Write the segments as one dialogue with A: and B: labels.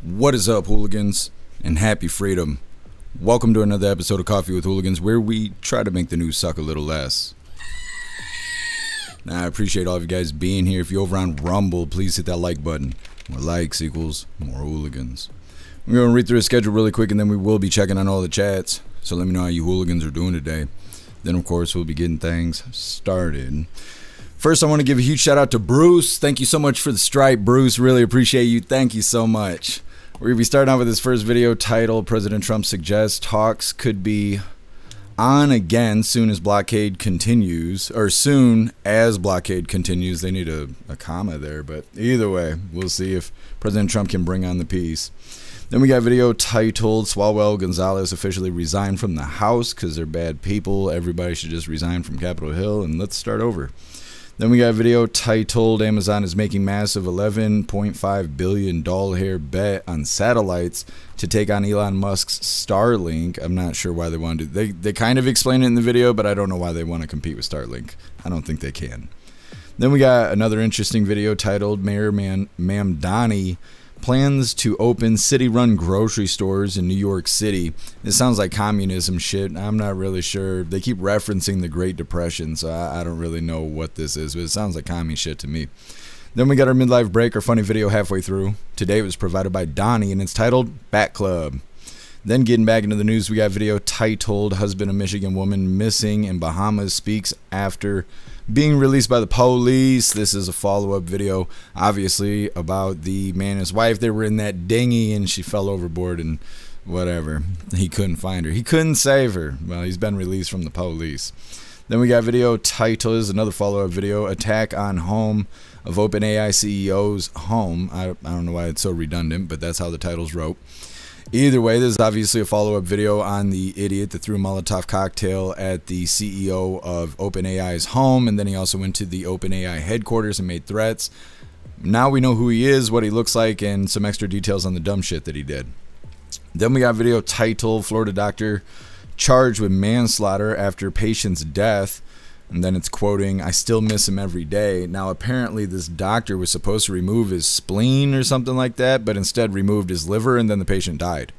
A: What is up, hooligans, and happy freedom. Welcome to another episode of Coffee with Hooligans, where we try to make the news suck a little less. Now, I appreciate all of you guys being here. If you're over on Rumble, please hit that like button. More likes equals more hooligans. We're going to read through the schedule really quick, and then we will be checking on all the chats. So let me know how you hooligans are doing today. Then, of course, we'll be getting things started. First, I want to give a huge shout out to Bruce. Thank you so much for the stripe, Bruce. Really appreciate you. Thank you so much. We're going to be starting out with this first video titled, President Trump suggests talks could be on again soon as blockade continues. Or soon as blockade continues. They need a comma there. But either way, we'll see if President Trump can bring on the peace. Then we got a video titled, Swalwell, Gonzales officially resigned from the House because they're bad people. Everybody should just resign from Capitol Hill. And let's start over. Then we got a video titled, Amazon is making massive $11.5 billion hair bet on satellites to take on Elon Musk's Starlink. I'm not sure why they want to do. They kind of explain it in the video, but I don't know why they want to compete with Starlink. I don't think they can. Then we got another interesting video titled, Mayor Mamdani plans to open city-run grocery stores in New York City. This sounds like communism shit. I'm not really sure. They keep referencing the Great Depression, so I don't really know what this is, but it sounds like commie shit to me. Then we got our midlife break, our funny video halfway through. Today it was provided by Donnie, and it's titled Bat Club. Then getting back into the news, we got a video titled, Husband of Michigan Woman Missing in Bahamas Speaks After Being Released by the Police. This is a follow-up video, obviously, about the man and his wife. They were in that dinghy and she fell overboard and whatever. He couldn't find her. He couldn't save her. Well, he's been released from the police. Then we got a video titled, is another follow-up video, Attack on Home of OpenAI CEO's Home. I don't know why it's so redundant, but that's how the title's wrote. Either way, this is obviously a follow-up video on the idiot that threw a Molotov cocktail at the CEO of OpenAI's home, and then he also went to the OpenAI headquarters and made threats. Now we know who he is, what he looks like, and some extra details on the dumb shit that he did. Then we got a video titled, Florida doctor charged with manslaughter after patient's death. And then it's quoting, I still miss him every day. Now, apparently this doctor was supposed to remove his spleen or something like that, but instead removed his liver, and then the patient died.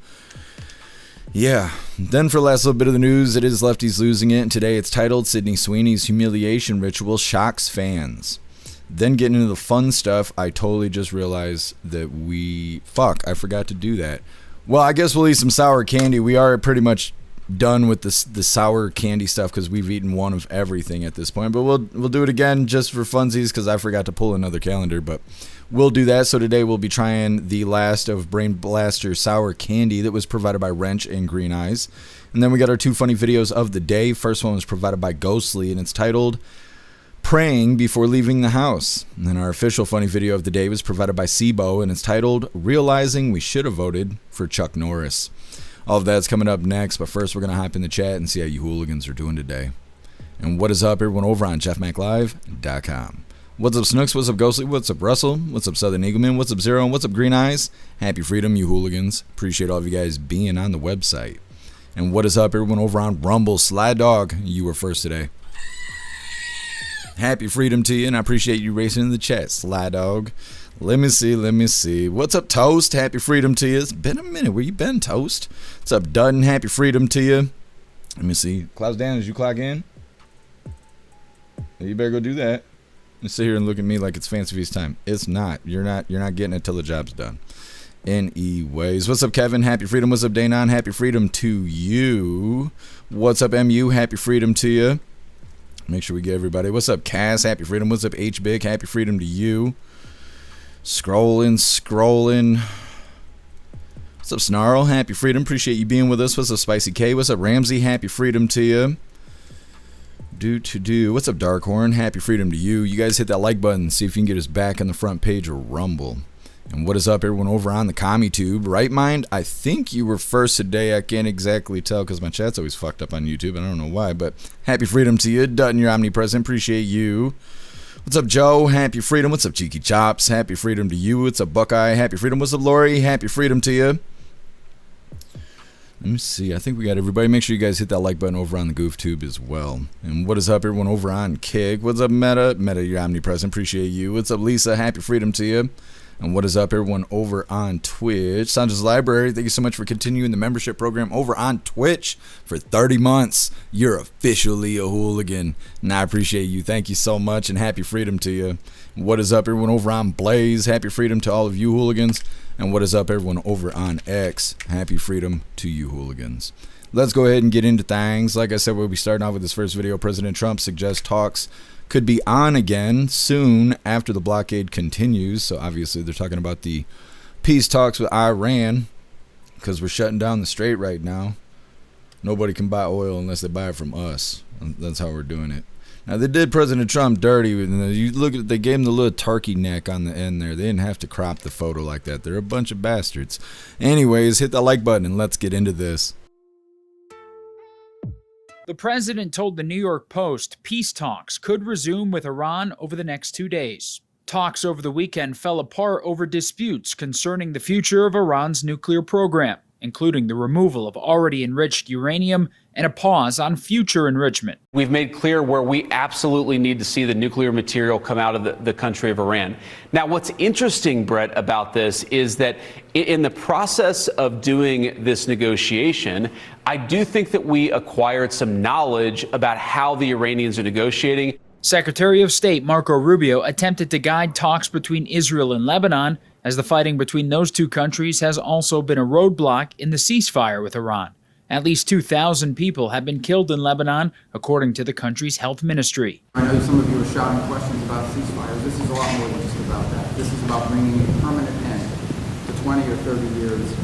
A: Yeah. Then for the last little bit of the news, it is Lefties Losing It, and today it's titled, Sydney Sweeney's humiliation ritual shocks fans. Then getting into the fun stuff, I totally just realized that I forgot to do that. Well, I guess we'll eat some sour candy. We are pretty much done with the sour candy stuff because we've eaten one of everything at this point, but we'll do it again just for funsies because I forgot to pull another calendar, but we'll do that. So today we'll be trying the last of Brain Blaster sour candy that was provided by Wrench and Green Eyes. And then we got our two funny videos of the day. First one was provided by Ghostly, and it's titled Praying Before Leaving the House. And then our official funny video of the day was provided by Sibo, and it's titled Realizing We Should Have Voted for Chuck Norris. All of that's coming up next, but first we're going to hop in the chat and see how you hooligans are doing today. And what is up, everyone, over on jeffmaclive.com. What's up, Snooks? What's up, Ghostly? What's up, Russell? What's up, Southern Eagleman? What's up, Zero? And what's up, Green Eyes? Happy freedom, you hooligans. Appreciate all of you guys being on the website. And what is up, everyone, over on Rumble? Sly Dog, you were first today. Happy freedom to you, and I appreciate you racing in the chat, Sly Dog. Let me see. What's up, Toast? Happy freedom to you. It's been a minute. Where you been, Toast? What's up, Dutton? Happy freedom to you. Let me see. Clouds down as you clock in. You better go do that. You sit here and look at me like it's Fancy Feast time. It's not. You're not getting it till the job's done. Anyways, what's up, Kevin? Happy freedom. What's up, Danon? Happy freedom to you. What's up, MU? Happy freedom to you. Make sure we get everybody. What's up, Cass? Happy freedom. What's up, H-Big? Happy freedom to you. Scrolling. What's up, Snarl? Happy freedom. Appreciate you being with us. What's up, Spicy K? What's up, Ramsey? Happy freedom to you. What's up, Darkhorn? Happy freedom to you. You guys hit that like button. See if you can get us back on the front page of Rumble. And what is up, everyone, over on the CommuTube? Right Mind, I think you were first today. I can't exactly tell because my chat's always fucked up on YouTube. I don't know why, but happy freedom to you. Dutton, you're omnipresent. Appreciate you. What's up, Joe? Happy freedom. What's up, Cheeky Chops? Happy freedom to you. What's up, Buckeye? Happy freedom. What's up, Lori? Happy freedom to you. Let me see. I think we got everybody. Make sure you guys hit that like button over on the GoofTube as well. And what is up, everyone, over on Kig? What's up, Meta? Meta, you're omnipresent. Appreciate you. What's up, Lisa? Happy freedom to you. And what is up, everyone over on Twitch? Sandra's Library, thank you so much for continuing the membership program over on Twitch for 30 months. You're officially a hooligan, and I appreciate you. Thank you so much, and happy freedom to you. What is up, everyone over on Blaze? Happy freedom to all of you hooligans. And what is up, everyone over on X? Happy freedom to you hooligans. Let's go ahead and get into things. Like I said, we'll be starting off with this first video. President Trump suggests talks could be on again soon after the blockade continues. So obviously they're talking about the peace talks with Iran because we're shutting down the strait right now. Nobody can buy oil unless they buy it from us. That's how we're doing it. Now they did President Trump dirty. You look at, they gave him the little turkey neck on the end there. They didn't have to crop the photo like that. They're a bunch of bastards. Anyways, hit that like button and let's get into this.
B: The president told the New York Post peace talks could resume with Iran over the next 2 days. Talks over the weekend fell apart over disputes concerning the future of Iran's nuclear program, including the removal of already enriched uranium and a pause on future enrichment.
C: We've made clear where we absolutely need to see the nuclear material come out of the country of Iran. Now, what's interesting, Brett, about this is that in the process of doing this negotiation, I do think that we acquired some knowledge about how the Iranians are negotiating.
B: Secretary of State Marco Rubio attempted to guide talks between Israel and Lebanon, as the fighting between those two countries has also been a roadblock in the ceasefire with Iran. At least 2,000 people have been killed in Lebanon, according to the country's health ministry.
D: I know some of you are shouting questions about ceasefires. This is a lot more than just about that. This is about bringing a permanent end to 20 or 30 years of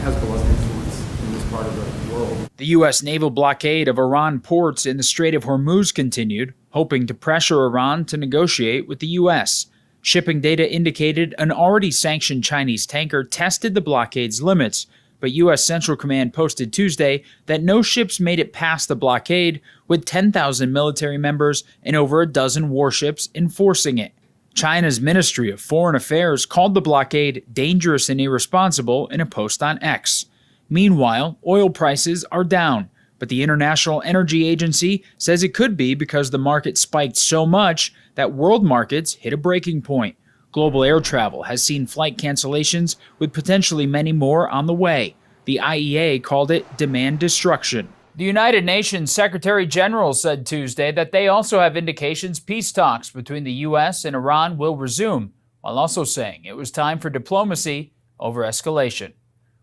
D: Hezbollah's influence in this part of the world.
B: The U.S. naval blockade of Iran ports in the Strait of Hormuz continued, hoping to pressure Iran to negotiate with the U.S. Shipping data indicated an already sanctioned Chinese tanker tested the blockade's limits, but U.S. Central Command posted Tuesday that no ships made it past the blockade, with 10,000 military members and over a dozen warships enforcing it. China's Ministry of Foreign Affairs called the blockade dangerous and irresponsible in a post on X. Meanwhile, oil prices are down, but the International Energy Agency says it could be because the market spiked so much that world markets hit a breaking point. Global air travel has seen flight cancellations, with potentially many more on the way. The IEA called it demand destruction. The United Nations Secretary General said Tuesday that they also have indications peace talks between the U.S. and Iran will resume, while also saying it was time for diplomacy over escalation.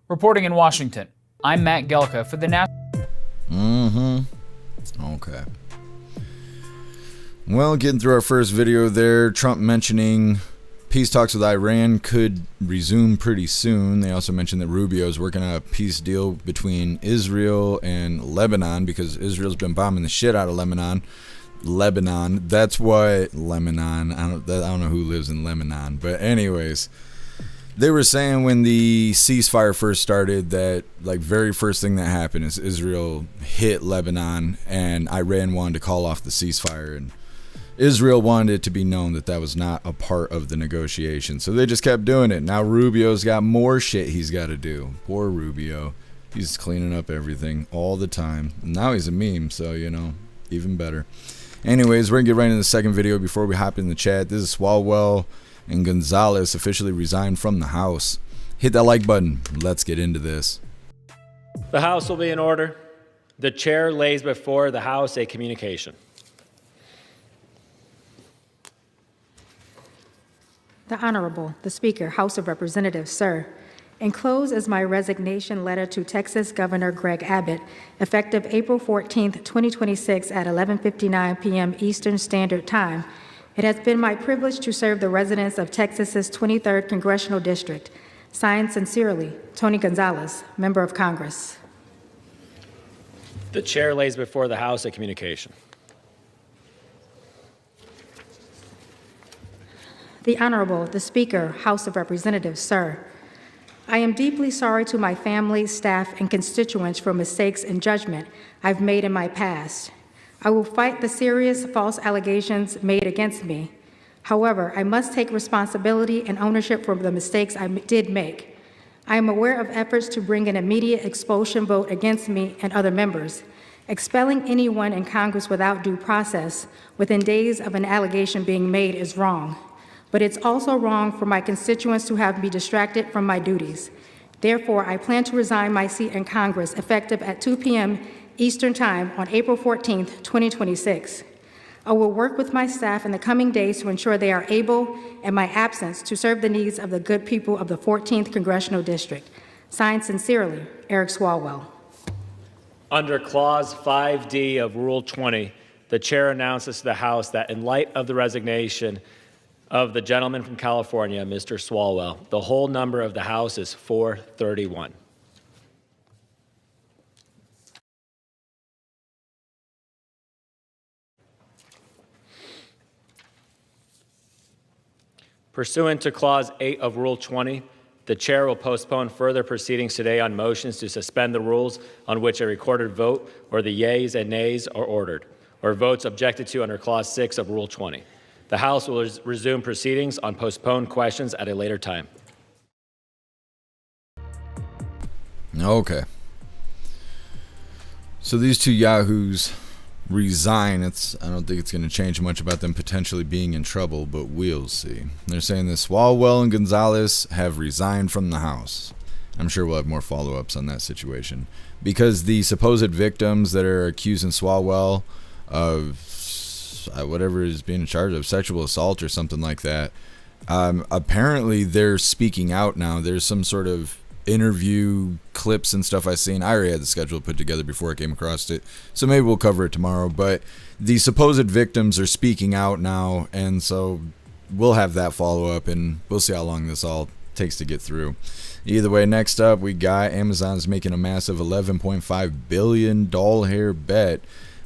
B: Reporting in Washington, I'm Matt Gelka for the National.
A: Okay. Well, getting through our first video there, Trump mentioning peace talks with Iran could resume pretty soon. They also mentioned that Rubio is working on a peace deal between Israel and Lebanon because Israel's been bombing the shit out of Lebanon. That's what Lebanon. I don't know who lives in Lebanon, but anyways, they were saying when the ceasefire first started that like very first thing that happened is Israel hit Lebanon and Iran wanted to call off the ceasefire, and Israel wanted it to be known that that was not a part of the negotiation. So they just kept doing it. Now Rubio's got more shit he's got to do. Poor Rubio. He's cleaning up everything all the time. Now he's a meme, so, you know, even better. Anyways, we're going to get right into the second video before we hop in the chat. This is Swalwell and Gonzales officially resigned from the House. Hit that like button. Let's get into this.
E: The House will be in order. The chair lays before the House a communication.
F: The Honorable, the Speaker, House of Representatives, sir. Enclosed is my resignation letter to Texas Governor Greg Abbott, effective April 14, 2026 at 11:59 p.m. Eastern Standard Time. It has been my privilege to serve the residents of Texas's 23rd Congressional District. Signed sincerely, Tony Gonzales, Member of Congress.
E: The chair lays before the House a communication.
F: The Honorable, the Speaker, House of Representatives, sir. I am deeply sorry to my family, staff, and constituents for mistakes and judgment I've made in my past. I will fight the serious false allegations made against me. However, I must take responsibility and ownership for the mistakes I did make. I am aware of efforts to bring an immediate expulsion vote against me and other members. Expelling anyone in Congress without due process within days of an allegation being made is wrong. But it's also wrong for my constituents to have me distracted from my duties. Therefore, I plan to resign my seat in Congress effective at 2 p.m. Eastern Time on April 14, 2026. I will work with my staff in the coming days to ensure they are able, in my absence, to serve the needs of the good people of the 14th Congressional District. Signed sincerely, Eric Swalwell.
E: Under Clause 5D of Rule 20, the chair announces to the House that in light of the resignation of the gentleman from California, Mr. Swalwell, the whole number of the House is 431. Pursuant to Clause 8 of Rule 20, the chair will postpone further proceedings today on motions to suspend the rules on which a recorded vote or the yeas and nays are ordered, or votes objected to under Clause 6 of Rule 20. The House will resume proceedings on postponed questions at a later time.
A: Okay. So these two yahoos resign. I don't think it's going to change much about them potentially being in trouble, but we'll see. They're saying that Swalwell and Gonzales have resigned from the House. I'm sure we'll have more follow-ups on that situation, because the supposed victims that are accusing Swalwell of whatever is being in charge of sexual assault or something like that, apparently they're speaking out now. There's some sort of interview clips and stuff I've seen. I already had the schedule put together before I came across it, so maybe we'll cover it tomorrow. But the supposed victims are speaking out now, and so we'll have that follow-up, and we'll see how long this all takes to get through. Either way, next up, we got Amazon's making a massive $11.5 billion hair bet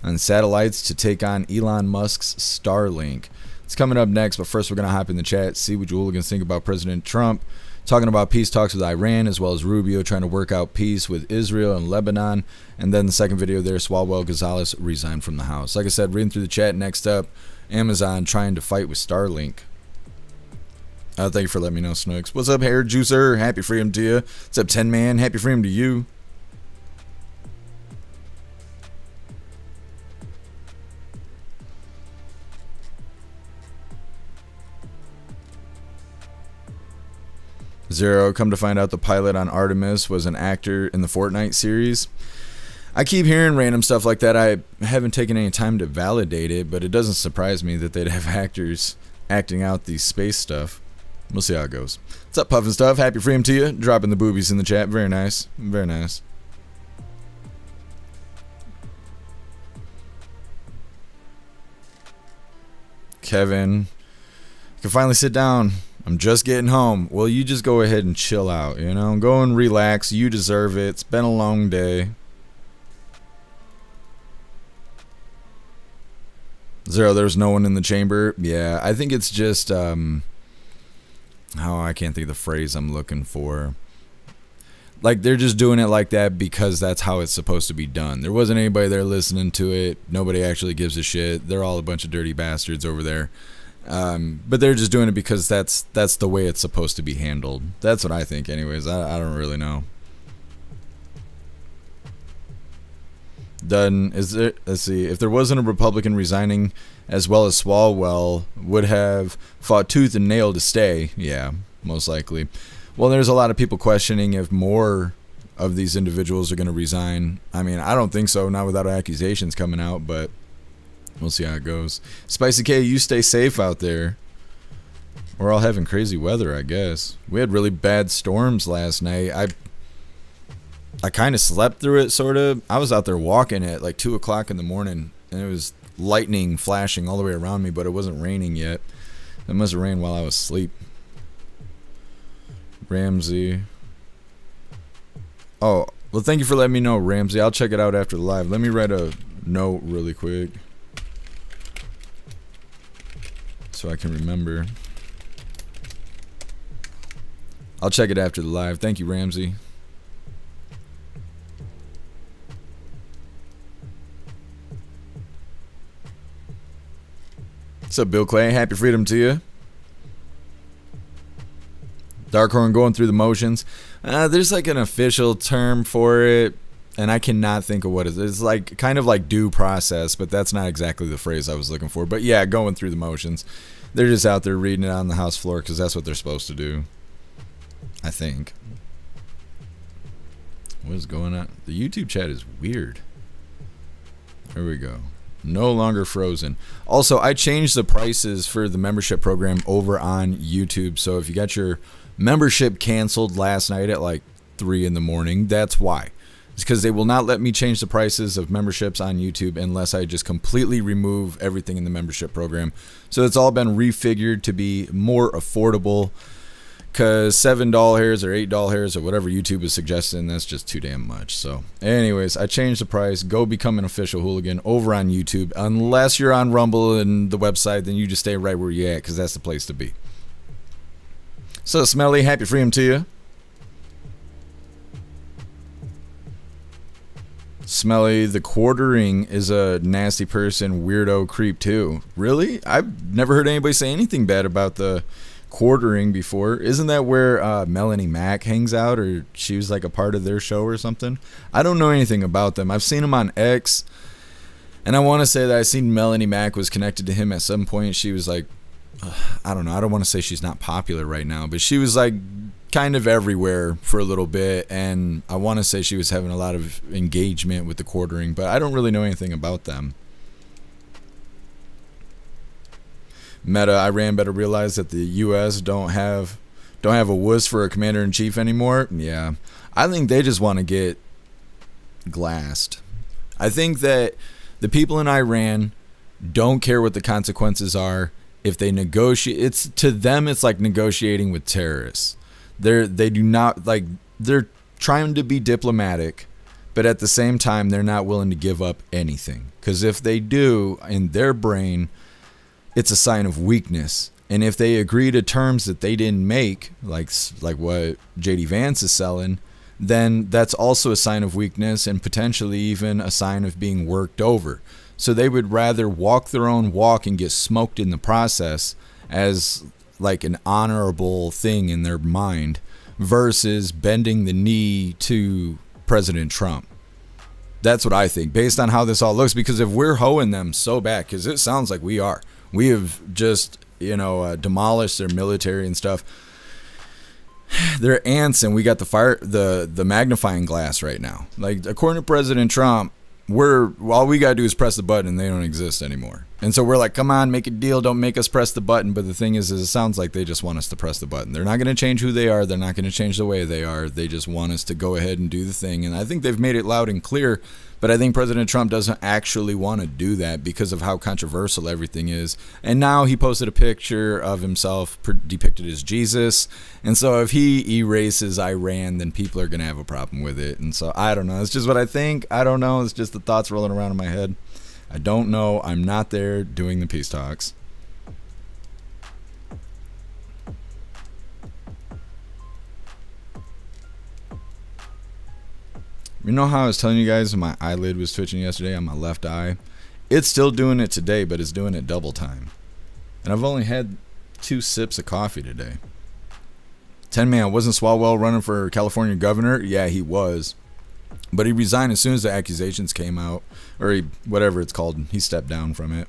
A: on satellites to take on Elon Musk's Starlink. It's coming up next, but first we're going to hop in the chat, see what you hooligans think about President Trump talking about peace talks with Iran, as well as Rubio trying to work out peace with Israel and Lebanon. And then the second video there, Swalwell Gonzales resigned from the House. Like I said, reading through the chat. Next up, Amazon trying to fight with Starlink. Thank you for letting me know, Snooks. What's up, Hair Juicer? Happy freedom to you. What's up, 10 Man? Happy freedom to you. Zero, come to find out the pilot on Artemis was an actor in the Fortnite series. I keep hearing random stuff like that. I haven't taken any time to validate it, but it doesn't surprise me that they'd have actors acting out the space stuff. We'll see how it goes. What's up, Puffin Stuff? Happy freedom to you. Dropping the boobies in the chat. Very nice. Very nice. Kevin, I can finally sit down. I'm just getting home. Well, you just go ahead and chill out, you know? Go and relax. You deserve it. It's been a long day. Zero, there's no one in the chamber. Yeah, I think it's just, I can't think of the phrase I'm looking for. Like, they're just doing it like that because that's how it's supposed to be done. There wasn't anybody there listening to it. Nobody actually gives a shit. They're all a bunch of dirty bastards over there. But they're just doing it because that's the way it's supposed to be handled. That's what I think anyways. I don't really know. Let's see, if there wasn't a Republican resigning as well as Swalwell would have fought tooth and nail to stay. Yeah, most likely. Well, there's a lot of people questioning if more of these individuals are going to resign. I mean, I don't think so, not without accusations coming out, but we'll see how it goes. Spicy K, you stay safe out there. We're all having crazy weather, I guess. We had really bad storms last night. I kind of slept through it, sort of. I was out there walking at like 2 o'clock in the morning, and it was lightning flashing all the way around me, but it wasn't raining yet. It must have rained while I was asleep. Ramsey. Oh, well, thank you for letting me know, Ramsey. I'll check it out after the live. Let me write a note really quick so I can remember. I'll check it after the live. Thank you, Ramsey. What's up, Bill Clay? Happy freedom to you. Darkhorn going through the motions. There's like an official term for it. And I cannot think of what it is. It's like kind of like due process, but that's not exactly the phrase I was looking for. But yeah, going through the motions. They're just out there reading it on the House floor because that's what they're supposed to do. I think. What is going on? The YouTube chat is weird. There we go. No longer frozen. Also, I changed the prices for the membership program over on YouTube. So if you got your membership canceled last night at like 3 in the morning, that's why. It's because they will not let me change the prices of memberships on YouTube unless I just completely remove everything in the membership program. So it's all been refigured to be more affordable, because $7 or $8 or whatever YouTube is suggesting, that's just too damn much. So anyways, I changed the price. Go become an official hooligan over on YouTube. Unless you're on Rumble and the website, then you just stay right where you're at, because that's the place to be. So Smelly, happy freedom to you. Smelly, the quartering is a nasty person, weirdo creep too. Really? I've never heard anybody say anything bad about the quartering before. Isn't that where Melanie Mack hangs out, or she was like a part of their show or something? I don't know anything about them. I've seen them on X, and I want to say that I seen Melanie Mack was connected to him at some point. She was like, I don't know. I don't want to say she's not popular right now, but she was like kind of everywhere for a little bit, and I want to say she was having a lot of engagement with the quartering, but I don't really know anything about them. Meta, Iran better realize that the U.S. don't have a wuss for a commander-in-chief anymore. Yeah, I think they just want to get glassed. I think that the people in Iran don't care what the consequences are if they negotiate. It's to them, it's like negotiating with terrorists. They do not like. They're trying to be diplomatic, but at the same time, they're not willing to give up anything. Because if they do, in their brain, it's a sign of weakness. And if they agree to terms that they didn't make, like what JD Vance is selling, then that's also a sign of weakness and potentially even a sign of being worked over. So they would rather walk their own walk and get smoked in the process as like an honorable thing in their mind versus bending the knee to President Trump. That's what I think, based on how this all looks, because if we're hoeing them so bad, because it sounds like we are, we have just, demolished their military and stuff. They're ants, and we got the magnifying glass right now. Like, according to President Trump, all we gotta do is press the button and they don't exist anymore. And so we're like, come on, make a deal, don't make us press the button. But the thing is it sounds like they just want us to press the button. They're not going to change who they are. They're not going to change the way they are. They just want us to go ahead and do the thing. And I think they've made it loud and clear. But I think President Trump doesn't actually want to do that because of how controversial everything is. And now he posted a picture of himself depicted as Jesus. And so if he erases Iran, then people are going to have a problem with it. And so I don't know. It's just what I think. I don't know. It's just the thoughts rolling around in my head. I don't know. I'm not there doing the peace talks. You know how I was telling you guys my eyelid was twitching yesterday on my left eye? It's still doing it today, but it's doing it double time. And I've only had 2 sips of coffee today. 10 man, wasn't Swalwell running for California governor? Yeah, he was. But he resigned as soon as the accusations came out. Or whatever it's called. He stepped down from it.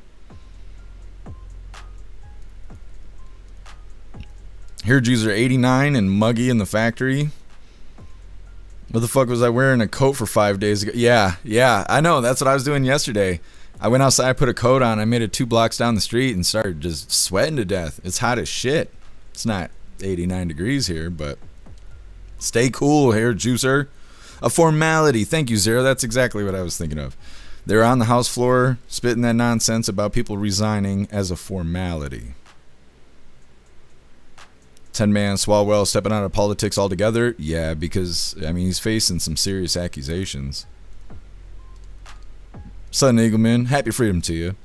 A: Here, Jews are 89 and muggy in the factory. What the fuck was I wearing a coat for 5 days ago? Yeah, I know. That's what I was doing yesterday. I went outside, I put a coat on. I made it 2 blocks down the street and started just sweating to death. It's hot as shit. It's not 89 degrees here, but stay cool here, Juicer. A formality. Thank you, Zero. That's exactly what I was thinking of. They're on the House floor spitting that nonsense about people resigning as a formality. 10 man Swalwell stepping out of politics altogether? Yeah, because, he's facing some serious accusations. Son Eagleman, happy freedom to you.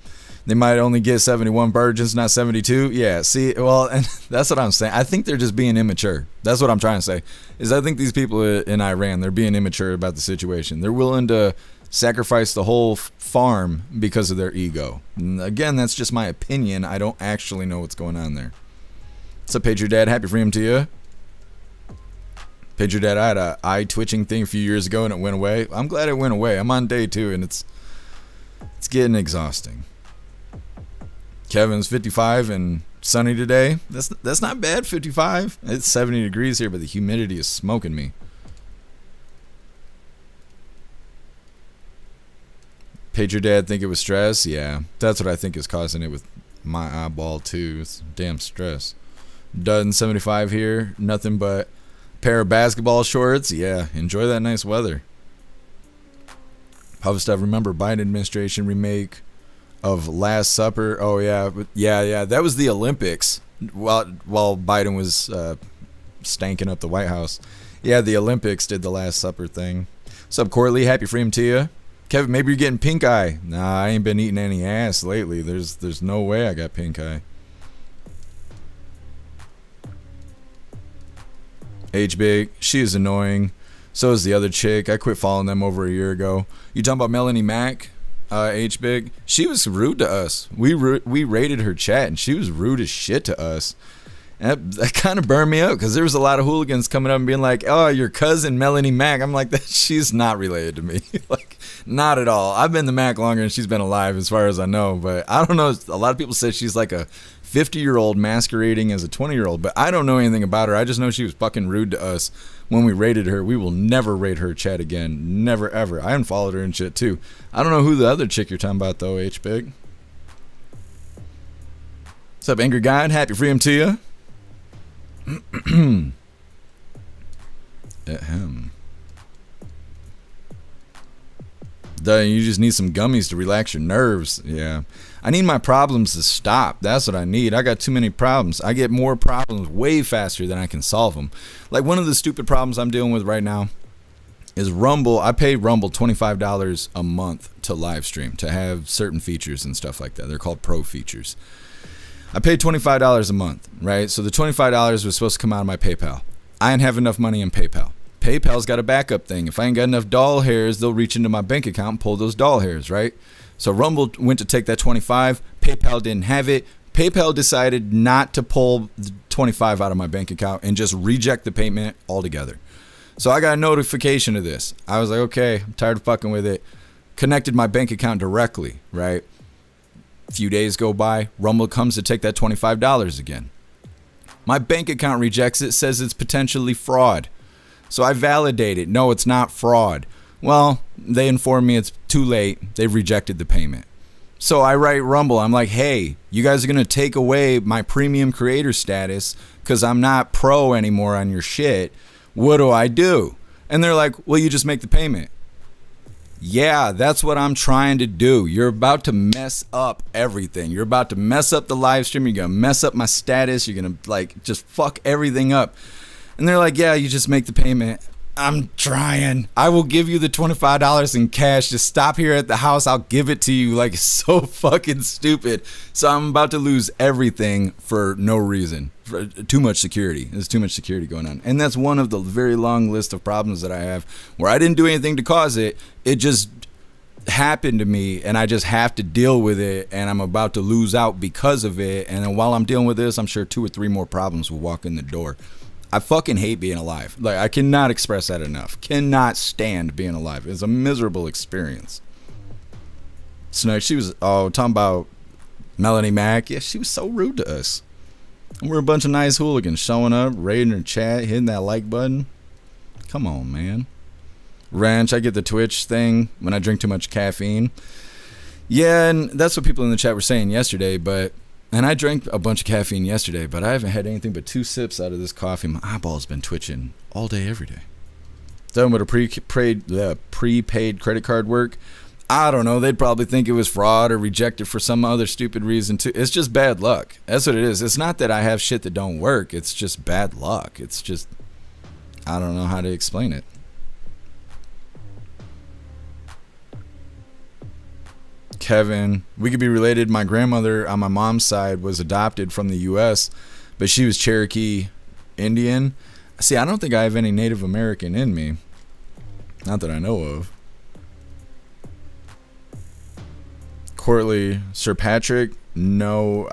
A: They might only get 71 virgins, not 72. Yeah, see, well, and that's what I'm saying. I think they're just being immature. That's what I'm trying to say. I think these people in Iran, they're being immature about the situation. They're willing to sacrifice the whole farm because of their ego. And again, that's just my opinion. I don't actually know what's going on there. What's up, Patriot Dad? Happy freedom to you. Pager Dad, I had a eye twitching thing a few years ago and it went away. I'm glad it went away. I'm on day 2 and it's getting exhausting. Kevin's 55 and sunny today. That's not bad, 55. It's 70 degrees here, but the humidity is smoking me. Pager Dad think it was stress? Yeah, that's what I think is causing it with my eyeball too. It's damn stress. Done 75 here. Nothing but a pair of basketball shorts. Yeah, enjoy that nice weather. Puff stuff. Remember Biden administration remake of Last Supper? Oh yeah, yeah. That was the Olympics while Biden was stanking up the White House. Yeah, the Olympics did the Last Supper thing. What's up, Courtly? Happy freedom to you. Kevin, maybe you're getting pink eye. Nah, I ain't been eating any ass lately. There's no way I got pink eye. H Big, she is annoying. So is the other chick. I quit following them over a year ago. You talking about Melanie Mack? H Big, she was rude to us. We rated her chat and she was rude as shit to us. And that kind of burned me up because there was a lot of hooligans coming up and being like, "Oh, your cousin Melanie Mack." I'm like, that she's not related to me. Like, not at all. I've been the Mac longer and she's been alive as far as I know, but I don't know. A lot of people say she's like a 50-year-old masquerading as a 20-year-old, but I don't know anything about her. I just know she was fucking rude to us when we rated her. We will never rate her chat again. Never, ever. I unfollowed her and shit too. I don't know who the other chick you're talking about though, H-Big. What's up, Angry God? Happy freedom to you. Ahem. You just need some gummies to relax your nerves. Yeah, I need my problems to stop. That's what I need. I got too many problems. I get more problems way faster than I can solve them. Like one of the stupid problems I'm dealing with right now is Rumble. I pay Rumble $25 a month to live stream, to have certain features and stuff like that. They're called pro features. I paid $25 a month, right? So the $25 was supposed to come out of my PayPal. I didn't have enough money in PayPal. PayPal's got a backup thing. If I ain't got enough doll hairs, they'll reach into my bank account and pull those doll hairs, right? So Rumble went to take that 25. PayPal didn't have it. PayPal decided not to pull the 25 out of my bank account and just reject the payment altogether. So I got a notification of this. I was like, okay, I'm tired of fucking with it. Connected my bank account directly, right? A few days go by, Rumble comes to take that $25 again. My bank account rejects it, says it's potentially fraud. So I validate it. No, it's not fraud. Well, they inform me it's too late. They've rejected the payment. So I write Rumble. I'm like, hey, you guys are going to take away my premium creator status because I'm not pro anymore on your shit. What do I do? And they're like, well, you just make the payment. Yeah, that's what I'm trying to do. You're about to mess up everything. You're about to mess up the live stream. You're going to mess up my status. You're going to like just fuck everything up. And they're like, yeah, you just make the payment. I'm trying. I will give you the $25 in cash. Just stop here at the house. I'll give it to you. Like, so fucking stupid. So I'm about to lose everything for no reason. For too much security. There's too much security going on. And that's one of the very long list of problems that I have where I didn't do anything to cause it. It just happened to me and I just have to deal with it and I'm about to lose out because of it. And then while I'm dealing with this, I'm sure 2 or 3 more problems will walk in the door. I fucking hate being alive. Like, I cannot express that enough. Cannot stand being alive. It's a miserable experience. So she was, talking about Melanie Mack. Yeah, she was so rude to us. And we're a bunch of nice hooligans showing up, raiding her chat, hitting that like button. Come on, man. Ranch, I get the Twitch thing when I drink too much caffeine. Yeah, and that's what people in the chat were saying yesterday, and I drank a bunch of caffeine yesterday, but I haven't had anything but 2 sips out of this coffee. My eyeball's been twitching all day, every day. Done with a prepaid credit card work. I don't know. They'd probably think it was fraud or reject it for some other stupid reason too. It's just bad luck. That's what it is. It's not that I have shit that don't work. It's just bad luck. It's just, I don't know how to explain it. Kevin, we could be related. My grandmother on my mom's side was adopted from the U.S., but she was Cherokee Indian. See, I don't think I have any Native American in me. Not that I know of. Courtly, Sir Patrick, no.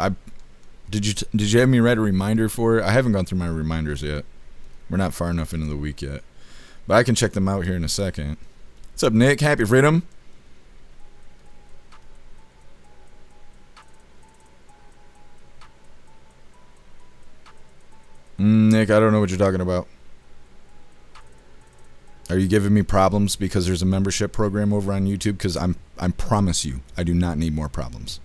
A: Did you have me write a reminder for it? I haven't gone through my reminders yet. We're not far enough into the week yet. But I can check them out here in a second. What's up, Nick? Happy Freedom. Nick, I don't know what you're talking about. Are you giving me problems because there's a membership program over on YouTube? Because I promise you, I do not need more problems.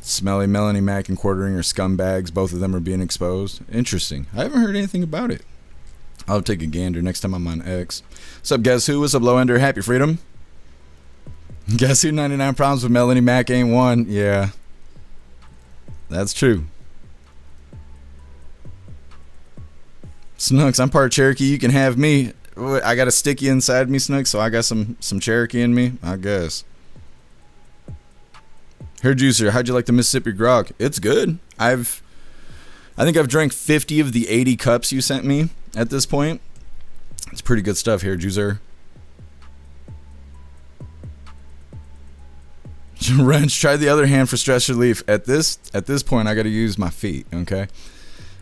A: Smelly, Melanie Mac, and Quartering are scumbags. Both of them are being exposed. Interesting. I haven't heard anything about it. I'll take a gander next time I'm on X. What's up, Guess Who? What's up, Low Ender? Happy Freedom. Guess Who? 99 Problems with Melanie Mac ain't one. Yeah. That's true. Snooks, I'm part Cherokee. You can have me. I got a sticky inside me, Snooks, so I got some Cherokee in me, I guess. Hair Juicer, how'd you like the Mississippi grog? It's good. I think I've drank 50 of the 80 cups you sent me at this point. It's pretty good stuff, Hair Juicer. Wrench, try the other hand for stress relief. At this point, I got to use my feet, okay?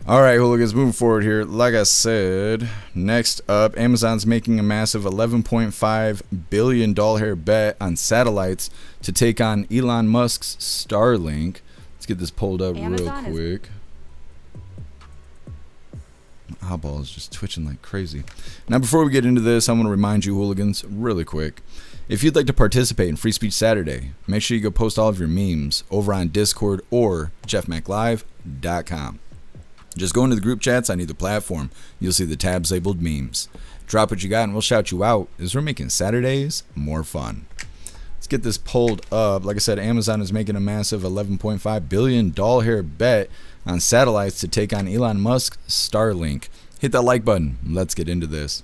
A: All right, hooligans, moving forward here. Like I said, next up, Amazon's making a massive $11.5 billion hair bet on satellites to take on Elon Musk's Starlink. Let's get this pulled up real quick. My eyeball is just twitching like crazy. Now, before we get into this, I want to remind you, hooligans, really quick. If you'd like to participate in Free Speech Saturday, make sure you go post all of your memes over on Discord or jeffmaclive.com. Just go into the group chats on either platform. You'll see the tabs labeled memes. Drop what you got and we'll shout you out as we're making Saturdays more fun. Let's get this pulled up. Like I said, Amazon is making a massive $11.5 billion hair bet on satellites to take on Elon Musk's Starlink. Hit that like button. Let's get into this.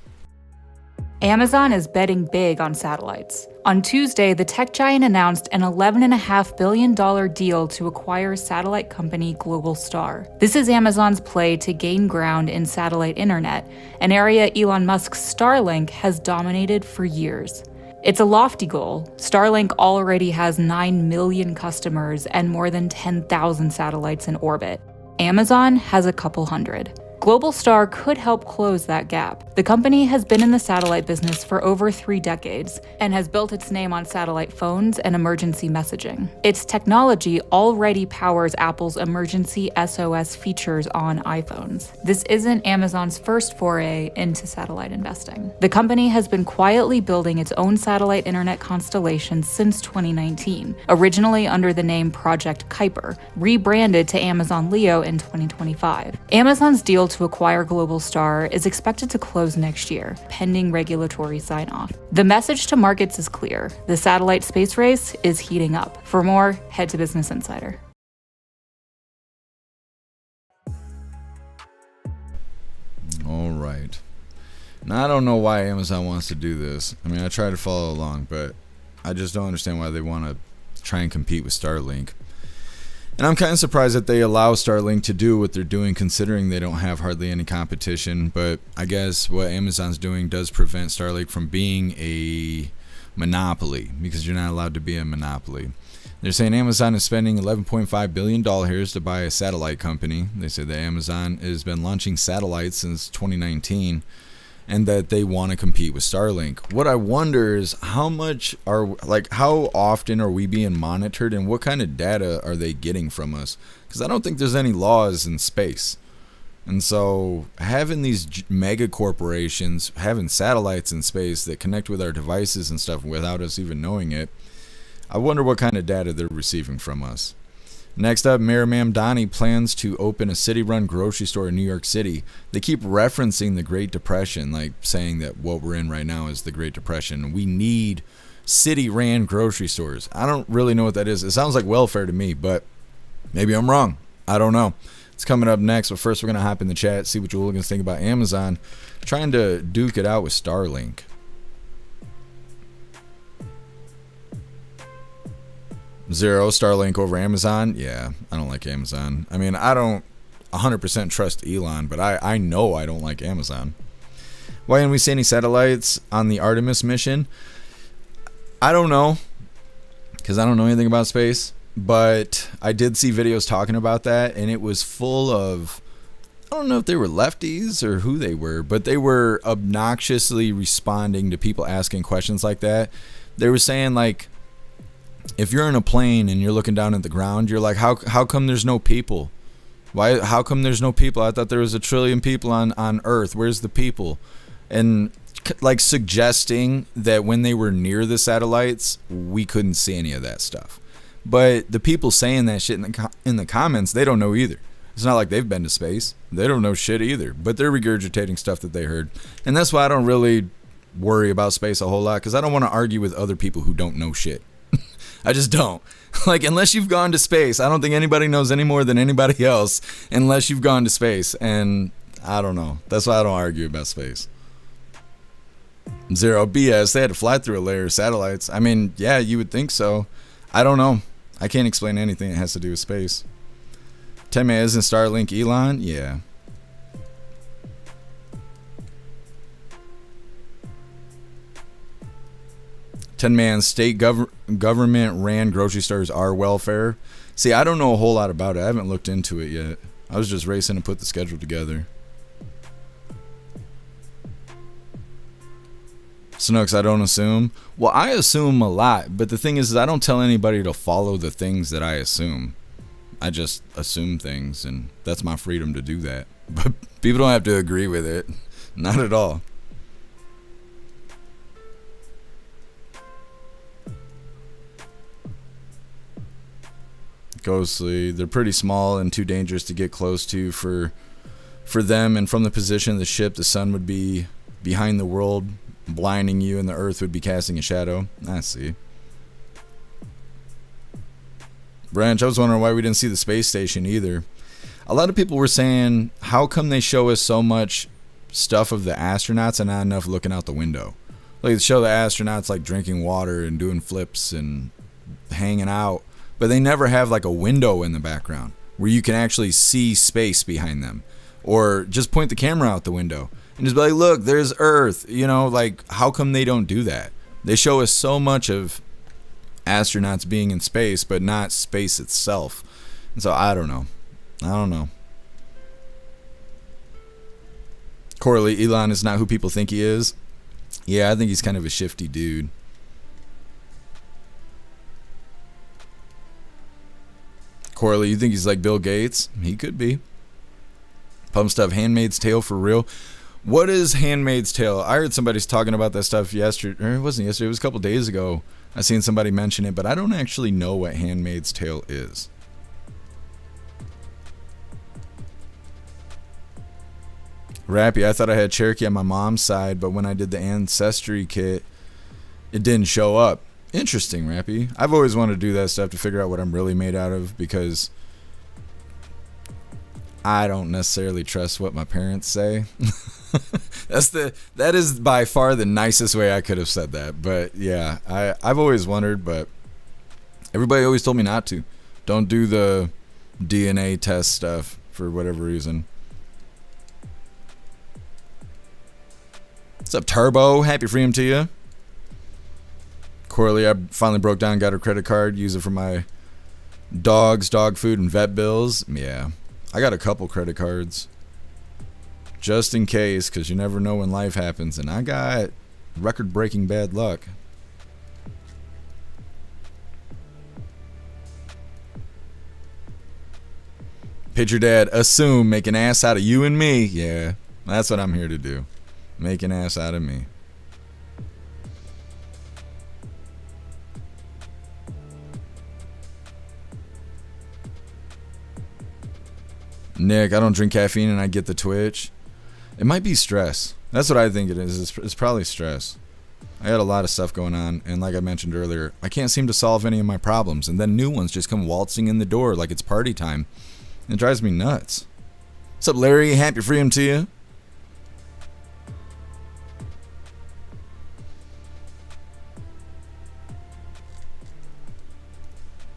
G: Amazon is betting big on satellites. On Tuesday, the tech giant announced an $11.5 billion deal to acquire satellite company Globalstar. This is Amazon's play to gain ground in satellite internet, an area Elon Musk's Starlink has dominated for years. It's a lofty goal. Starlink already has 9 million customers and more than 10,000 satellites in orbit. Amazon has a couple hundred. Globalstar could help close that gap. The company has been in the satellite business for over 3 decades and has built its name on satellite phones and emergency messaging. Its technology already powers Apple's emergency SOS features on iPhones. This isn't Amazon's first foray into satellite investing. The company has been quietly building its own satellite internet constellation since 2019, originally under the name Project Kuiper, rebranded to Amazon Leo in 2025. Amazon's deal to acquire Globalstar is expected to close next year, pending regulatory sign-off. The message to markets is clear. The satellite space race is heating up. For more, head to Business Insider.
A: All right. Now, I don't know why Amazon wants to do this. I mean, I try to follow along, but I just don't understand why they want to try and compete with Starlink. And I'm kind of surprised that they allow Starlink to do what they're doing, considering they don't have hardly any competition. But I guess what Amazon's doing does prevent Starlink from being a monopoly, because you're not allowed to be a monopoly. They're saying Amazon is spending $11.5 billion to buy a satellite company. They say that Amazon has been launching satellites since 2019. And that they want to compete with Starlink. What I wonder is how often are we being monitored, and what kind of data are they getting from us? Because I don't think there's any laws in space. And so having these mega corporations, having satellites in space that connect with our devices and stuff without us even knowing it, I wonder what kind of data they're receiving from us. Next up, Mayor Mamdani plans to open a city-run grocery store in New York City. They keep referencing the Great Depression, like saying that what we're in right now is the Great Depression. We need city-ran grocery stores. I don't really know what that is. It sounds like welfare to me, but maybe I'm wrong. I don't know. It's coming up next, but first we're going to hop in the chat, see what you hooligans think about Amazon trying to duke it out with Starlink. Zero, Starlink over Amazon. Yeah, I don't like Amazon. I mean, I don't 100% trust Elon, but I know I don't like Amazon. Why didn't we see any satellites on the Artemis mission? I don't know, because I don't know anything about space. but I did see videos talking about that, and it was full of, I don't know if they were lefties or who they were, but they were obnoxiously responding to people asking questions like that. They were saying, like, if you're in a plane and you're looking down at the ground, you're like, how come there's no people? How come there's no people? I thought there was 1 trillion people on Earth. Where's the people? And like suggesting that when they were near the satellites, we couldn't see any of that stuff. But the people saying that shit in the comments, they don't know either. It's not like they've been to space. They don't know shit either. But they're regurgitating stuff that they heard. And that's why I don't really worry about space a whole lot, because I don't want to argue with other people who don't know shit. I just don't. Like, unless you've gone to space, I don't think anybody knows any more than anybody else unless you've gone to space. And I don't know. That's why I don't argue about space. Zero BS. They had to fly through a layer of satellites. I mean, yeah, you would think so. I don't know. I can't explain anything that has to do with space. 10 man, isn't Starlink Elon? Yeah. State government ran grocery stores are welfare. See, I don't know a whole lot about it. I haven't looked into it yet. I was just racing to put the schedule together. Snooks, I don't assume. Well, I assume a lot, but the thing is I don't tell anybody to follow the things that I assume. I just assume things, and that's my freedom to do that. But people don't have to agree with it. Not at all. Ghostly, they're pretty small and too dangerous to get close to for them, and from the position of the ship, the sun would be behind the world, blinding you, and the earth would be casting a shadow. I see. Branch, I was wondering why we didn't see the space station either. A lot of people were saying, how come they show us so much stuff of the astronauts and not enough looking out the window? Like, they show the astronauts like drinking water and doing flips and hanging out, but they never have like a window in the background where you can actually see space behind them. Or just point the camera out the window and just be like, look, there's Earth. You know, like, how come they don't do that? They show us so much of astronauts being in space, but not space itself. And so I don't know. Corley, Elon is not who people think he is. Yeah, I think he's kind of a shifty dude. Corley, you think he's like Bill Gates? He could be. Pump stuff, Handmaid's Tale for real. What is Handmaid's Tale? I heard somebody's talking about that stuff yesterday. Or it wasn't yesterday, it was a couple days ago. I seen somebody mention it, but I don't actually know what Handmaid's Tale is. Rappy, I thought I had Cherokee on my mom's side, but when I did the Ancestry kit, it didn't show up. Interesting, Rappy. I've always wanted to do that stuff to figure out what I'm really made out of, because I don't necessarily trust what my parents say. That is by far the nicest way I could have said that. But yeah, I've always wondered, but everybody always told me not to. Don't do the DNA test stuff for whatever reason. What's up, Turbo? Happy freedom to you. Corley, I finally broke down, got her credit card, use it for my dogs, dog food, and vet bills. Yeah, I got a couple credit cards just in case, because you never know when life happens, and I got record-breaking bad luck. Picture dad, assume, make an ass out of you and me. Yeah, that's what I'm here to do. Make an ass out of me. Nick, I don't drink caffeine and I get the twitch. It might be stress. That's what I think it is. It's probably stress. I had a lot of stuff going on, and like I mentioned earlier, I can't seem to solve any of my problems, and then new ones just come waltzing in the door like it's party time. It drives me nuts. What's up, Larry? Happy freedom to you.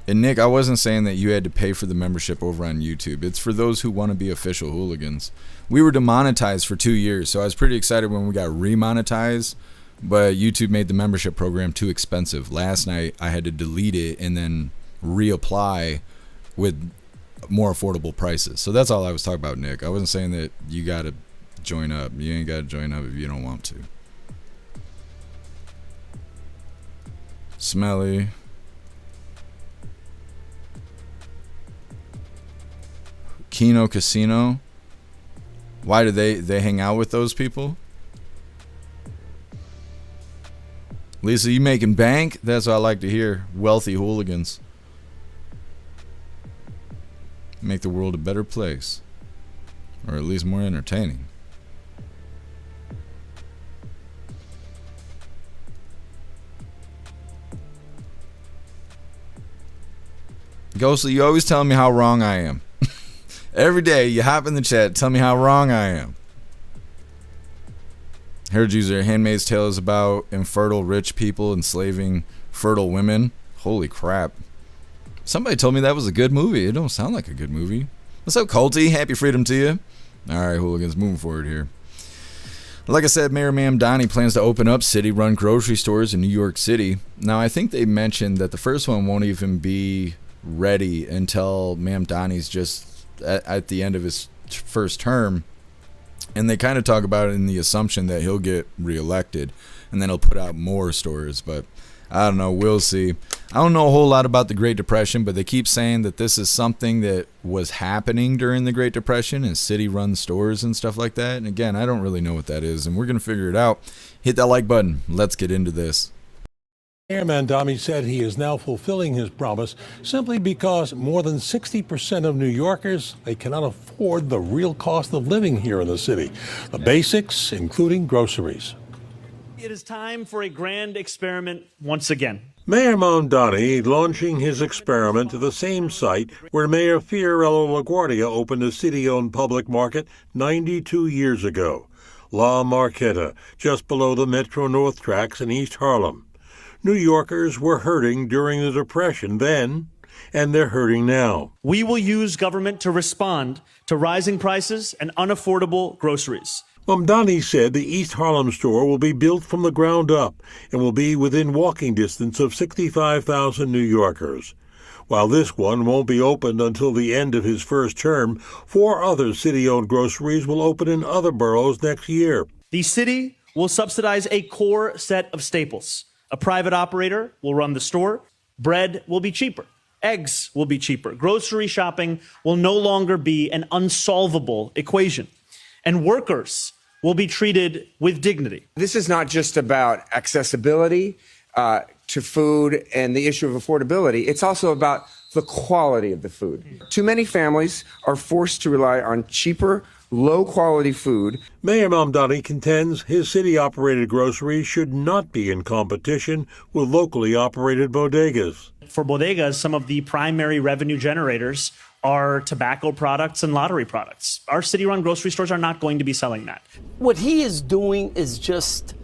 A: And Nick, I wasn't saying that you had to pay for the membership over on YouTube. It's for those who want to be official hooligans. We were demonetized for 2 years, so I was pretty excited when we got remonetized, but YouTube made the membership program too expensive. Last night, I had to delete it and then reapply with more affordable prices. So that's all I was talking about, Nick. I wasn't saying that you got to join up. You ain't got to join up if you don't want to. Smelly. Keno Casino. Why do they hang out with those people? Lisa, you making bank? That's what I like to hear. Wealthy hooligans. Make the world a better place. Or at least more entertaining. Ghostly, you always tell me how wrong I am. Every day you hop in the chat, tell me how wrong I am. Heard user, Handmaid's Tale is about infertile rich people enslaving fertile women. Holy crap. Somebody told me that was a good movie. It don't sound like a good movie. What's up, Colty? Happy freedom to you. Alright, hooligans, moving forward here. Like I said, Mayor Mamdani plans to open up city-run grocery stores in New York City. Now, I think they mentioned that the first one won't even be ready until Mamdani's just at the end of his first term. And they kind of talk about it in the assumption that he'll get reelected and then he'll put out more stores. But I don't know. We'll see. I don't know a whole lot about the Great Depression, but they keep saying that this is something that was happening during the Great Depression and city-run stores and stuff like that. And again, I don't really know what that is, and we're going to figure it out. Hit that like button. Let's get into this.
H: Mayor Mamdani said he is now fulfilling his promise simply because more than 60% of New Yorkers, they cannot afford the real cost of living here in the city. The basics, including groceries.
I: It is time for a grand experiment once again.
H: Mayor Mon-Sat launching his experiment to the same site where Mayor Fiorello LaGuardia opened a city-owned public market 92 years ago. La Marqueta, just below the Metro North tracks in East Harlem. New Yorkers were hurting during the Depression then, and they're hurting now.
I: We will use government to respond to rising prices and unaffordable groceries.
H: Mamdani said the East Harlem store will be built from the ground up and will be within walking distance of 65,000 New Yorkers. While this one won't be opened until the end of his first term, 4 other city-owned groceries will open in other boroughs next year.
I: The city will subsidize a core set of staples. A private operator will run the store. Bread will be cheaper. Eggs will be cheaper. Grocery shopping will no longer be an unsolvable equation. And workers will be treated with dignity.
J: This is not just about accessibility to food and the issue of affordability. It's also about the quality of the food. Too many families are forced to rely on cheaper, low-quality food.
H: Mayor Mamdani contends his city-operated groceries should not be in competition with locally operated bodegas.
I: For bodegas, some of the primary revenue generators are tobacco products and lottery products. Our city-run grocery stores are not going to be selling that.
K: What he is doing is just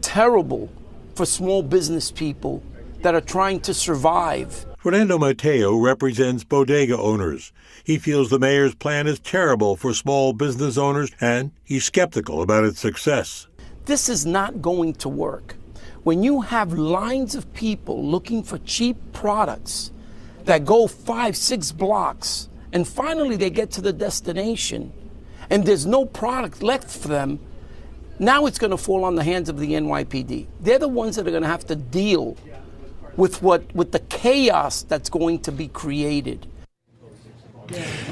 K: terrible for small business people that are trying to survive.
H: Fernando Mateo represents bodega owners. He feels the mayor's plan is terrible for small business owners, and he's skeptical about its success.
K: This is not going to work. When you have lines of people looking for cheap products that go 5-6 blocks, and finally they get to the destination, and there's no product left for them, now it's going to fall on the hands of the NYPD. They're the ones that are going to have to deal with the chaos that's going to be created.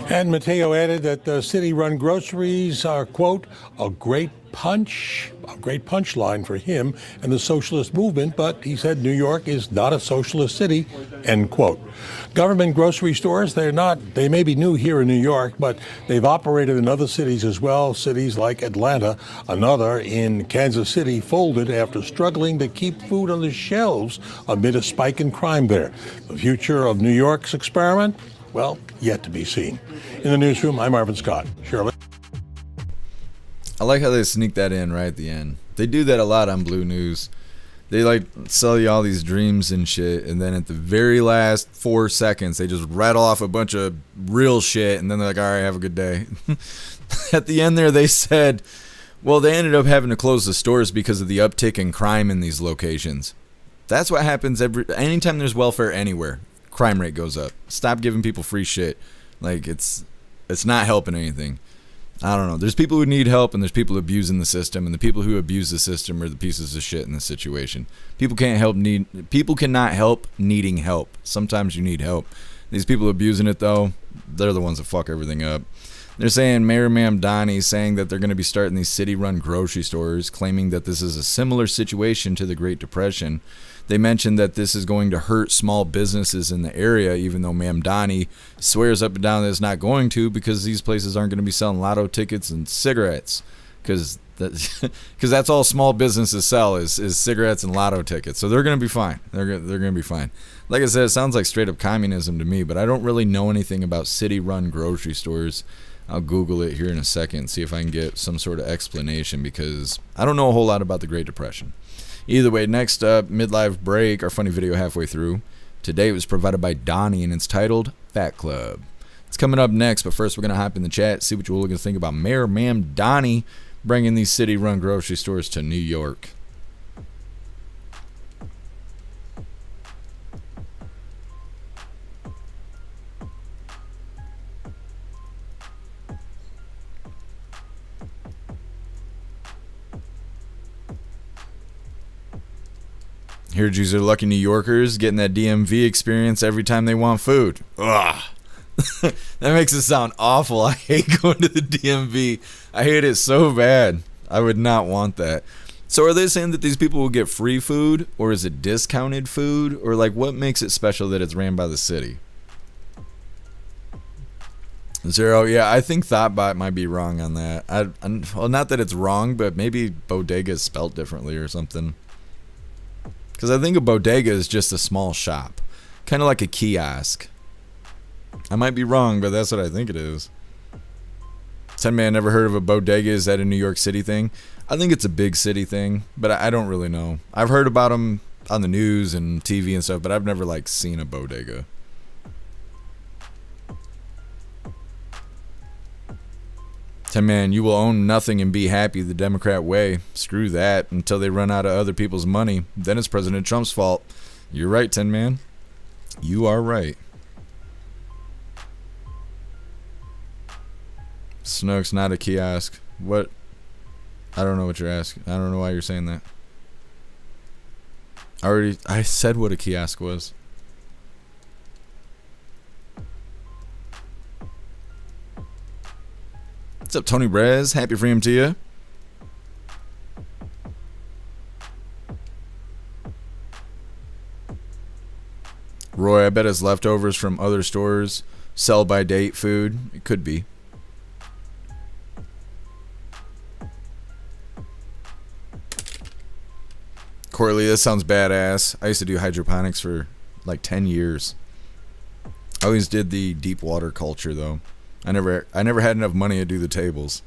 H: And Mateo added that the city-run groceries are, quote, a great punchline for him and the socialist movement, but he said New York is not a socialist city, end quote. Government grocery stores, they may be new here in New York, but they've operated in other cities as well, cities like Atlanta. Another in Kansas City folded after struggling to keep food on the shelves amid a spike in crime there. The future of New York's experiment? Well, yet to be seen. In the newsroom, I'm Marvin Scott. Shirley?
A: I like how they sneak that in right at the end. They do that a lot on Blue News. They like sell you all these dreams and shit, and then at the very last 4 seconds, they just rattle off a bunch of real shit, and then they're like, all right, have a good day. At the end there, they said, well, they ended up having to close the stores because of the uptick in crime in these locations. That's what happens anytime there's welfare anywhere. crime rate goes up. Stop giving people free shit. Like, it's not helping anything. I don't know. There's people who need help, and there's people abusing the system, and the people who abuse the system are the pieces of shit in this situation. People cannot help needing help. Sometimes you need help. These people abusing it, though, they're the ones that fuck everything up. They're saying Mayor Mamdani saying that they're going to be starting these city-run grocery stores, claiming that this is a similar situation to the Great Depression. They mentioned that this is going to hurt small businesses in the area, even though Mamdani swears up and down that it's not going to, because these places aren't going to be selling lotto tickets and cigarettes, because that's all small businesses sell is cigarettes and lotto tickets. So they're going to be fine. They're going to be fine. Like I said, it sounds like straight up communism to me, but I don't really know anything about city-run grocery stores. I'll Google it here in a second and see if I can get some sort of explanation, because I don't know a whole lot about the Great Depression. Either way, next up, midlife break, our funny video halfway through. Today it was provided by Donnie, and it's titled Fat Club. It's coming up next, but first we're going to hop in the chat, see what you hooligans think about Mayor Mamdani bringing these city-run grocery stores to New York. Here, these are lucky New Yorkers getting that DMV experience every time they want food. Ugh. That makes it sound awful. I hate going to the DMV. I hate it so bad. I would not want that. So are they saying that these people will get free food, or is it discounted food, or like what makes it special that it's ran by the city? Zero, yeah, I think Thoughtbot might be wrong on that. Well, not that it's wrong, but maybe bodega is spelled differently or something. Because I think a bodega is just a small shop. Kind of like a kiosk. I might be wrong, but that's what I think it is. 10-man, never heard of a bodega. Is that a New York City thing? I think it's a big city thing, but I don't really know. I've heard about them on the news and TV and stuff, but I've never, like, seen a bodega. 10-man, you will own nothing and be happy the Democrat way. Screw that until they run out of other people's money. Then it's President Trump's fault. You're right, 10-man. You are right. Snook's not a kiosk. What? I don't know what you're asking. I don't know why you're saying that. I said what a kiosk was. What's up, Tony Brez? Happy freedom to you. Roy, I bet it's leftovers from other stores. Sell by date food. It could be. Corley, this sounds badass. I used to do hydroponics for like 10 years. I always did the deep water culture though. I never had enough money to do the tables.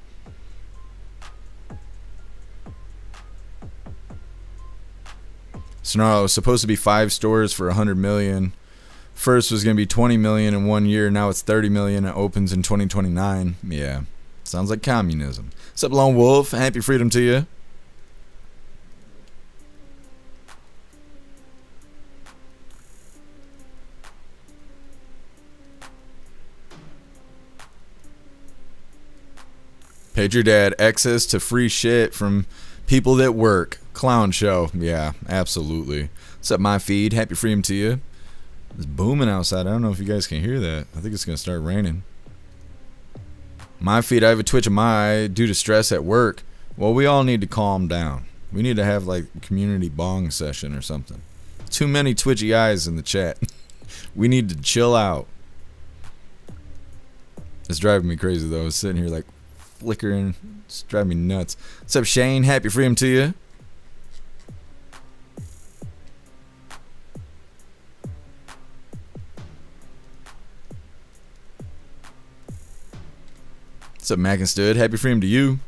A: So now it was supposed to be 5 stores for 100 million. First was going to be 20 million in 1 year. Now it's 30 million. It opens in 2029. Yeah. Sounds like communism. What's up, Lone Wolf? Happy freedom to you. Paid your dad access to free shit from people that work. Clown show. Yeah, absolutely. What's up, my feed? Happy freedom to you. It's booming outside. I don't know if you guys can hear that. I think it's going to start raining. My feed, I have a twitch of my eye due to stress at work. Well, we all need to calm down. We need to have like a community bong session or something. Too many twitchy eyes in the chat. We need to chill out. It's driving me crazy though. I was sitting here like flickering. It's driving me nuts. What's up, Shane? Happy freedom to you. What's up, Mac and Stood? Happy freedom to you.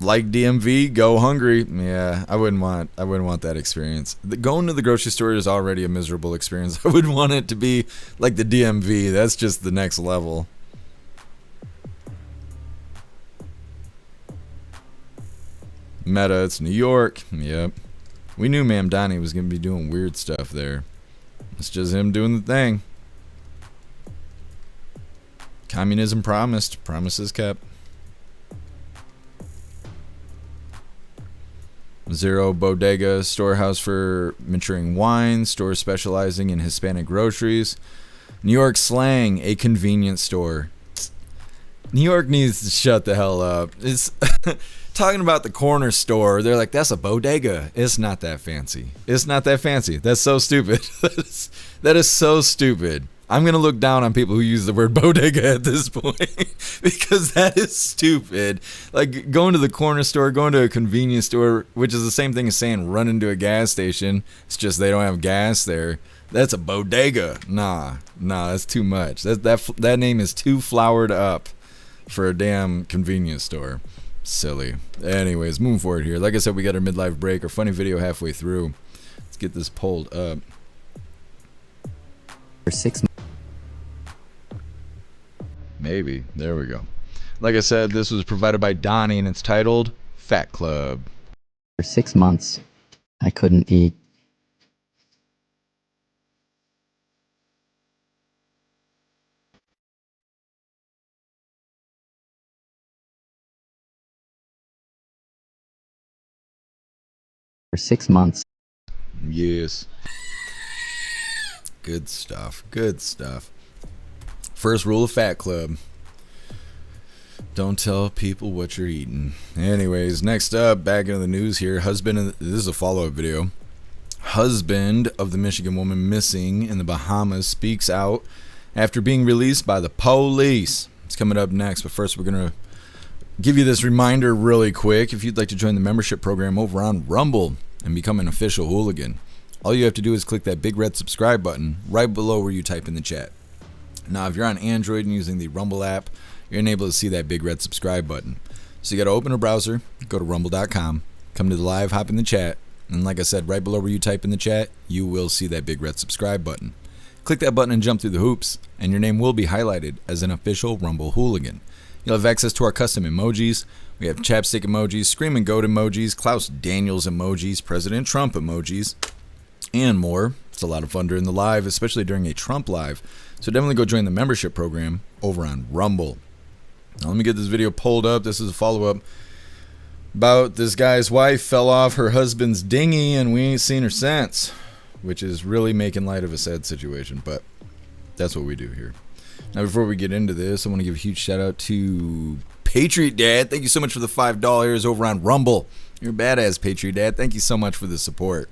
A: Like DMV, go hungry. Yeah, I wouldn't want that experience. Going to the grocery store is already a miserable experience. I wouldn't want it to be like the DMV. That's just the next level. Meta, it's New York. Yep. We knew Mamdani was going to be doing weird stuff there. It's just him doing the thing. Communism promised. Promises kept. Zero Bodega, storehouse for maturing wine, store specializing in Hispanic groceries. New York slang, a convenience store. New York needs to shut the hell up. It's talking about the corner store. They're like, that's a bodega. It's not that fancy. It's not that fancy. That's so stupid. That is so stupid. I'm going to look down on people who use the word bodega at this point because that is stupid. Like going to the corner store, going to a convenience store, which is the same thing as saying run into a gas station. It's just they don't have gas there. That's a bodega. Nah, that's too much. That name is too flowered up for a damn convenience store. Silly. Anyways, moving forward here. Like I said, we got our midlife break, our funny video halfway through. Let's get this pulled up.
L: For 6 months.
A: Maybe. There we go. Like I said, this was provided by Donnie, and it's titled Fat Club.
L: For 6 months, I couldn't eat. For 6 months.
A: Yes. Good stuff. Good stuff. First rule of Fat Club. Don't tell people what you're eating. Anyways, next up, back into the news here. This is a follow-up video. Husband of the Michigan woman missing in the Bahamas speaks out after being released by the police. It's coming up next, but first we're going to give you this reminder really quick. If you'd like to join the membership program over on Rumble and become an official hooligan, all you have to do is click that big red subscribe button right below where you type in the chat. Now, if you're on Android and using the Rumble app, you're unable to see that big red subscribe button. So you got to open a browser, go to rumble.com, come to the live, hop in the chat, and like I said, right below where you type in the chat, you will see that big red subscribe button. Click that button and jump through the hoops, and your name will be highlighted as an official Rumble hooligan. You'll have access to our custom emojis. We have chapstick emojis, scream and goat emojis, Klaus Daniels emojis, President Trump emojis, and more. It's a lot of fun during the live, especially during a Trump live. So definitely go join the membership program over on Rumble. Now let me get this video pulled up. This is a follow-up about this guy's wife fell off her husband's dinghy and we ain't seen her since, which is really making light of a sad situation, but that's what we do here. Now before we get into this, I want to give a huge shout out to Patriot Dad. Thank you so much for the $5 over on Rumble. You're a badass, Patriot Dad. Thank you so much for the support.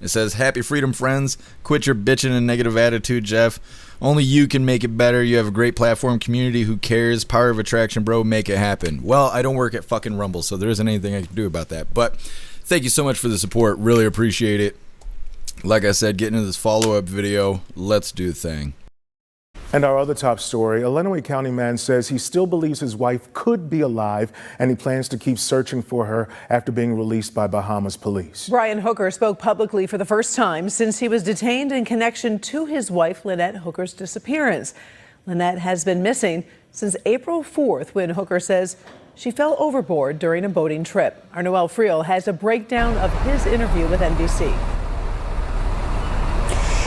A: It says, happy freedom, friends. Quit your bitching and negative attitude, Jeff. Only you can make it better. You have a great platform, community who cares. Power of attraction, bro. Make it happen. Well, I don't work at fucking Rumble, so there isn't anything I can do about that. But thank you so much for the support. Really appreciate it. Like I said, getting into this follow-up video. Let's do the thing.
M: And our other top story, a Lenawee County man says he still believes his wife could be alive and he plans to keep searching for her after being released by Bahamas police.
N: Brian Hooker spoke publicly for the first time since he was detained in connection to his wife Lynette Hooker's disappearance. Lynette has been missing since April 4th when Hooker says she fell overboard during a boating trip. Our Noel Friel has a breakdown of his interview with NBC.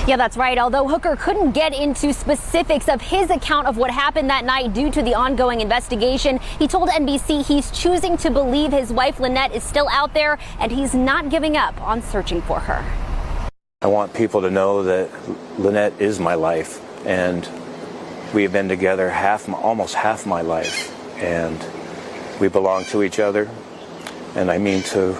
O: Yeah, that's right. Although Hooker couldn't get into specifics of his account of what happened that night due to the ongoing investigation, he told NBC he's choosing to believe his wife Lynette is still out there and he's not giving up on searching for her.
P: I want people to know that Lynette is my life and we have been together almost half my life and we belong to each other and I mean to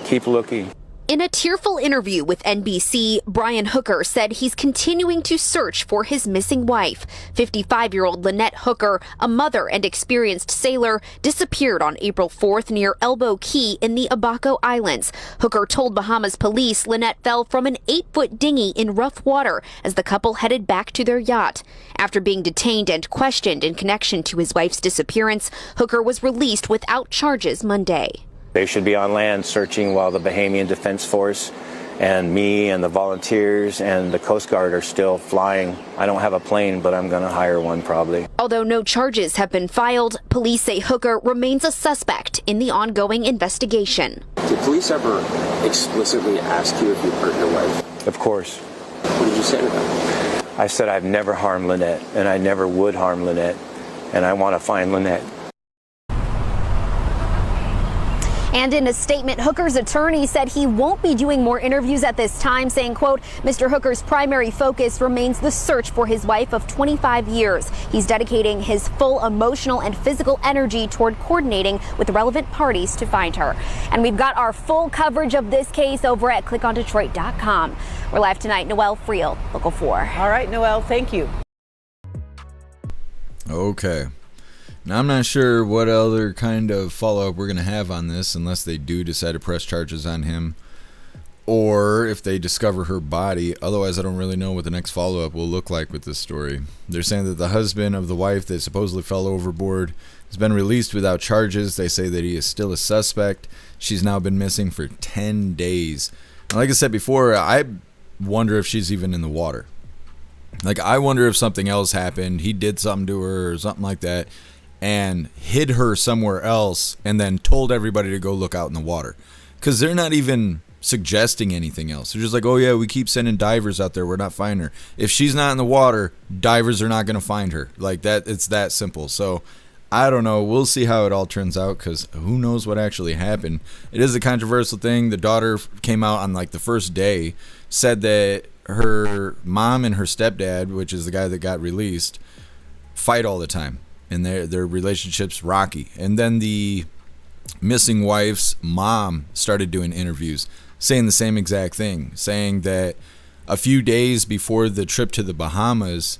P: keep looking.
O: In a tearful interview with NBC, Brian Hooker said he's continuing to search for his missing wife. 55-year-old Lynette Hooker, a mother and experienced sailor, disappeared on April 4th near Elbow Key in the Abaco Islands. Hooker told Bahamas police Lynette fell from an 8-foot dinghy in rough water as the couple headed back to their yacht. After being detained and questioned in connection to his wife's disappearance, Hooker was released without charges Monday.
P: They should be on land searching while the Bahamian Defense Force and me and the volunteers and the Coast Guard are still flying. I don't have a plane, but I'm going to hire one probably.
O: Although no charges have been filed, police say Hooker remains a suspect in the ongoing investigation.
Q: Did police ever explicitly ask you if you hurt your wife?
P: Of course.
Q: What did you say to them?
P: I said I've never harmed Lynette, and I never would harm Lynette, and I want to find Lynette.
O: And in a statement, Hooker's attorney said he won't be doing more interviews at this time, saying, quote, Mr. Hooker's primary focus remains the search for his wife of 25 years. He's dedicating his full emotional and physical energy toward coordinating with relevant parties to find her. And we've got our full coverage of this case over at clickondetroit.com. We're live tonight. Noelle Friel, Local 4.
N: All right, Noelle, thank you.
A: Okay. Now, I'm not sure what other kind of follow-up we're going to have on this unless they do decide to press charges on him or if they discover her body. Otherwise, I don't really know what the next follow-up will look like with this story. They're saying that the husband of the wife that supposedly fell overboard has been released without charges. They say that he is still a suspect. She's now been missing for 10 days. And like I said before, I wonder if she's even in the water. Like, I wonder if something else happened. He did something to her or something like that, and hid her somewhere else and then told everybody to go look out in the water. Because they're not even suggesting anything else. They're just like, oh yeah, we keep sending divers out there, we're not finding her. If she's not in the water, divers are not going to find her. Like that, it's that simple. So I don't know. We'll see how it all turns out, because who knows what actually happened. It is a controversial thing. The daughter came out on like the first day, said that her mom and her stepdad, which is the guy that got released, fight all the time. And their relationship's rocky. And then the missing wife's mom started doing interviews saying the same exact thing, saying that a few days before the trip to the Bahamas,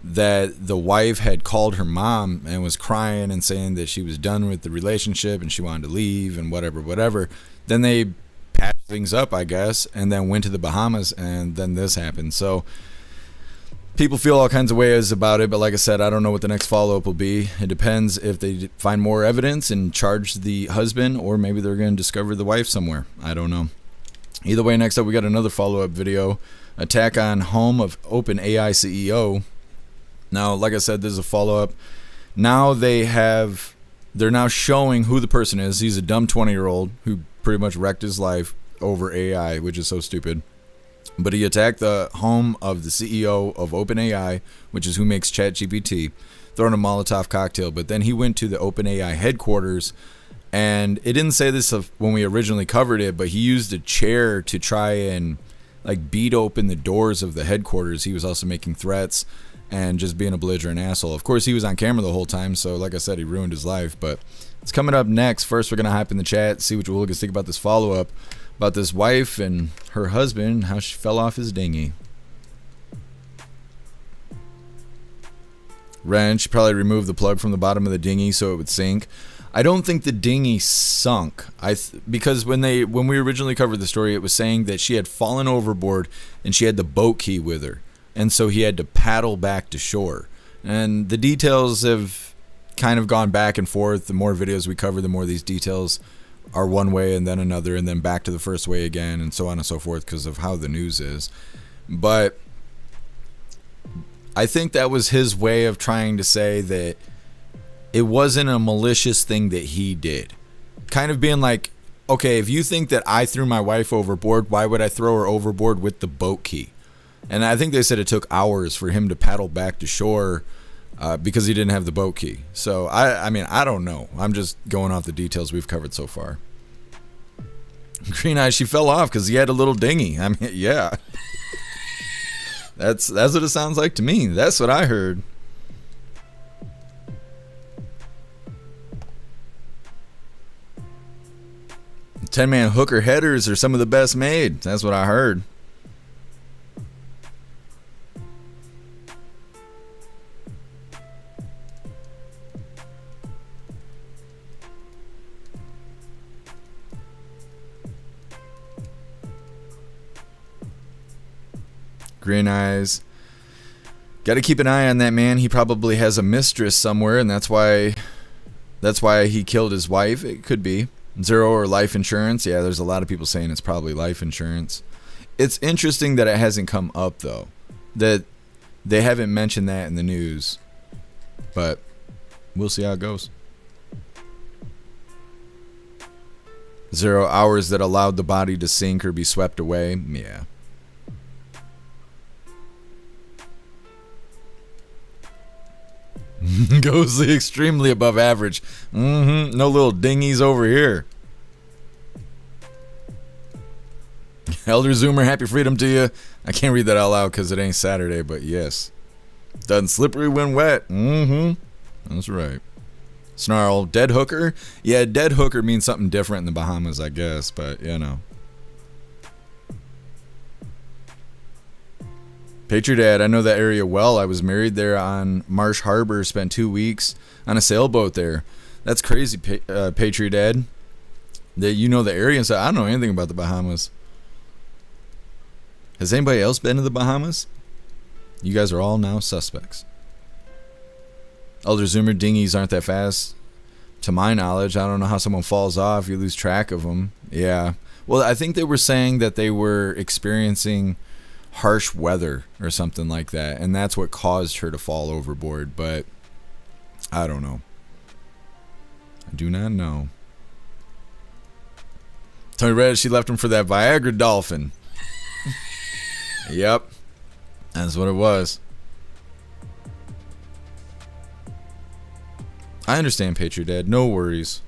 A: that the wife had called her mom and was crying and saying that she was done with the relationship and she wanted to leave and whatever. Then they patched things up, I guess, and then went to the Bahamas, and then this happened. So people feel all kinds of ways about it, but like I said, I don't know what the next follow-up will be. It depends if they find more evidence and charge the husband, or maybe they're going to discover the wife somewhere. I don't know. Either way, next up we got another follow-up video. Attack on home of OpenAI CEO. Now, like I said, this is a follow-up. Now they're now showing who the person is. He's a dumb 20-year-old who pretty much wrecked his life over AI, which is so stupid. But he attacked the home of the CEO of OpenAI, which is who makes ChatGPT, throwing a Molotov cocktail. But then he went to the OpenAI headquarters, and it didn't say this when we originally covered it, but he used a chair to try and like beat open the doors of the headquarters. He was also making threats and just being a belligerent asshole. Of course, he was on camera the whole time, so like I said, he ruined his life. But it's coming up next. First, we're going to hop in the chat, see what you Hooligans think about this follow-up, about this wife and her husband, how she fell off his dinghy. Ren, she probably removed the plug from the bottom of the dinghy so it would sink. I don't think the dinghy sunk. Because when we originally covered the story, it was saying that she had fallen overboard and she had the boat key with her, and so he had to paddle back to shore. And the details have kind of gone back and forth. The more videos we cover, the more these details are one way and then another and then back to the first way again, and so on and so forth, because of how the news is. But I think that was his way of trying to say that it wasn't a malicious thing that he did. Kind of being like, okay, if you think that I threw my wife overboard, why would I throw her overboard with the boat key? And I think they said it took hours for him to paddle back to shore because he didn't have the boat key. So, I mean, I don't know. I'm just going off the details we've covered so far. Green Eyes, she fell off because he had a little dinghy. I mean, yeah. That's what it sounds like to me. That's what I heard. The 10-man hooker headers are some of the best made. That's what I heard. Green Eyes. Got to keep an eye on that man. He probably has a mistress somewhere, and that's why he killed his wife. It could be. Zero or life insurance. Yeah, there's a lot of people saying it's probably life insurance. It's interesting that it hasn't come up, though. That they haven't mentioned that in the news. But we'll see how it goes. 0 hours that allowed the body to sink or be swept away. Yeah. Ghostly, extremely above average. No little dingies over here. Elder Zoomer, happy freedom to you. I can't read that out loud because it ain't Saturday, but yes. Done slippery when wet. That's right. Snarl, dead hooker? Yeah, dead hooker means something different in the Bahamas, I guess, but you know. Patriot Dad, I know that area well. I was married there on Marsh Harbor, spent 2 weeks on a sailboat there. That's crazy, Patriot Dad. That you know the area, so I don't know anything about the Bahamas. Has anybody else been to the Bahamas? You guys are all now suspects. Elder Zoomer, dinghies aren't that fast. To my knowledge, I don't know how someone falls off. You lose track of them. Yeah. Well, I think they were saying that they were experiencing harsh weather or something like that, and that's what caused her to fall overboard, but I don't know. I do not know. Tony Red, she left him for that Viagra dolphin. Yep. That's what it was. I understand, Patriot Dad. No worries.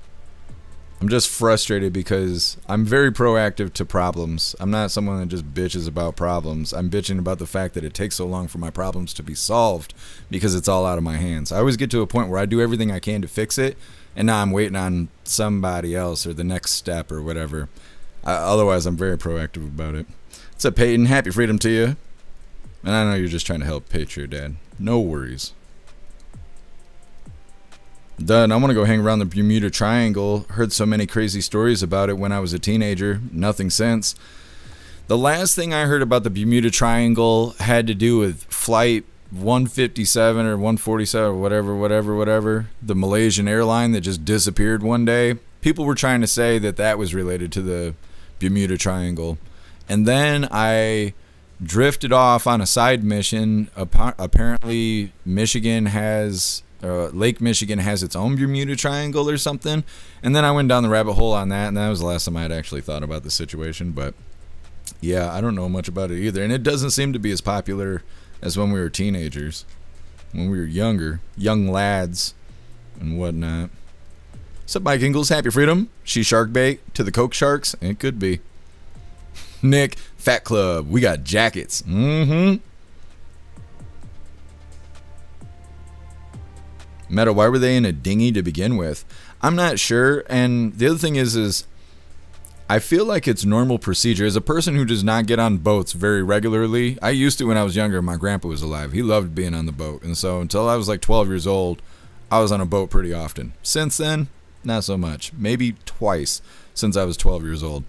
A: I'm just frustrated because I'm very proactive to problems. I'm not someone that just bitches about problems. I'm bitching about the fact that it takes so long for my problems to be solved because it's all out of my hands. I always get to a point where I do everything I can to fix it, and now I'm waiting on somebody else or the next step or whatever. Otherwise, I'm very proactive about it. What's up, Peyton? Happy freedom to you. And I know you're just trying to help Patriot Dad. No worries. Done. I want to go hang around the Bermuda Triangle. Heard so many crazy stories about it when I was a teenager. Nothing since. The last thing I heard about the Bermuda Triangle had to do with Flight 157 or 147 or whatever. The Malaysian airline that just disappeared one day. People were trying to say that that was related to the Bermuda Triangle. And then I drifted off on a side mission. Apparently, Michigan has... Lake Michigan has its own Bermuda Triangle or something, and then I went down the rabbit hole on that, and that was the last time I had actually thought about the situation. But yeah, I don't know much about it either, and it doesn't seem to be as popular as when we were teenagers, when we were younger, young lads and whatnot. What's up, Mike Ingalls? Happy freedom. She shark bait to the Coke Sharks? It could be. Nick, Fat Club, we got jackets. Meta, why were they in a dinghy to begin with? I'm not sure. And the other thing is I feel like it's normal procedure. As a person who does not get on boats very regularly, I used to when I was younger. My grandpa was alive. He loved being on the boat. And so until I was like 12 years old, I was on a boat pretty often. Since then, not so much. Maybe twice since I was 12 years old.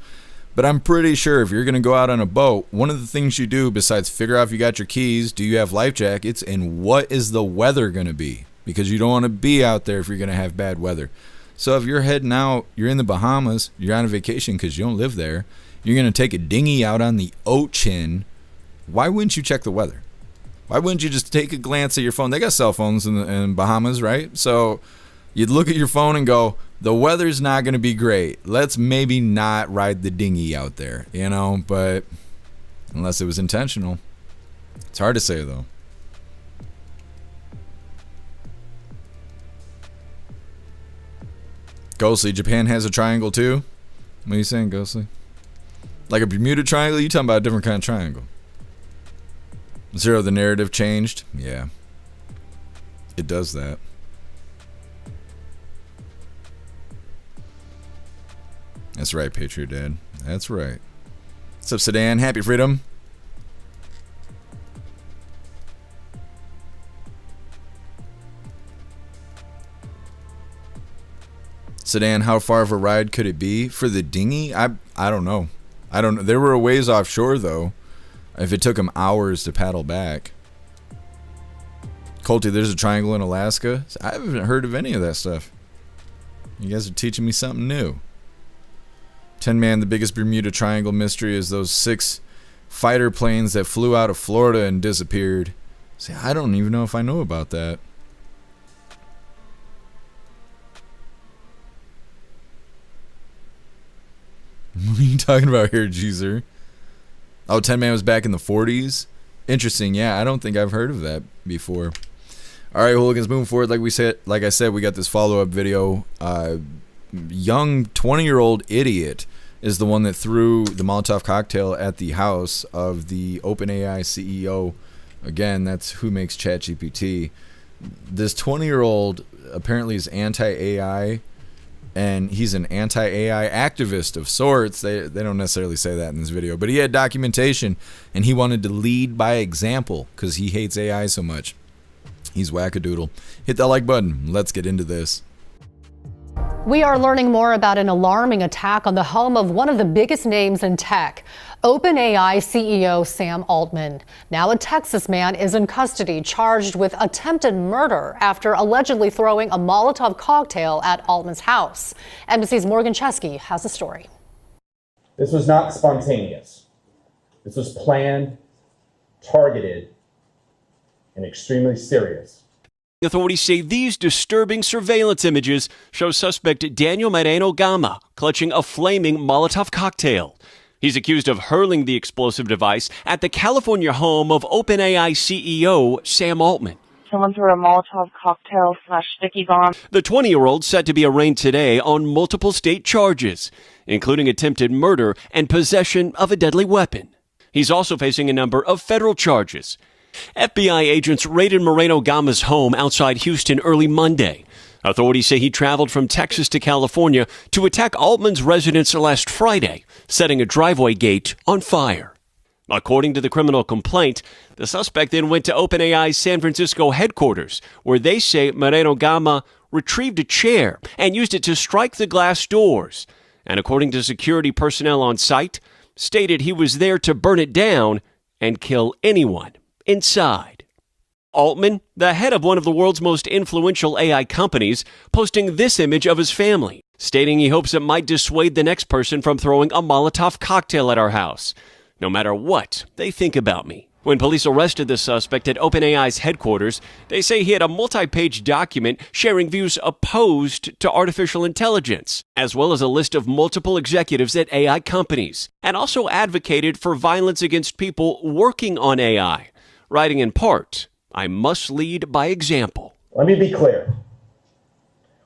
A: But I'm pretty sure if you're going to go out on a boat, one of the things you do besides figure out if you got your keys, do you have life jackets, and what is the weather going to be? Because you don't want to be out there if you're going to have bad weather. So if you're heading out, you're in the Bahamas, you're on a vacation because you don't live there, you're going to take a dinghy out on the ocean, why wouldn't you check the weather? Why wouldn't you just take a glance at your phone? They got cell phones in Bahamas, right? So you'd look at your phone and go, the weather's not going to be great. Let's maybe not ride the dinghy out there, you know? But unless it was intentional. It's hard to say, though. Ghostly, Japan has a triangle too? What are you saying, Ghostly? Like a Bermuda Triangle? You talking about a different kind of triangle? Zero, the narrative changed? Yeah. It does that. That's right, Patriot Dad. That's right. What's up, Sedan? Happy freedom. Sedan, how far of a ride could it be for the dinghy? I don't know. I don't know. There were a ways offshore though. If it took them hours to paddle back. Colty, there's a triangle in Alaska. I haven't heard of any of that stuff. You guys are teaching me something new. 10-man, the biggest Bermuda Triangle mystery is those 6 fighter planes that flew out of Florida and disappeared. See, I don't even know if I know about that. talking about here, Jeezer? Oh, 10 Man was back in the 40s? Interesting. Yeah, I don't think I've heard of that before. All right, hooligans, moving forward. Like I said, we got this follow-up video. Young 20-year-old idiot is the one that threw the Molotov cocktail at the house of the OpenAI CEO. Again, that's who makes ChatGPT. This 20-year-old apparently is anti-AI, and he's an anti-AI activist of sorts. They don't necessarily say that in this video, but he had documentation, and he wanted to lead by example because he hates AI so much. He's wackadoodle. Hit that like button. Let's get into this.
R: We are learning more about an alarming attack on the home of one of the biggest names in tech, OpenAI CEO Sam Altman. Now a Texas man is in custody charged with attempted murder after allegedly throwing a Molotov cocktail at Altman's house. NBC's Morgan Chesky has the story.
S: This was not spontaneous. This was planned, targeted, and extremely serious.
T: Authorities say these disturbing surveillance images show suspect Daniel Moreno Gama clutching a flaming Molotov cocktail. He's accused of hurling the explosive device at the California home of OpenAI CEO Sam Altman.
U: Someone threw a Molotov cocktail / sticky bomb.
T: The 20-year-old set to be arraigned today on multiple state charges, including attempted murder and possession of a deadly weapon. He's also facing a number of federal charges. FBI agents raided Moreno Gama's home outside Houston early Monday. Authorities say he traveled from Texas to California to attack Altman's residence last Friday, setting a driveway gate on fire. According to the criminal complaint, the suspect then went to OpenAI's San Francisco headquarters, where they say Moreno Gama retrieved a chair and used it to strike the glass doors. And according to security personnel on site, stated he was there to burn it down and kill anyone inside. Altman, the head of one of the world's most influential AI companies, posting this image of his family, stating he hopes it might dissuade the next person from throwing a Molotov cocktail at our house, no matter what they think about me. When police arrested the suspect at OpenAI's headquarters, they say he had a multi-page document sharing views opposed to artificial intelligence, as well as a list of multiple executives at AI companies, and also advocated for violence against people working on AI, writing in part, "I must lead by example."
S: Let me be clear.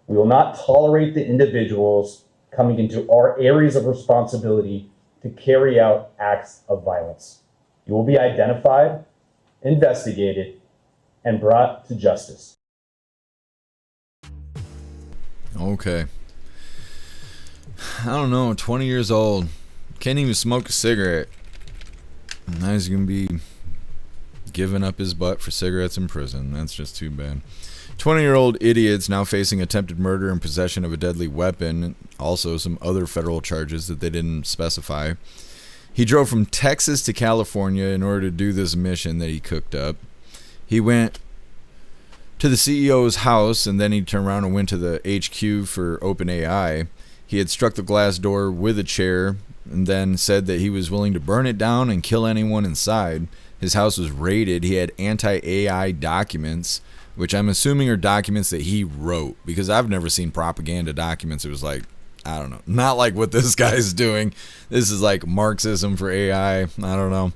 S: We will not tolerate the individuals coming into our areas of responsibility to carry out acts of violence. You will be identified, investigated, and brought to justice.
A: Okay. I don't know, 20 years old. Can't even smoke a cigarette. Now he's going to be giving up his butt for cigarettes in prison. That's just too bad. 20-year-old idiot's now facing attempted murder and possession of a deadly weapon. Also some other federal charges that they didn't specify. He drove from Texas to California in order to do this mission that he cooked up. He went to the CEO's house, and then he turned around and went to the HQ for OpenAI. He had struck the glass door with a chair and then said that he was willing to burn it down and kill anyone inside. His house was raided. He had anti-AI documents, which I'm assuming are documents that he wrote, because I've never seen propaganda documents. It was like, I don't know, not like what this guy's doing. This is like Marxism for AI. I don't know.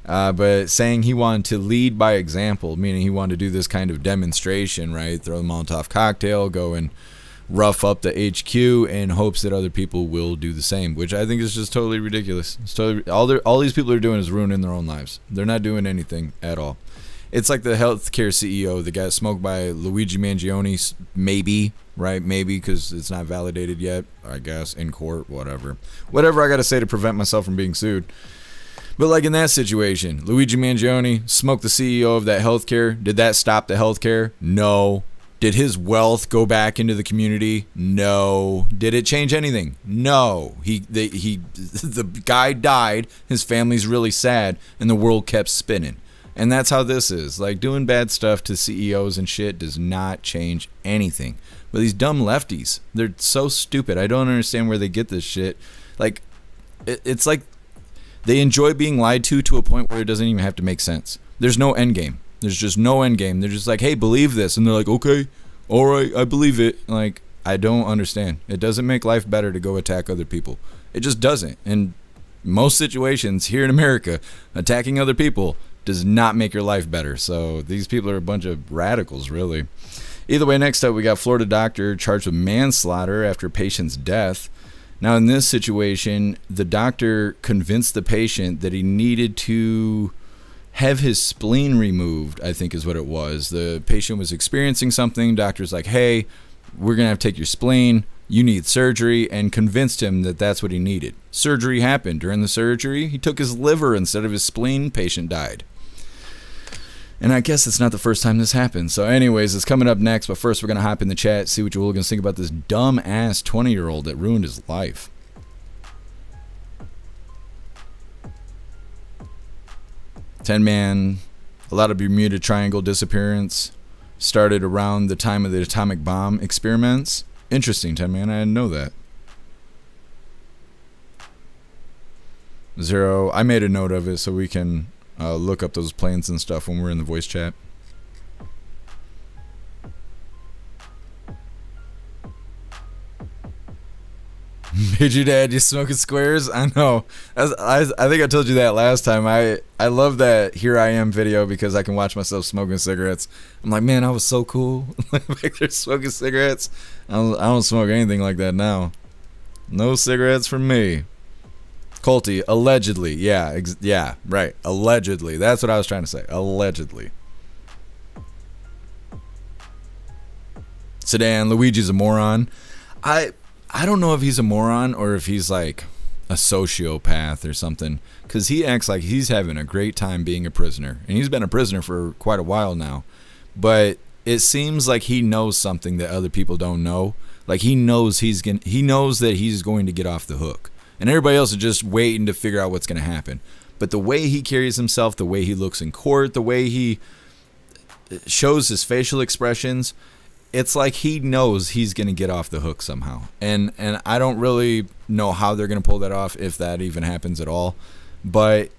A: But saying he wanted to lead by example, meaning he wanted to do this kind of demonstration, right? Throw the Molotov cocktail, go and rough up the HQ in hopes that other people will do the same, which I think is just totally ridiculous. It's totally, all these people are doing is ruining their own lives. They're not doing anything at all. It's like the healthcare CEO that got smoked by Luigi Mangione, maybe, right? Maybe, because it's not validated yet, I guess, in court, whatever. Whatever I got to say to prevent myself from being sued. But like in that situation, Luigi Mangione smoked the CEO of that healthcare. Did that stop the healthcare? No. Did his wealth go back into the community? No. Did it change anything? No. The guy died. His family's really sad, and the world kept spinning. And that's how this is. Like, doing bad stuff to CEOs and shit does not change anything. But these dumb lefties, they're so stupid. I don't understand where they get this shit. Like, it's like they enjoy being lied to a point where it doesn't even have to make sense. There's no end game. There's just no end game. They're just like, hey, believe this. And they're like, okay, all right, I believe it. Like, I don't understand. It doesn't make life better to go attack other people. It just doesn't. And most situations here in America, attacking other people does not make your life better. So these people are a bunch of radicals, really. Either way, next up, we got Florida doctor charged with manslaughter after patient's death. Now, in this situation, the doctor convinced the patient that he needed to have his spleen removed, I think is what it was. The patient was experiencing something. Doctor's like, hey, we're going to have to take your spleen. You need surgery, and convinced him that that's what he needed. Surgery happened. During the surgery, he took his liver instead of his spleen. Patient died. And I guess it's not the first time this happened. So anyways, it's coming up next. But first, we're going to hop in the chat, see what you hooligans think about this dumb-ass 20-year-old that ruined his life. Man, a lot of Bermuda Triangle disappearance started around the time of the atomic bomb experiments. Interesting, 10 man. I didn't know that. Zero. I made a note of it so we can look up those planes and stuff when we're in the voice chat. Did your dad just smoking squares? I know. I think I told you that last time. I love that Here I Am video because I can watch myself smoking cigarettes. I'm like, man, I was so cool. Back there smoking cigarettes. I don't smoke anything like that now. No cigarettes for me. Colty, allegedly. Yeah, yeah, right. Allegedly. That's what I was trying to say. Allegedly. Sedan, Luigi's a moron. I don't know if he's a moron or if he's like a sociopath or something, because he acts like he's having a great time being a prisoner, and he's been a prisoner for quite a while now. But it seems like he knows something that other people don't know. Like he knows that he's going to get off the hook, and everybody else is just waiting to figure out what's going to happen. But the way he carries himself, the way he looks in court, the way he shows his facial expressions, it's like he knows he's going to get off the hook somehow. And I don't really know how they're going to pull that off, if that even happens at all. But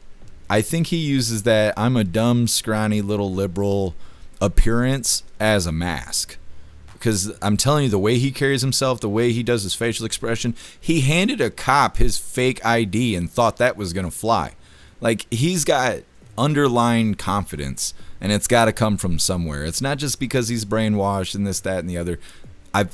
A: I think he uses that I'm a dumb, scrawny little liberal appearance as a mask. Because I'm telling you, the way he carries himself, the way he does his facial expression, he handed a cop his fake ID and thought that was going to fly. Like, he's got underlying confidence, and it's got to come from somewhere. It's not just because he's brainwashed and this, that, and the other.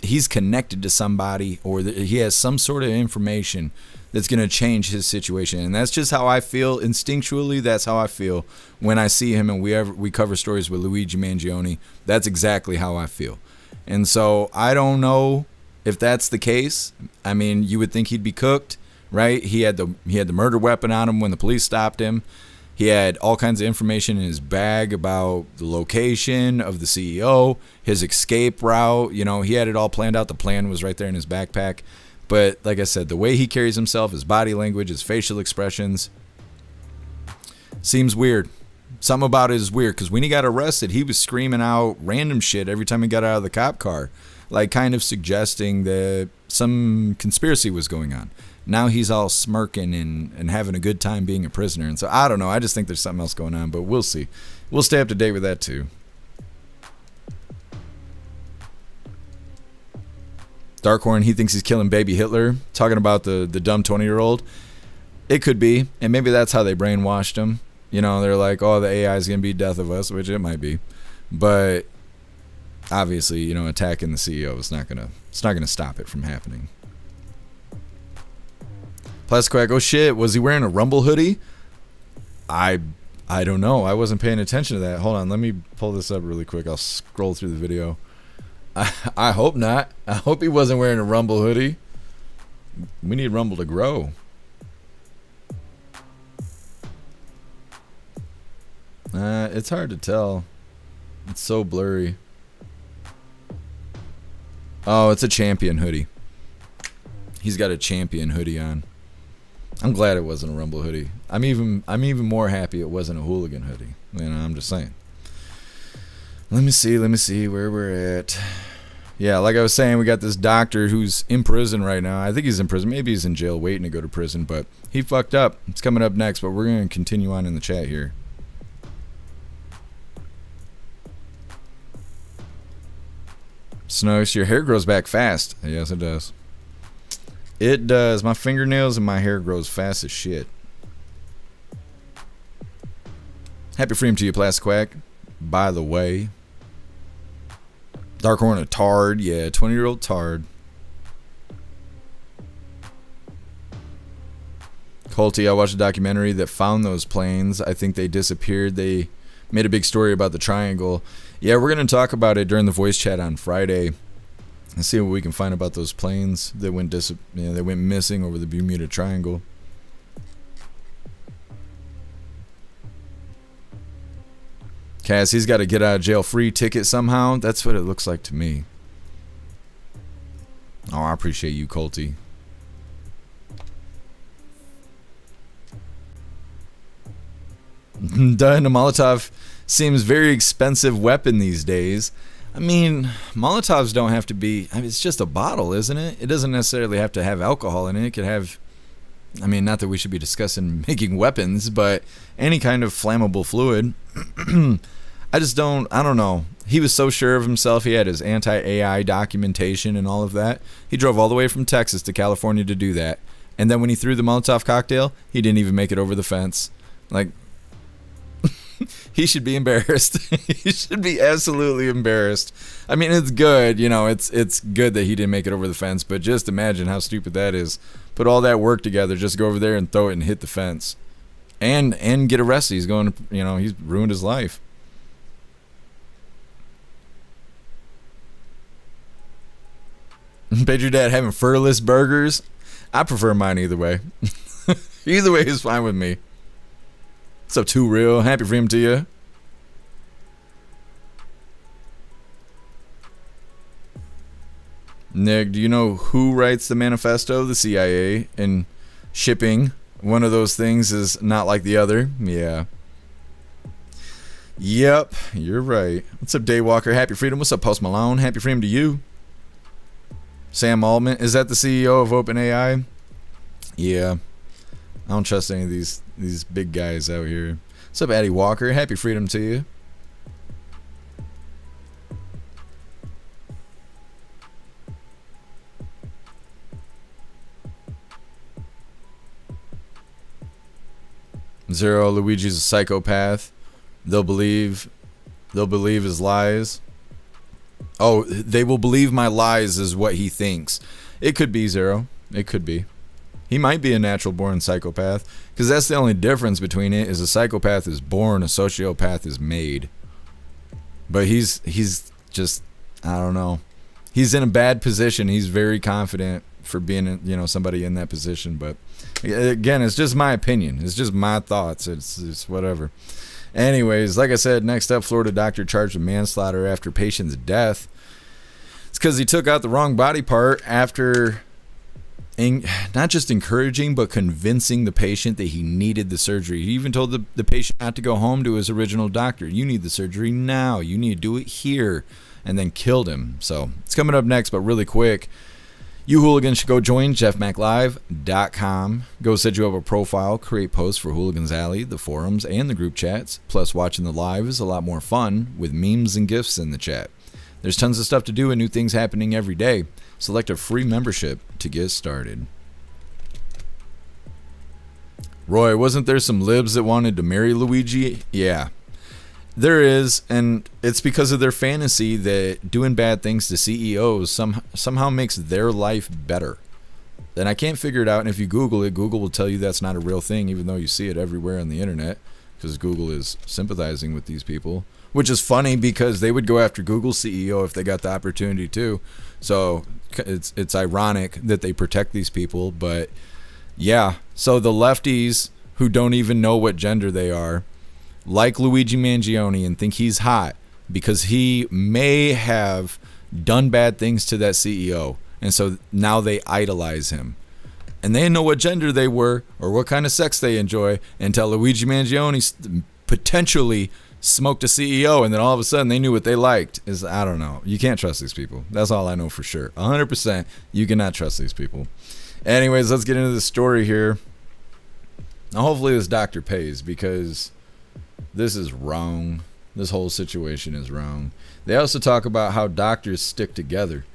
A: He's connected to somebody, or he has some sort of information that's going to change his situation. And that's just how I feel. Instinctually, that's how I feel when I see him and we cover stories with Luigi Mangione. That's exactly how I feel. And so I don't know if that's the case. I mean, you would think he'd be cooked, right? He had the murder weapon on him when the police stopped him. He had all kinds of information in his bag about the location of the CEO, his escape route. You know, he had it all planned out. The plan was right there in his backpack. But like I said, the way he carries himself, his body language, his facial expressions, seems weird. Something about it is weird, because when he got arrested, he was screaming out random shit every time he got out of the cop car, like kind of suggesting that some conspiracy was going on. Now he's all smirking and having a good time being a prisoner. And so I don't know. I just think there's something else going on, but we'll see. We'll stay up to date with that too. Darkhorn, he thinks he's killing baby Hitler, talking about the dumb 20-year-old. It could be, and maybe that's how they brainwashed him. You know, they're like, oh, the AI is going to be death of us, which it might be. But obviously, you know, attacking the CEO is not going to stop it from happening. Plastic Quack, oh shit, was he wearing a Rumble hoodie? I don't know. I wasn't paying attention to that. Hold on, let me pull this up really quick. I'll scroll through the video. I hope not. I hope he wasn't wearing a Rumble hoodie. We need Rumble to grow. It's hard to tell. It's so blurry. Oh, it's a Champion hoodie. He's got a Champion hoodie on. I'm glad it wasn't a Rumble hoodie. I'm even more happy it wasn't a Hooligan hoodie. You know, I'm just saying. Let me see where we're at. Yeah, like I was saying, we got this doctor who's in prison right now. I think he's in prison. Maybe he's in jail waiting to go to prison, but he fucked up. It's coming up next, but we're going to continue on in the chat here. Snooks, your hair grows back fast. Yes, it does. It does. My fingernails and my hair grows fast as shit. Happy freedom to you, Plastic Quack. By the way. Dark Horn of Tard. Yeah, 20-year-old Tard. Colty, I watched a documentary that found those planes. I think they disappeared. They made a big story about the triangle. Yeah, we're going to talk about it during the voice chat on Friday and see what we can find about those planes that went missing over the Bermuda Triangle. Cass, he's got to get out of jail free ticket somehow. That's what it looks like to me. Oh, I appreciate you, Colty. Done. A Molotov seems very expensive weapon these days. I mean, Molotovs don't have to be, it's just a bottle, isn't it? It doesn't necessarily have to have alcohol in it. It could have, not that we should be discussing making weapons, but any kind of flammable fluid. I don't know. He was so sure of himself. He had his anti-AI documentation and all of that. He drove all the way from Texas to California to do that. And then when he threw the Molotov cocktail, he didn't even make it over the fence. Like, he should be embarrassed. He should be absolutely embarrassed. It's good, it's good that he didn't make it over the fence, but just imagine how stupid that is. Put all that work together, just go over there and throw it and hit the fence. And get arrested. He's going to, he's ruined his life. Bet your dad having furless burgers. I prefer mine either way. Either way is fine with me. What's up, Too Real? Happy freedom to you. Nick, do you know who writes the manifesto? The CIA. And shipping, one of those things is not like the other. Yeah. Yep, you're right. What's up, Daywalker? Happy freedom. What's up, Post Malone? Happy freedom to you. Sam Altman, is that the CEO of OpenAI? Yeah. I don't trust any of these big guys out here. What's up, Addie Walker? Happy freedom to you. Zero, Luigi's a psychopath. They'll believe his lies. Oh, they will believe my lies is what he thinks. It could be, Zero. It could be. He might be a natural born psychopath, because that's the only difference between it is a psychopath is born, a sociopath is made. But he's just, I don't know. He's in a bad position. He's very confident for being, somebody in that position. But again, it's just my opinion. It's just my thoughts. It's whatever. Anyways, like I said, next up, Florida doctor charged with manslaughter after patient's death. It's because he took out the wrong body part after not just encouraging, but convincing the patient that he needed the surgery. He even told the patient not to go home to his original doctor. You need the surgery now. You need to do it here. And then killed him. So it's coming up next, but really quick. You hooligans should go join jeffmaclive.com. Go set you up a profile, create posts for Hooligans Alley, the forums, and the group chats. Plus, watching the live is a lot more fun with memes and gifs in the chat. There's tons of stuff to do and new things happening every day. Select a free membership to get started. Roy, wasn't there some libs that wanted to marry Luigi? Yeah. There is, and it's because of their fantasy that doing bad things to CEOs somehow makes their life better. And I can't figure it out, and if you Google it, Google will tell you that's not a real thing, even though you see it everywhere on the internet, because Google is sympathizing with these people. Which is funny, because they would go after Google's CEO if they got the opportunity to. So it's ironic that they protect these people, but yeah. So the lefties who don't even know what gender they are, like Luigi Mangione, and think he's hot because he may have done bad things to that CEO. And so now they idolize him. And they didn't know what gender they were or what kind of sex they enjoy until Luigi Mangione potentially smoked a CEO, and then all of a sudden they knew what they liked. I don't know. You can't trust these people. That's all I know for sure. 100%, you cannot trust these people. Anyways, let's get into the story here. Now, hopefully this doctor pays, because this is wrong. This whole situation is wrong. They also talk about how doctors stick together,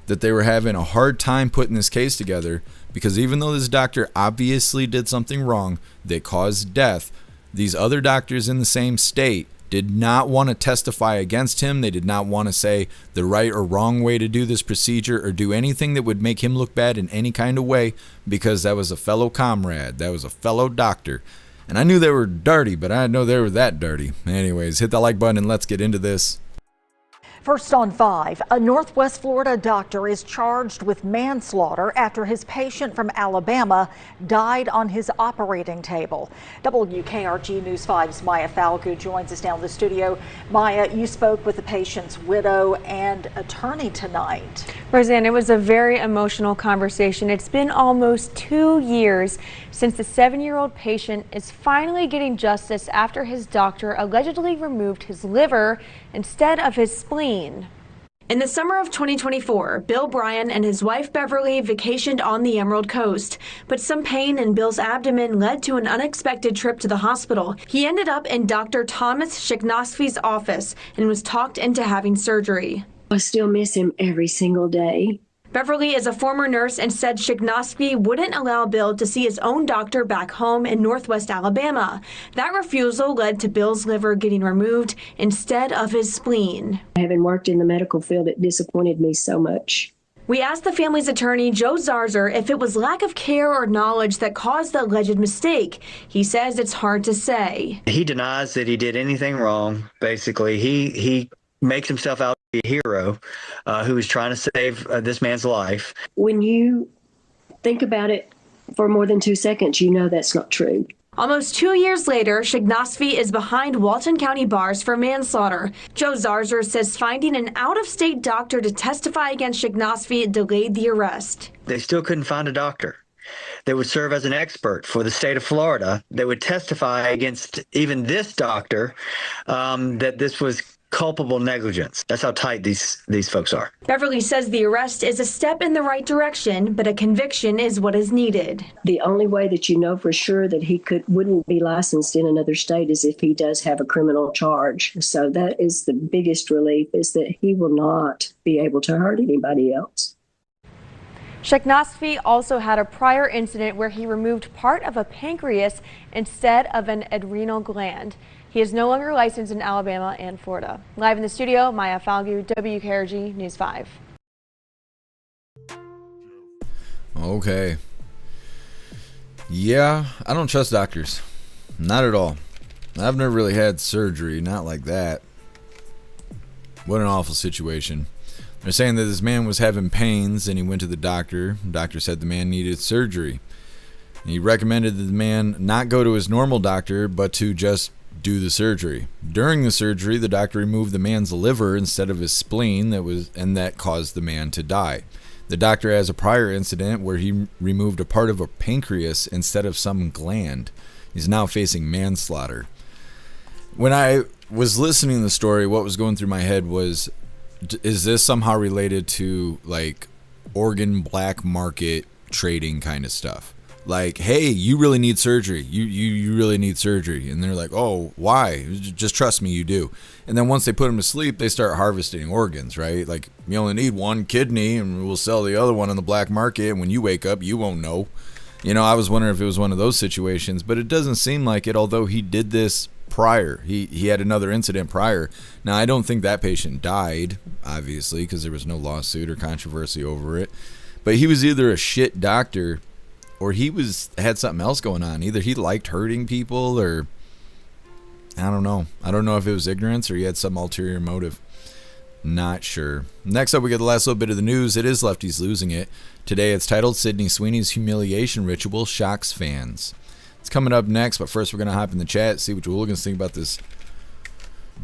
A: that they were having a hard time putting this case together because even though this doctor obviously did something wrong that caused death, These other doctors in the same state did not want to testify against him. They did not want to say the right or wrong way to do this procedure or do anything that would make him look bad in any kind of way, because that was a fellow comrade. That was a fellow doctor. And I knew they were dirty, but I didn't know they were that dirty. Anyways, hit that like button and let's get into this.
C: First on 5, a Northwest Florida doctor is charged with manslaughter after his patient from Alabama died on his operating table. WKRG News 5's Maya Falco joins us now in the studio. Maya, you spoke with the patient's widow and attorney tonight.
V: Roseanne, it was a very emotional conversation. It's been almost 2 years since the 7-year-old patient is finally getting justice after his doctor allegedly removed his liver instead of his spleen. In the summer of 2024, Bill Bryan and his wife Beverly vacationed on the Emerald Coast, but some pain in Bill's abdomen led to an unexpected trip to the hospital. He ended up in Dr. Thomas Shignosky's office and was talked into having surgery.
W: I still miss him every single day.
V: Beverly is a former nurse and said Shignosky wouldn't allow Bill to see his own doctor back home in Northwest Alabama. That refusal led to Bill's liver getting removed instead of his spleen.
W: Having worked in the medical field, it disappointed me so much.
V: We asked the family's attorney, Joe Zarzer, if it was lack of care or knowledge that caused the alleged mistake. He says it's hard to say.
X: He denies that he did anything wrong. Basically, he makes himself out to be a hero who is trying to save this man's life.
W: When you think about it for more than 2 seconds, you know that's not true.
V: Almost 2 years later, Shignosky is behind Walton County bars for manslaughter. Joe Zarzer says finding an out-of-state doctor to testify against Shignosky delayed the arrest.
X: They still couldn't find a doctor that would serve as an expert for the state of Florida that would testify against even this doctor that this was culpable negligence. That's how tight these folks are.
V: Beverly says the arrest is a step in the right direction, but a conviction is what is needed.
W: The only way that you know for sure that he wouldn't be licensed in another state is if he does have a criminal charge. So that is the biggest relief, is that he will not be able to hurt anybody else.
V: Shignosky also had a prior incident where he removed part of a pancreas instead of an adrenal gland. He is no longer licensed in Alabama and Florida. Live in the studio, Maya Falgu, WKRG News 5.
A: Okay. Yeah, I don't trust doctors. Not at all. I've never really had surgery, not like that. What an awful situation. They're saying that this man was having pains and he went to the doctor. The doctor said the man needed surgery. And he recommended that the man not go to his normal doctor, but to just do the surgery. During the surgery, the doctor removed the man's liver instead of his spleen, that caused the man to die. The doctor has a prior incident where he removed a part of a pancreas instead of some gland. He's now facing manslaughter. When I was listening to the story, what was going through my head was, is this somehow related to like organ black market trading kind of stuff? Like, hey, you really need surgery. You really need surgery. And they're like, oh, why? Just trust me, you do. And then once they put them to sleep, they start harvesting organs, right? Like, you only need one kidney and we'll sell the other one on the black market. And when you wake up, you won't know. You know, I was wondering if it was one of those situations, but it doesn't seem like it, although he did this prior. He had another incident prior. Now, I don't think that patient died, obviously, because there was no lawsuit or controversy over it. But he was either a shit doctor or he had something else going on. Either he liked hurting people, or I don't know. I don't know if it was ignorance or he had some ulterior motive. Not sure. Next up, we get the last little bit of the news. It is Lefties Losing It. Today, it's titled Sydney Sweeney's Humiliation Ritual Shocks Fans. It's coming up next, but first we're going to hop in the chat, see what you hooligans think about this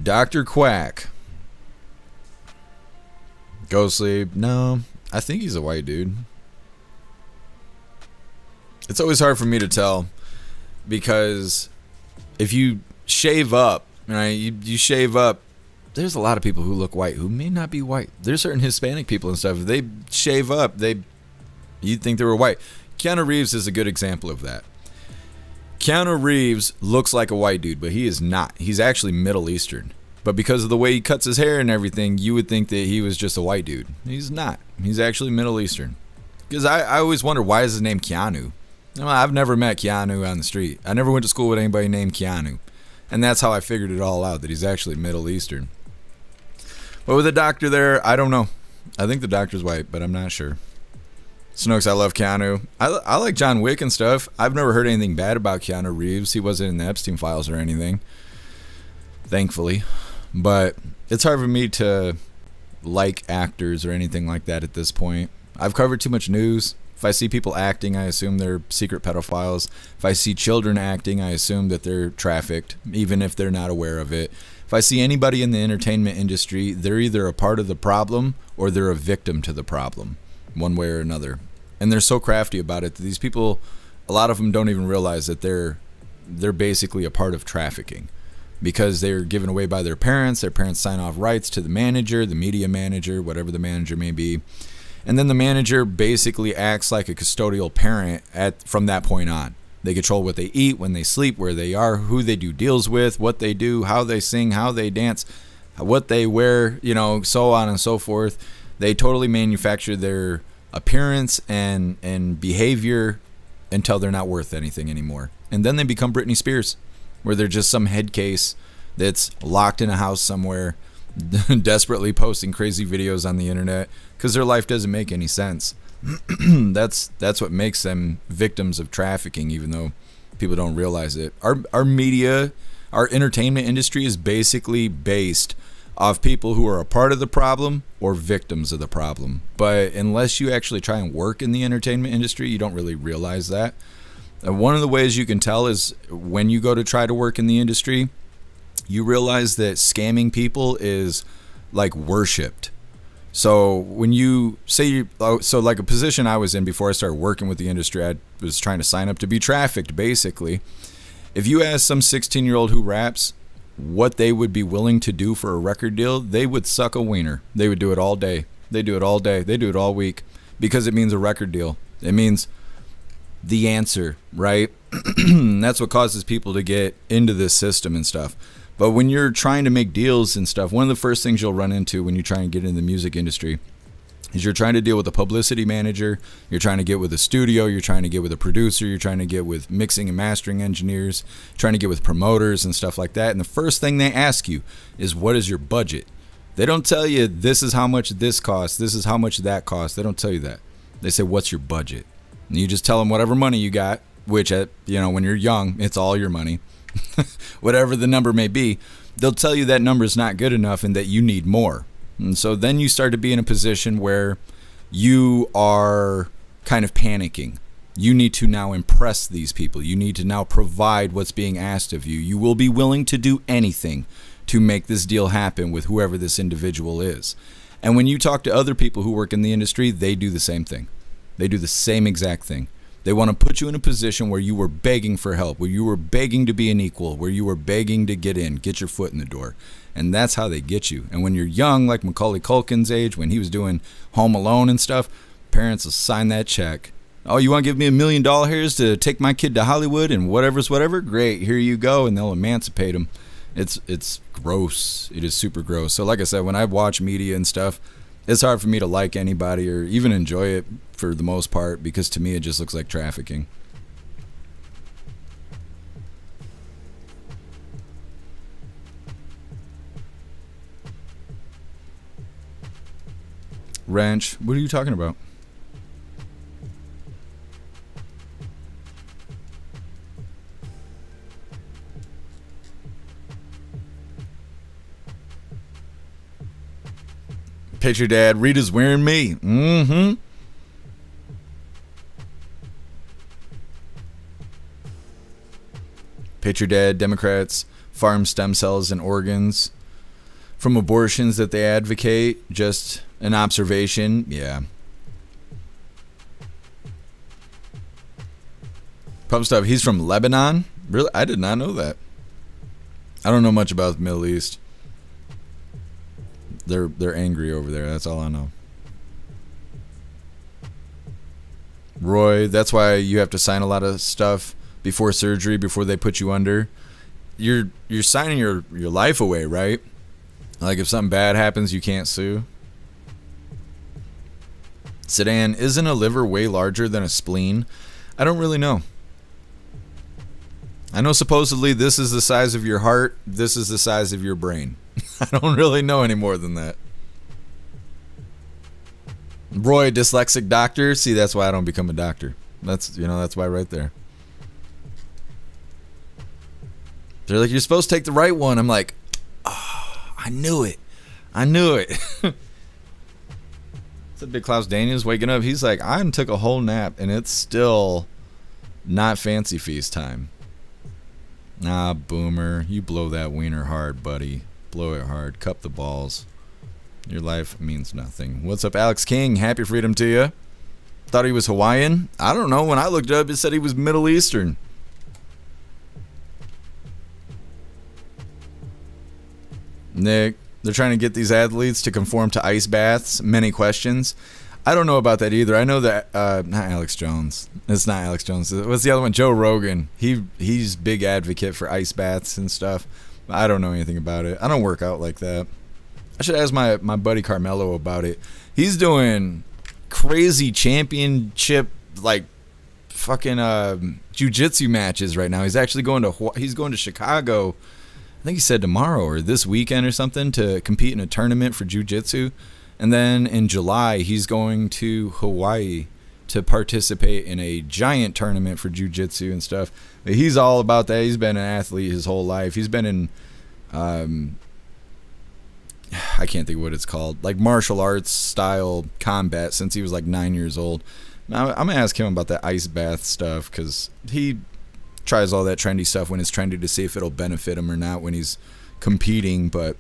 A: Dr. Quack. Go sleep. No, I think he's a white dude. It's always hard for me to tell because if you shave up, right, you shave up, there's a lot of people who look white who may not be white. There's certain Hispanic people and stuff. If they shave up, you'd think they were white. Keanu Reeves is a good example of that. Keanu Reeves looks like a white dude, but he is not. He's actually Middle Eastern. But because of the way he cuts his hair and everything, you would think that he was just a white dude. He's not. He's actually Middle Eastern. Because I always wonder, why is his name Keanu? Well, I've never met Keanu on the street. I never went to school with anybody named Keanu. And that's how I figured it all out, that he's actually Middle Eastern. But with the doctor there, I don't know. I think the doctor's white, but I'm not sure. Snooks, I love Keanu. I like John Wick and stuff. I've never heard anything bad about Keanu Reeves. He wasn't in the Epstein files or anything, thankfully. But it's hard for me to like actors or anything like that at this point. I've covered too much news. If I see people acting, I assume they're secret pedophiles. If I see children acting, I assume that they're trafficked, even if they're not aware of it. If I see anybody in the entertainment industry, they're either a part of the problem or they're a victim to the problem, one way or another. And they're so crafty about it that these people, a lot of them don't even realize that they're basically a part of trafficking, because they're given away by their parents. Their parents sign off rights to the manager, the media manager, whatever the manager may be. And then the manager basically acts like a custodial parent from that point on. They control what they eat, when they sleep, where they are, who they do deals with, what they do, how they sing, how they dance, what they wear, so on and so forth. They totally manufacture their appearance and behavior until they're not worth anything anymore. And then they become Britney Spears, where they're just some head case that's locked in a house somewhere, desperately posting crazy videos on the internet because their life doesn't make any sense. That's what makes them victims of trafficking, even though people don't realize it. Our media, our entertainment industry is basically based off people who are a part of the problem or victims of the problem. But unless you actually try and work in the entertainment industry, you don't really realize that. And one of the ways you can tell is when you go to try to work in the industry, you realize that scamming people is like worshipped. So when you say so like a position I was in before I started working with the industry, I was trying to sign up to be trafficked, basically. If you ask some 16-year-old who raps what they would be willing to do for a record deal, they would suck a wiener. They would do it all day. They do it all day. They do it all week, because it means a record deal. It means the answer, right? That's what causes people to get into this system and stuff. But when you're trying to make deals and stuff, one of the first things you'll run into when you try and get into the music industry is you're trying to deal with a publicity manager, you're trying to get with a studio, you're trying to get with a producer, you're trying to get with mixing and mastering engineers, trying to get with promoters and stuff like that. And the first thing they ask you is, what is your budget? They don't tell you this is how much this costs, this is how much that costs. They don't tell you that. They say, what's your budget? And you just tell them whatever money you got, which when you're young, it's all your money. Whatever the number may be, they'll tell you that number is not good enough and that you need more. And so then you start to be in a position where you are kind of panicking. You need to now impress these people. You need to now provide what's being asked of you. You will be willing to do anything to make this deal happen with whoever this individual is. And when you talk to other people who work in the industry, they do the same thing. They do the same exact thing. They want to put you in a position where you were begging for help, where you were begging to be an equal, where you were begging to get in, get your foot in the door. And that's how they get you. And when you're young, like Macaulay Culkin's age, when he was doing Home Alone and stuff, parents will sign that check. Oh, you want to give me $1 million here to take my kid to Hollywood and whatever's whatever? Great, here you go. And they'll emancipate him. It's gross. It is super gross. So like I said, when I watch media and stuff, it's hard for me to like anybody or even enjoy it for the most part, because to me it just looks like trafficking. Wrench, what are you talking about? Picture Dad, Rita's wearing me. Mm-hmm. Picture Dad, Democrats farm stem cells and organs from abortions that they advocate. Just an observation. Yeah. Pub stuff. He's from Lebanon? Really? I did not know that. I don't know much about the Middle East. They're angry over there. That's all I know. Roy, that's why you have to sign a lot of stuff before surgery, before they put you under. You're signing your life away, right? Like if something bad happens, you can't sue. Sedan, isn't a liver way larger than a spleen? I don't really know. I know supposedly this is the size of your heart, this is the size of your brain. I don't really know any more than that. Roy, dyslexic doctor. See, that's why I don't become a doctor. That's why right there. They're like, you're supposed to take the right one. I'm like, oh, I knew it. It's a big Klaus Daniels waking up. He's like, I took a whole nap and it's still not fancy feast time. Nah, boomer. You blow that wiener hard, buddy. Blow it hard. Cup the balls. Your life means nothing. What's up, Alex King? Happy freedom to you. Thought he was Hawaiian. I don't know. When I looked it up, it said he was Middle Eastern. Nick, they're trying to get these athletes to conform to ice baths. Many questions. I don't know about that either. I know that not Alex Jones. It's not Alex Jones. What's the other one? Joe Rogan. He's big advocate for ice baths and stuff. I don't know anything about it. I don't work out like that. I should ask my buddy Carmelo about it. He's doing crazy championship like fucking jiu-jitsu matches right now. He's actually going to Chicago. I think he said tomorrow or this weekend or something to compete in a tournament for jiu-jitsu. And then in July, he's going to Hawaii to participate in a giant tournament for jiu-jitsu and stuff. But he's all about that. He's been an athlete his whole life. He's been in, I can't think of what it's called, like martial arts style combat since he was like 9 years old. Now, I'm going to ask him about that ice bath stuff because he tries all that trendy stuff when it's trendy to see if it'll benefit him or not when he's competing. But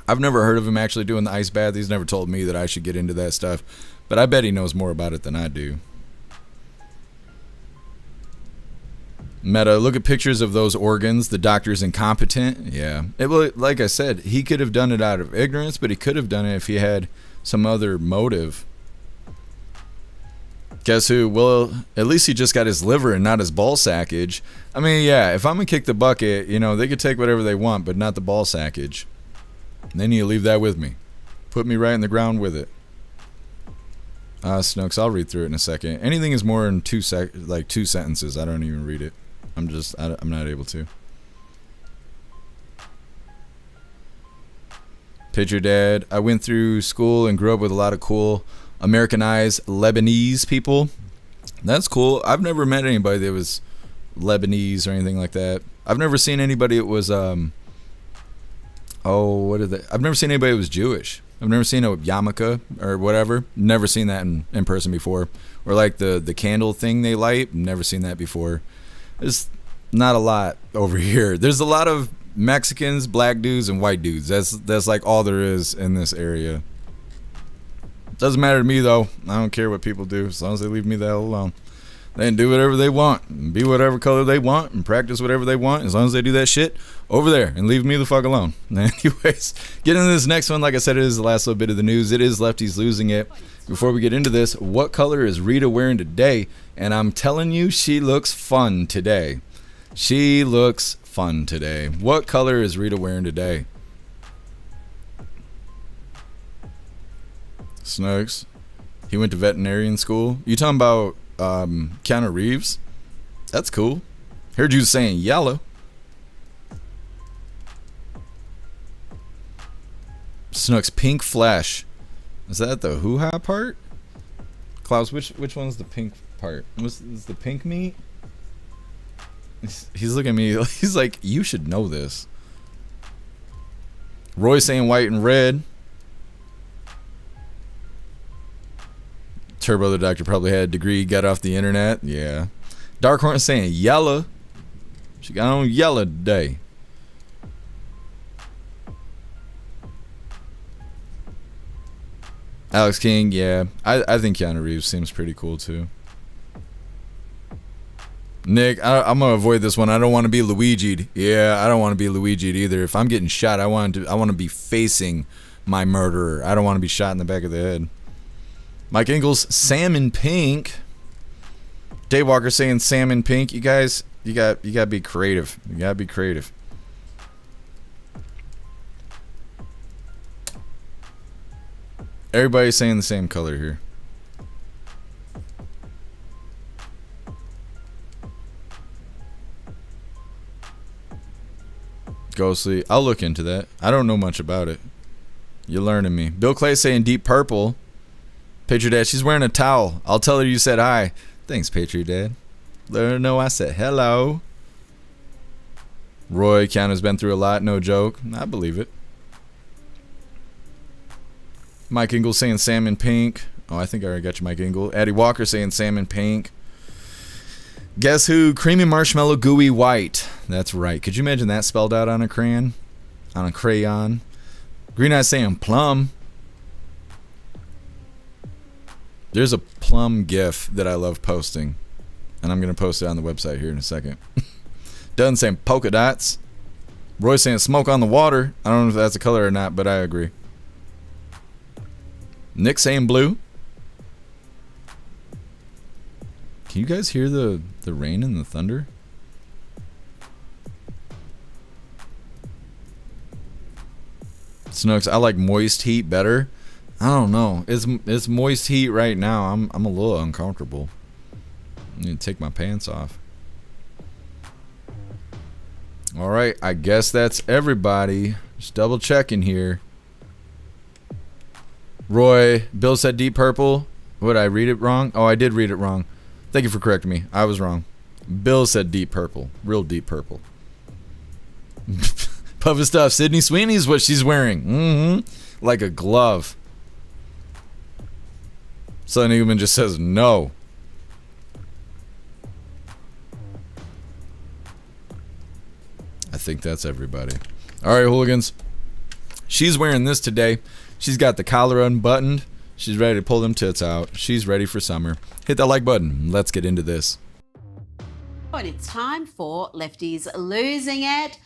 A: I've never heard of him actually doing the ice bath. He's never told me that I should get into that stuff, but I bet he knows more about it than I do. Meta, look at pictures of those organs. The doctor's incompetent. Yeah, like I said, he could have done it out of ignorance, but he could have done it if he had some other motive. Guess who? Well, at least he just got his liver and not his ball sackage. I mean, yeah, if I'm gonna kick the bucket, they could take whatever they want, but not the ball sackage. Then you leave that with me. Put me right in the ground with it. Snooks, I'll read through it in a second. Anything is more than two sentences, I don't even read it. I'm not able to. Picture dad. I went through school and grew up with a lot of cool Americanized Lebanese people. That's cool. I've never met anybody that was Lebanese or anything like that. I've never seen anybody that was I've never seen anybody that was Jewish. I've never seen a yarmulke or whatever. Never seen that in person before. Or like the candle thing they light. Never seen that before. There's not a lot over here. There's a lot of Mexicans, black dudes, and white dudes. That's like all there is in this area. Doesn't matter to me though. I don't care what people do as long as they leave me the hell alone. They can do whatever they want and be whatever color they want and practice whatever they want as long as they do that shit over there and leave me the fuck alone. Anyways, get into this next one. Like I said, it is the last little bit of the news. It is lefties losing it. Before we get into this, what color is Rita wearing today? And I'm telling you, she looks fun today. She looks fun today. What color is Rita wearing today? Snooks. He went to veterinarian school. You talking about Keanu Reeves? That's cool. Heard you saying yellow. Snooks, pink flesh. Is that the hoo-ha part? Klaus, which one's the pink part? Is the pink meat? He's looking at me. He's like, you should know this. Roy saying white and red. Turbo the Doctor probably had a degree, got off the internet. Yeah. Darkhorn saying yellow. She got on yellow today. Alex King, yeah. I think Keanu Reeves seems pretty cool too. Nick, I'm gonna avoid this one. I don't want to be Luigi'd. Yeah, I don't want to be Luigi'd either. If I'm getting shot, I want to be facing my murderer. I don't want to be shot in the back of the head. Mike Ingalls, salmon pink. Dave Walker saying salmon pink. You guys, you got to be creative. You got to be creative. Everybody's saying the same color here. Ghostly. I'll look into that. I don't know much about it. You're learning me. Bill Clay saying Deep Purple. Patriot Dad, she's wearing a towel. I'll tell her you said hi. Thanks, Patriot Dad. Let her know I said hello. Roy Keanu's been through a lot. No joke. I believe it. Mike Ingle saying salmon pink. Oh, I think I already got you, Mike Ingle. Addie Walker saying salmon pink. Guess who? Creamy marshmallow gooey white. That's right. Could you imagine that spelled out on a crayon? On a crayon? Green Eye saying plum. There's a plum gif that I love posting. And I'm going to post it on the website here in a second. Dunn saying polka dots. Roy saying smoke on the water. I don't know if that's a color or not, but I agree. Nick saying blue. Can you guys hear the rain and the thunder? Snooks, I like moist heat better. I don't know. It's moist heat right now. I'm a little uncomfortable. I need to take my pants off. All right, I guess that's everybody. Just double checking here. Roy, Bill said Deep Purple. Would I read it wrong? Oh, I did read it wrong. Thank you for correcting me. I was wrong. Bill said Deep Purple. Real Deep Purple. Puff of stuff. Sydney Sweeney's what she's wearing. Like a glove. Son Newman just says no. I think that's everybody. All right, hooligans. She's wearing this today. She's got the collar unbuttoned. She's ready to pull them tits out. She's ready for summer. Hit that like button. Let's get into this.
B: And it's time for Lefties Losing It.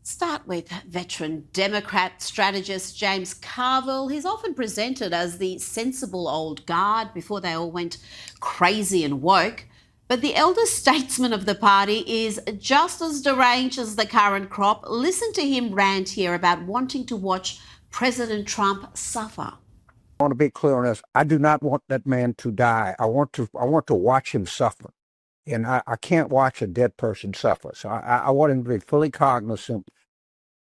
B: Start with veteran Democrat strategist James Carville. He's often presented as the sensible old guard before they all went crazy and woke. But the elder statesman of the party is just as deranged as the current crop. Listen to him rant here about wanting to watch President Trump suffer.
D: I want to be clear on this. I do not want that man to die. I want to watch him suffer. And I can't watch a dead person suffer. So I want him to be fully cognizant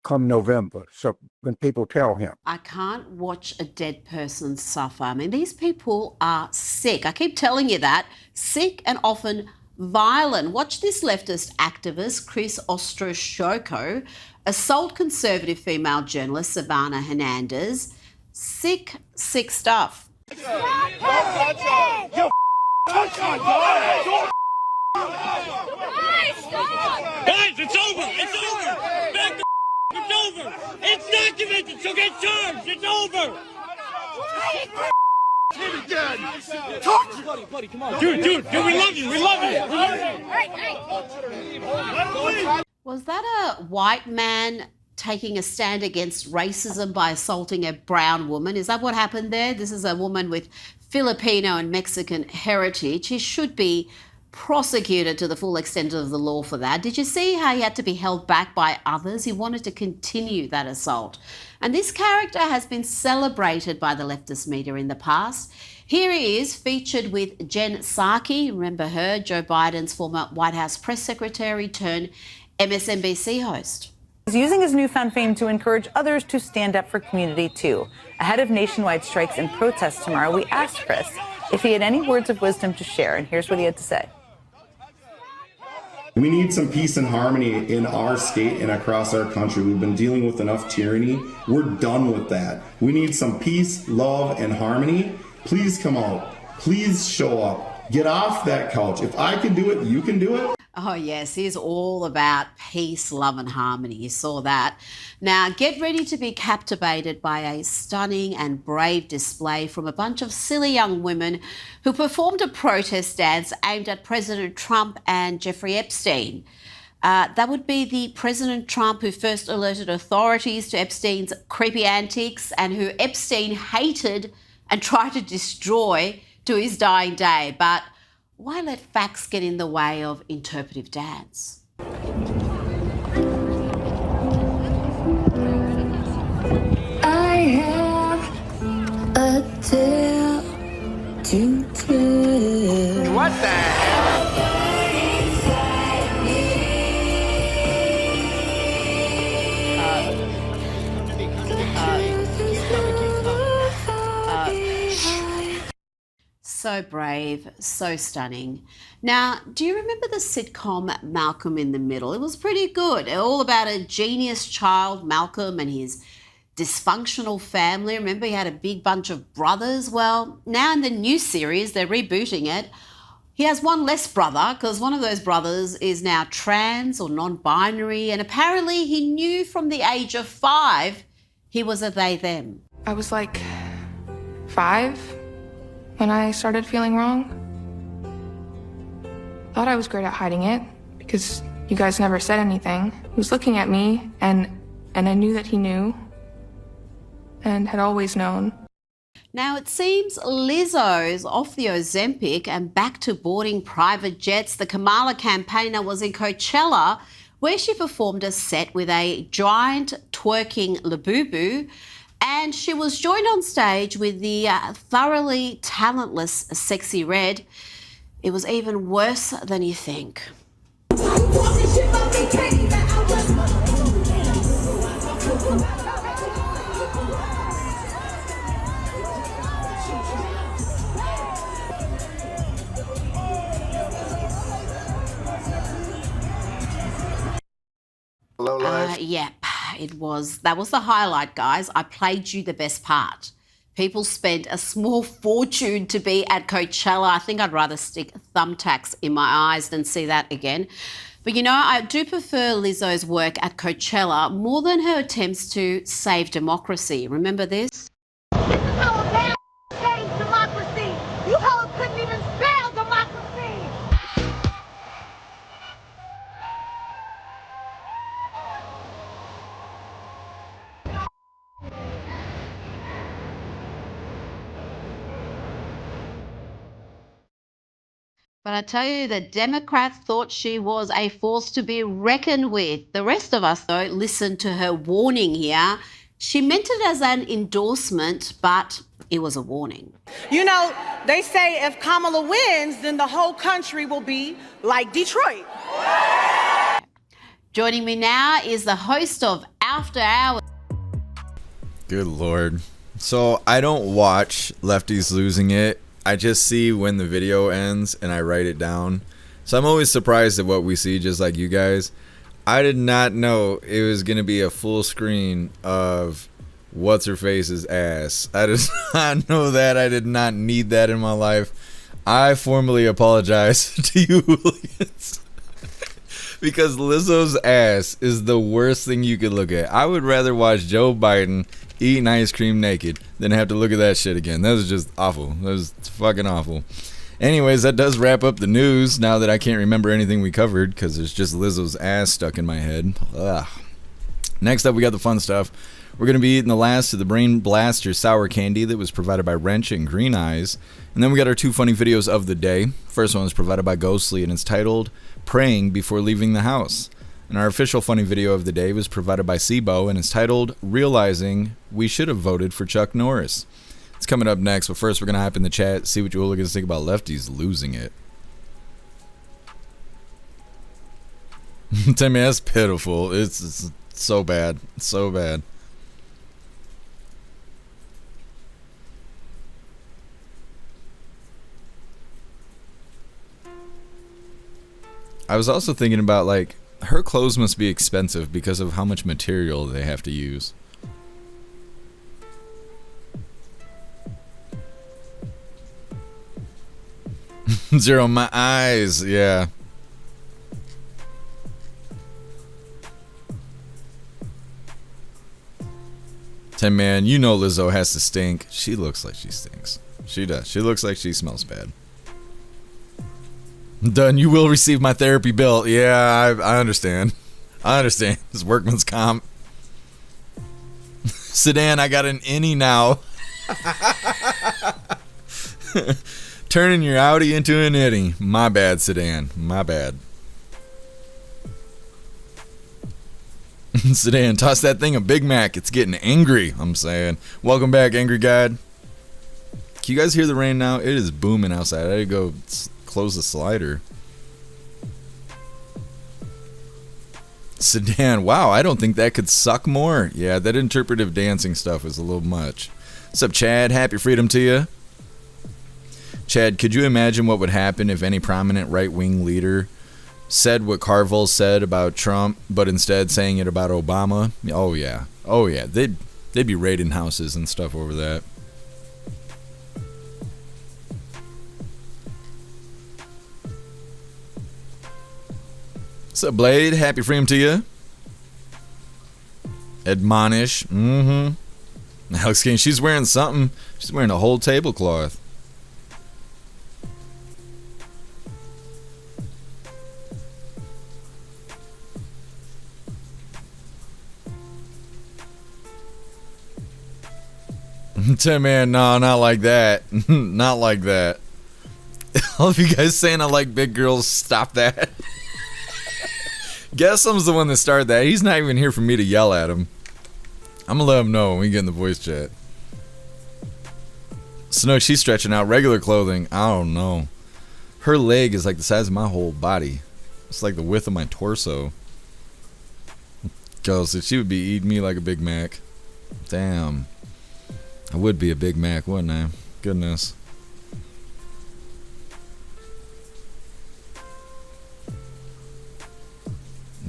D: come November. So when people tell him.
B: I can't watch a dead person suffer. I mean, these people are sick. I keep telling you that. Sick and often violent. Watch this leftist activist, Chris Ostroshoko, assault conservative female journalist Savannah Hernandez. Sick stuff.
E: Guys, it's over! It's over! Back the it's over! It's documented, so get charged! It's over! Buddy, come on. Dude, we love you! We love you!
B: Was that a white man taking a stand against racism by assaulting a brown woman? Is that what happened there? This is a woman with Filipino and Mexican heritage. He should be prosecuted to the full extent of the law for that. Did you see how he had to be held back by others? He wanted to continue that assault. And this character has been celebrated by the leftist media in the past. Here he is, featured with Jen Psaki. Remember her? Joe Biden's former White House press secretary turned MSNBC host.
F: He's using his newfound fame to encourage others to stand up for community too. Ahead of nationwide strikes and protests tomorrow, we asked Chris if he had any words of wisdom to share, and here's what he had to say.
Y: We need some peace and harmony in our state and across our country. We've been dealing with enough tyranny. We're done with that. We need some peace, love, and harmony. Please come out. Please show up. Get off that couch. If I can do it, you can do it.
B: Oh, yes, he's all about peace, love and harmony. You saw that. Now, get ready to be captivated by a stunning and brave display from a bunch of silly young women who performed a protest dance aimed at President Trump and Jeffrey Epstein. That would be the President Trump who first alerted authorities to Epstein's creepy antics and who Epstein hated and tried to destroy to his dying day. But why let facts get in the way of interpretive dance?
E: I have a tale to tell. What the hell?
B: So brave, so stunning. Now, do you remember the sitcom Malcolm in the Middle? It was pretty good. All about a genius child, Malcolm, and his dysfunctional family. Remember, he had a big bunch of brothers. Well, now in the new series, they're rebooting it. He has one less brother because one of those brothers is now trans or non-binary, and apparently he knew from the age of 5 he was a they, them.
G: I was like 5 when I started feeling wrong. Thought I was great at hiding it because you guys never said anything. He was looking at me and I knew that he knew and had always known.
B: Now, it seems Lizzo's off the Ozempic and back to boarding private jets. The Kamala campaigner was in Coachella, where she performed a set with a giant twerking Labubu, and she was joined on stage with the thoroughly talentless Sexy Red. It was even worse than you think. Yep, that was the highlight, guys. I played you the best part. People spent a small fortune to be at Coachella. I think I'd rather stick thumbtacks in my eyes than see that again. But you know, I do prefer Lizzo's work at Coachella more than her attempts to save democracy. Remember this?
E: Save democracy. You hoes couldn't even spell democracy.
B: But I tell you, the Democrats thought she was a force to be reckoned with. The rest of us, though, listened to her warning here. She meant it as an endorsement, but it was a warning.
H: You know, they say if Kamala wins, then the whole country will be like Detroit.
B: Joining me now is the host of After Hours.
A: Good Lord. So I don't watch Lefties Losing It. I just see when the video ends and I write it down. So I'm always surprised at what we see, just like you guys. I did not know it was going to be a full screen of what's-her-face's ass. I did not know that. I did not need that in my life. I formally apologize to you hooligans. Because Lizzo's ass is the worst thing you could look at. I would rather watch Joe Biden eating ice cream naked than have to look at that shit again. That was just awful. That was fucking awful. Anyways, that does wrap up the news now that I can't remember anything we covered because there's just Lizzo's ass stuck in my head. Ugh. Next up, we got the fun stuff. We're going to be eating the last of the Brain Blaster sour candy that was provided by Wrench and Green Eyes. And then we got our 2 funny videos of the day. First one is provided by Ghostly and it's titled Praying Before Leaving the House. And our official funny video of the day was provided by Sibo and it's titled Realizing We Should Have Voted for Chuck Norris. It's coming up next, but first we're going to hop in the chat, see what you hooligans think about Lefties Losing It. Tell me, that's pitiful. It's so bad. So bad. I was also thinking about, like, her clothes must be expensive because of how much material they have to use. Zero, my eyes, yeah. Tim, man, you know Lizzo has to stink. She looks like she stinks. She does. She looks like she smells bad. Done. You will receive my therapy bill. Yeah, I understand. I understand. It's workman's comp. Sedan, I got an innie now. Turning your Audi into an innie. My bad, Sedan. My bad. Sedan, toss that thing a Big Mac. It's getting angry, I'm saying. Welcome back, Angry God. Can you guys hear the rain now? It is booming outside. I had to go close the slider. Sedan, wow, I don't think that could suck more. Yeah, that interpretive dancing stuff is a little much. What's up, Chad? Happy freedom to you. Chad, could you imagine what would happen if any prominent right-wing leader said what Carville said about Trump, but instead saying it about Obama? Oh yeah. Oh yeah. They'd be raiding houses and stuff over that. What's up, Blade? Happy freedom to you. Admonish. Alex King, she's wearing something. She's wearing a whole tablecloth. Tim, man, no, not like that. Not like that. All of you guys saying I like big girls, stop that. Guessum's the one that started that. He's not even here for me to yell at him. I'm gonna let him know when we get in the voice chat. Snook, she's stretching out regular clothing. I don't know. Her leg is like the size of my whole body. It's like the width of my torso. Girls, she would be eating me like a Big Mac. Damn. I would be a Big Mac, wouldn't I? Goodness.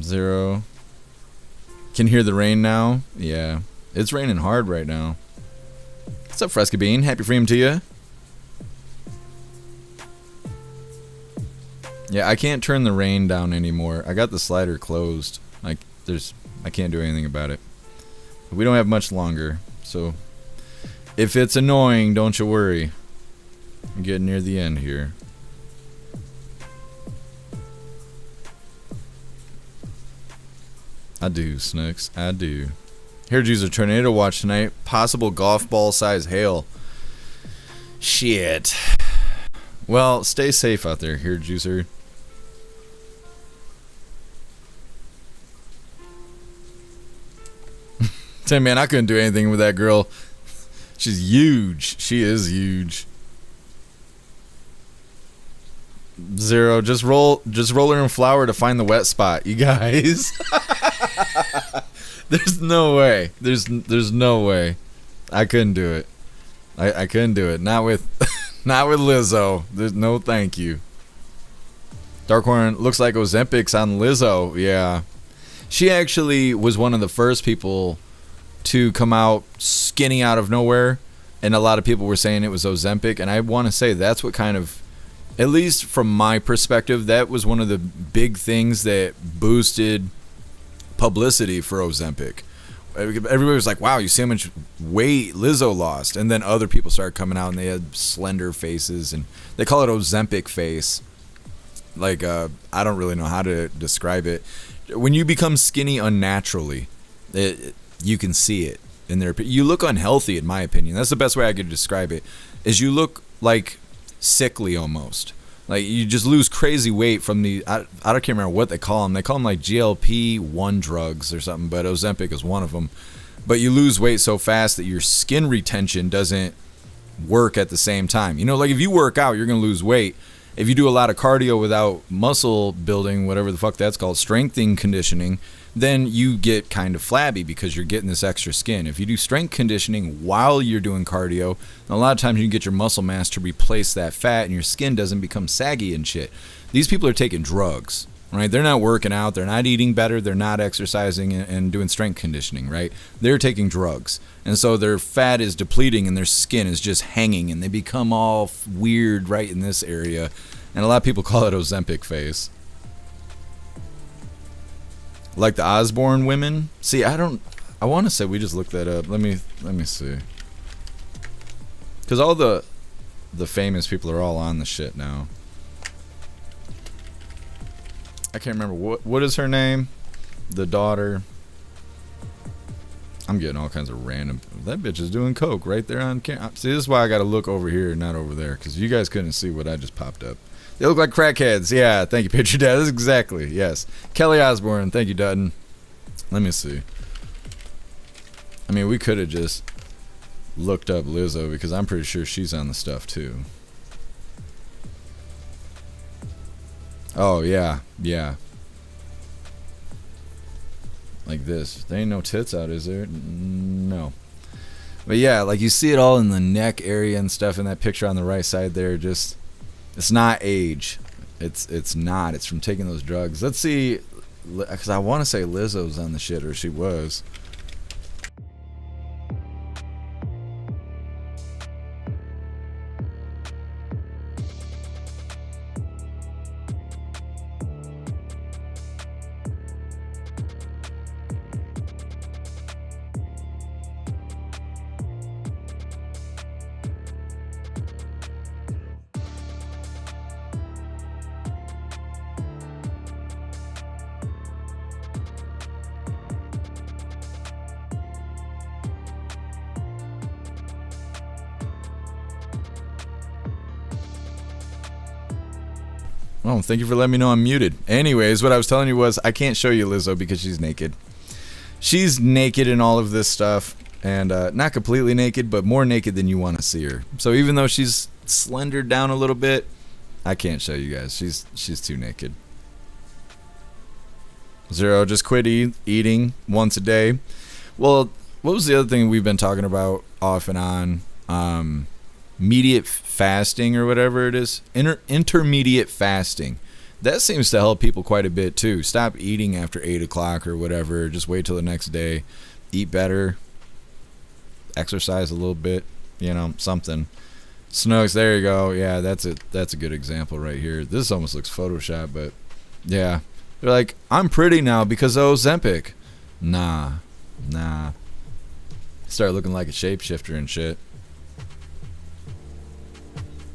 A: Zero. Can hear the rain now? Yeah. It's raining hard right now. What's up, Fresca Bean? Happy freedom to you. Yeah, I can't turn the rain down anymore. I got the slider closed. I can't do anything about it. We don't have much longer, so if it's annoying, don't you worry. I'm getting near the end here. I do, Snooks. I do. Here, Juicer, tornado watch tonight. Possible golf ball size hail. Shit. Well, stay safe out there, here, Juicer. Tim, man, I couldn't do anything with that girl. She's huge. She is huge. Zero. Just roll her in flour to find the wet spot, you guys. There's no way. There's no way. I couldn't do it. I couldn't do it. Not with Lizzo. There's no thank you. Darkhorn looks like Ozempic's on Lizzo. Yeah. She actually was one of the first people to come out skinny out of nowhere, and a lot of people were saying it was Ozempic, and I want to say that's what kind of, at least from my perspective, that was one of the big things that boosted publicity for Ozempic. Everybody was like, wow, you see how much weight Lizzo lost, and then other people started coming out and they had slender faces, and they call it Ozempic face. Like, I don't really know how to describe it. When you become skinny unnaturally, you can see it in their. You look unhealthy, in my opinion. That's the best way I could describe it. Is you look like sickly almost. Like you just lose crazy weight from the. I can't remember what they call them. They call them like GLP-1 drugs or something, but Ozempic is one of them. But you lose weight so fast that your skin retention doesn't work at the same time. You know, like if you work out, you're gonna lose weight. If you do a lot of cardio without muscle building, whatever the fuck that's called, strengthening conditioning, then you get kind of flabby because you're getting this extra skin. If you do strength conditioning while you're doing cardio, a lot of times you can get your muscle mass to replace that fat and your skin doesn't become saggy and shit. These people are taking drugs, right? They're not working out, they're not eating better, they're not exercising and doing strength conditioning, right? They're taking drugs. And so their fat is depleting and their skin is just hanging and they become all weird right in this area. And a lot of people call it Ozempic face. Like the Osborne women. See, I want to say we just looked that up. Let me see. Because all the famous people are all on the shit now. I can't remember what is her name. The daughter. I'm getting all kinds of random. That bitch is doing coke right there on camera. See, this is why I got to look over here, not over there, because you guys couldn't see what I just popped up. They look like crackheads. Yeah, thank you, Picture Dad. That's exactly, yes. Kelly Osbourne, thank you, Dutton. Let me see. I mean, we could have just looked up Lizzo because I'm pretty sure she's on the stuff too. Oh, yeah, yeah. Like this. There ain't no tits out, is there? No. But yeah, like you see it all in the neck area and stuff in that picture on the right side there. Just, it's not age. It's not. It's from taking those drugs. Let's see, because I want to say Lizzo's on the shit, or she was. Oh, thank you for letting me know I'm muted. Anyways, what I was telling you was I can't show you Lizzo because she's naked. She's naked in all of this stuff, and not completely naked, but more naked than you want to see her. So even though she's slendered down a little bit, I can't show you guys. She's too naked. Zero, just quit eating once a day. Well, what was the other thing we've been talking about off and on? Immediate fasting or whatever it is. Intermediate fasting. That seems to help people quite a bit too. Stop eating after 8 o'clock or whatever. Just wait till the next day. Eat better. Exercise a little bit. You know, something. Snugs, there you go. Yeah, that's a good example right here. This almost looks Photoshop, but yeah. They're like, I'm pretty now because of Ozempic. Nah. Start looking like a shapeshifter and shit.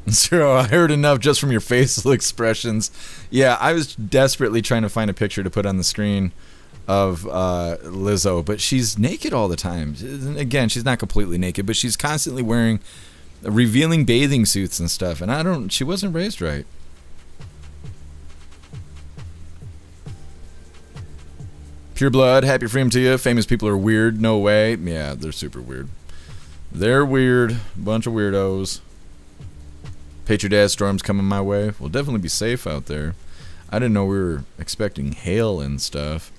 A: Zero, I heard enough just from your facial expressions. Yeah, I was desperately trying to find a picture to put on the screen of Lizzo, but she's naked all the time. Again, she's not completely naked, but she's constantly wearing revealing bathing suits and stuff, and she wasn't raised right. Pure blood, happy freedom to you. Famous people are weird, no way. Yeah, they're super weird. They're weird, bunch of weirdos. Patriot Dad storms coming my way. We'll definitely be safe out there. I didn't know we were expecting hail and stuff.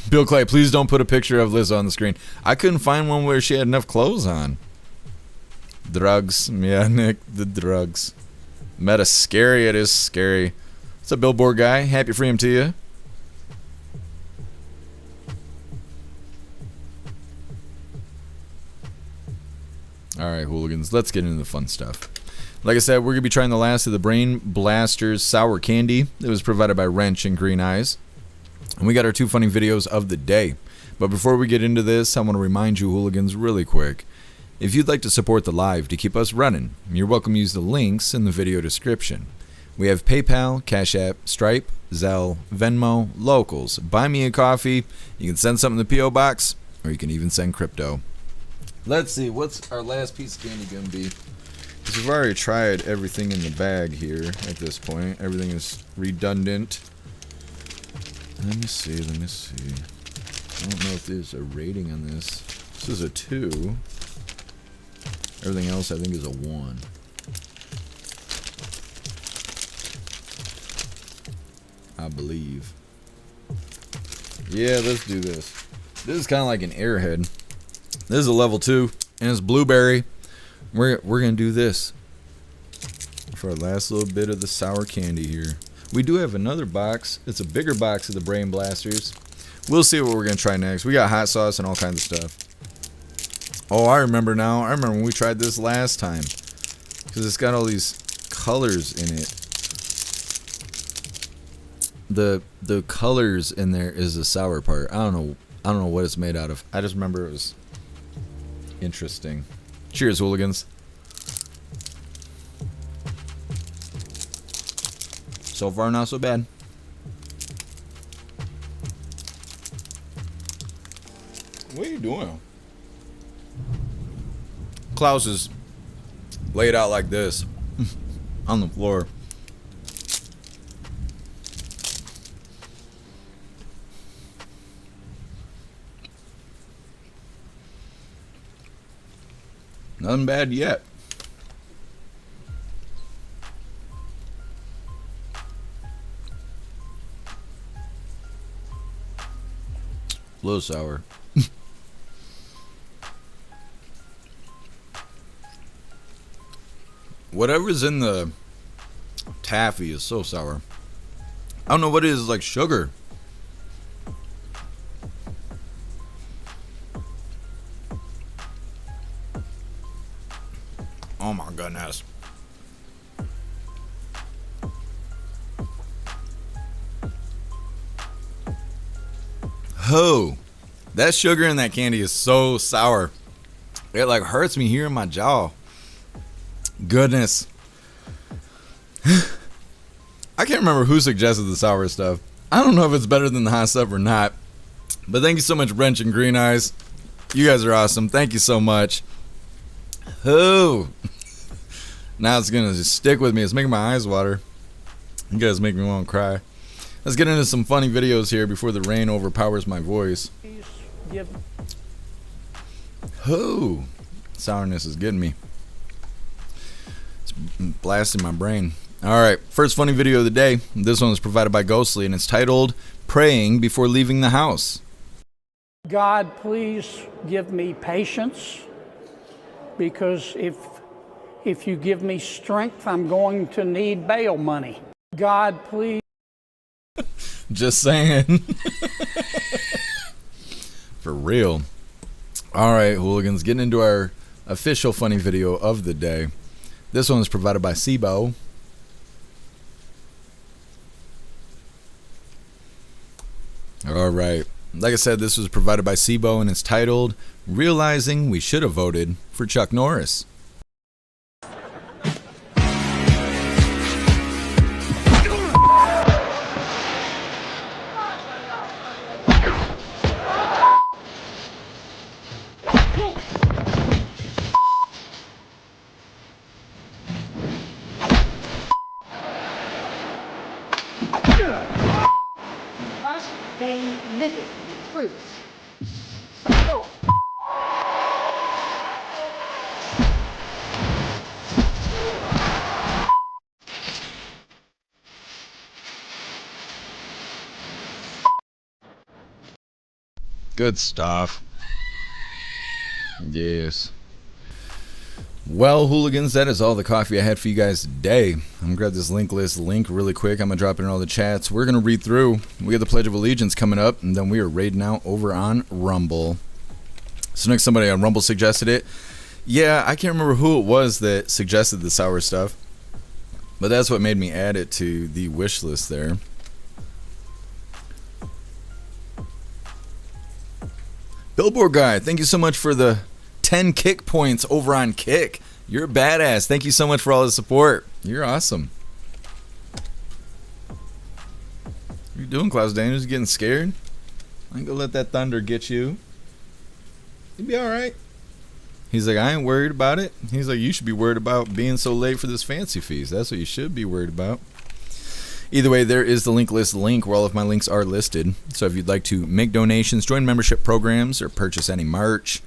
A: Bill Clay, please don't put a picture of Liz on the screen. I couldn't find one where she had enough clothes on. Drugs. Yeah, Nick, the drugs. Meta scary, it is scary. What's up, Billboard guy? Happy freedom to you. Alright, hooligans, let's get into the fun stuff. Like I said, we're going to be trying the last of the Brain Blasters Sour Candy. It was provided by Wrench and Green Eyes. And we got our 2 funny videos of the day. But before we get into this, I want to remind you, hooligans, really quick. If you'd like to support the live to keep us running, you're welcome to use the links in the video description. We have PayPal, Cash App, Stripe, Zelle, Venmo, Locals. Buy me a coffee. You can send something to the P.O. Box, or you can even send crypto. Let's see, what's our last piece of candy going to be? Because we've already tried everything in the bag here at this point. Everything is redundant. Let me see. I don't know if there's a rating on this. This is a 2. Everything else I think is a 1. I believe. Yeah, let's do this. This is kind of like an Airhead. This is a level 2, and it's blueberry. We're gonna do this for our last little bit of the sour candy here. We do have another box. It's a bigger box of the Brain Blasters. We'll see what we're gonna try next. We got hot sauce and all kinds of stuff. Oh, I remember now. I remember when we tried this last time, because it's got all these colors in it. The colors in there is the sour part. I don't know what it's made out of. I just remember it was interesting. Cheers, hooligans. So far, not so bad. What are you doing? Klaus is laid out like this on the floor. Nothing bad yet. A little sour. Whatever's in the taffy is so sour. I don't know what it is, like sugar. Oh my goodness. Oh, that sugar in that candy is so sour. It like hurts me here in my jaw. Goodness. I can't remember who suggested the sour stuff. I don't know if it's better than the hot stuff or not. But thank you so much, Wrench and Green Eyes. You guys are awesome. Thank you so much. Oh. Now it's going to just stick with me. It's making my eyes water. You guys make me want to cry. Let's get into some funny videos here before the rain overpowers my voice. Oh. Sourness is getting me. It's blasting my brain. Alright, first funny video of the day. This one was provided by Ghostly, and it's titled, Praying Before Leaving the House.
I: God, please give me patience, because if you give me strength, I'm going to need bail money. God, please.
A: Just saying. For real. Alright, hooligans, getting into our official funny video of the day. This one was provided by Sibo. Alright, like I said, this was provided by Sibo, and it's titled, Realizing We Should Have Voted for Chuck Norris. Good stuff. Yes. Well, hooligans, that is all the coffee I had for you guys today. I'm going to grab this link really quick. I'm going to drop it in all the chats. We're going to read through. We got the Pledge of Allegiance coming up, and then we are raiding out over on Rumble. So next, somebody on Rumble suggested it. Yeah, I can't remember who it was that suggested the sour stuff, but that's what made me add it to the wish list there. Billboard guy, thank you so much for the 10 kick points over on Kick. You're a badass. Thank you so much for all the support. You're awesome. What are you doing, Klaus Daniels? You getting scared? I ain't gonna let that thunder get you. You'll be alright. He's like, I ain't worried about it. He's like, you should be worried about being so late for this fancy feast. That's what you should be worried about. Either way, there is the link list link where all of my links are listed. So if you'd like to make donations, join membership programs, or purchase any merch,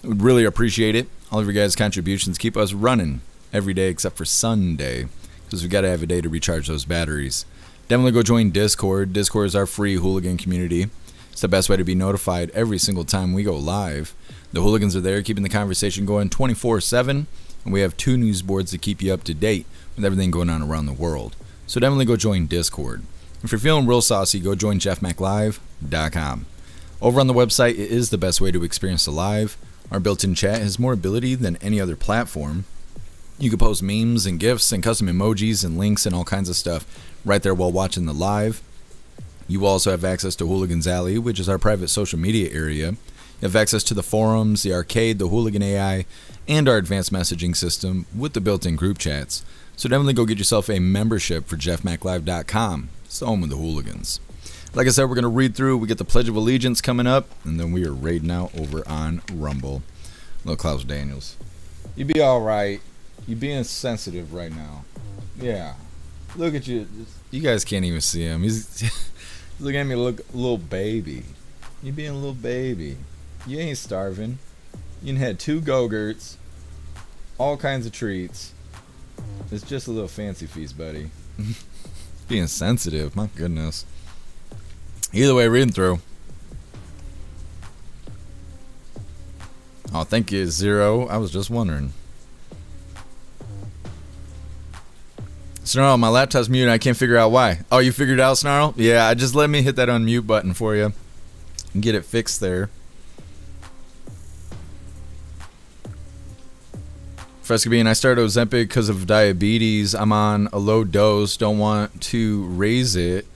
A: I would really appreciate it. All of your guys' contributions keep us running every day except for Sunday, because we got to have a day to recharge those batteries. Definitely go join Discord. Discord is our free hooligan community. It's the best way to be notified every single time we go live. The hooligans are there keeping the conversation going 24/7, and we have 2 news boards to keep you up to date with everything going on around the world. So definitely go join Discord. If you're feeling real saucy, go join jeffmaclive.com. Over on the website, it is the best way to experience the live. Our built-in chat has more ability than any other platform. You can post memes and GIFs and custom emojis and links and all kinds of stuff right there while watching the live. You also have access to Hooligans Alley, which is our private social media area. You have access to the forums, the arcade, the Hooligan AI, and our advanced messaging system with the built-in group chats. So definitely go get yourself a membership for jeffmaclive.com. It's the home of the hooligans. Like I said, we're going to read through. We get the Pledge of Allegiance coming up, and then we are raiding out over on Rumble. Little Klaus Daniels. You be all right. You being sensitive right now. Yeah. Look at you. You guys can't even see him. He's looking at me like a little baby. You being a little baby. You ain't starving. You had 2 Go-Gurts, all kinds of treats. It's just a little fancy feast, buddy. Being sensitive, my goodness. Either way, reading through. Oh, thank you, Zero. I was just wondering. Snarl, my laptop's muted. I can't figure out why. Oh, you figured it out, Snarl? Yeah, just let me hit that unmute button for you and get it fixed there. Fresca Bean, I started Ozempic because of diabetes. I'm on a low dose. Don't want to raise it.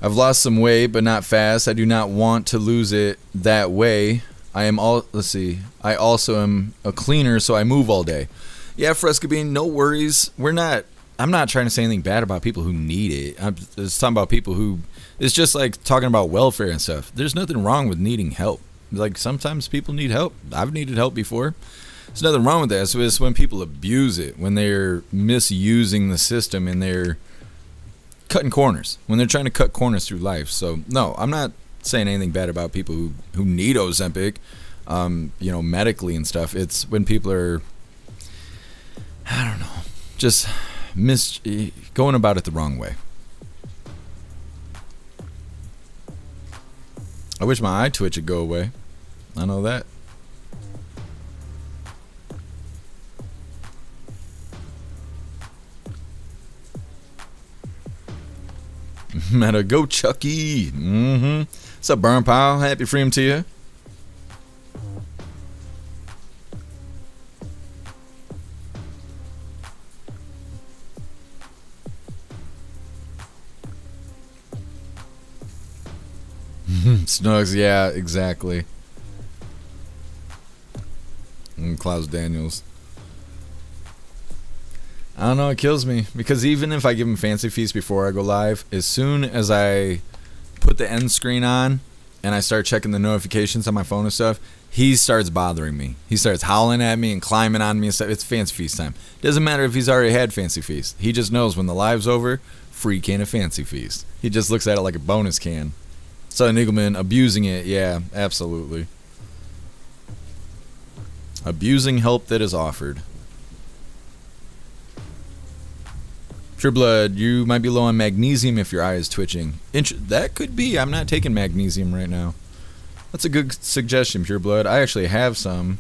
A: I've lost some weight, but not fast. I do not want to lose it that way. I also am a cleaner, so I move all day. Yeah, Fresca Bean, no worries. I'm not trying to say anything bad about people who need it. I'm just talking about people who, it's just like talking about welfare and stuff. There's nothing wrong with needing help. Like, sometimes people need help. I've needed help before. There's nothing wrong with that. So it's when people abuse it, when they're misusing the system and they're cutting corners, when they're trying to cut corners through life. So no, I'm not saying anything bad about people who need Ozempic, medically and stuff. It's when people are, I don't know, just going about it the wrong way. I wish my eye twitch would go away. I know that. Meta, go Chucky. What's up, Burn Pile? Happy freedom to you. Snugs, yeah, exactly. And Klaus Daniels. I don't know, it kills me. Because even if I give him Fancy Feast before I go live, as soon as I put the end screen on and I start checking the notifications on my phone and stuff, he starts bothering me. He starts howling at me and climbing on me and stuff. It's Fancy Feast time. Doesn't matter if he's already had Fancy Feast. He just knows when the live's over, free can of Fancy Feast. He just looks at it like a bonus can. Southern Eagleman abusing it, yeah, absolutely. Abusing help that is offered. Pure Blood, you might be low on magnesium if your eye is twitching. That could be. I'm not taking magnesium right now. That's a good suggestion, Pure Blood. I actually have some.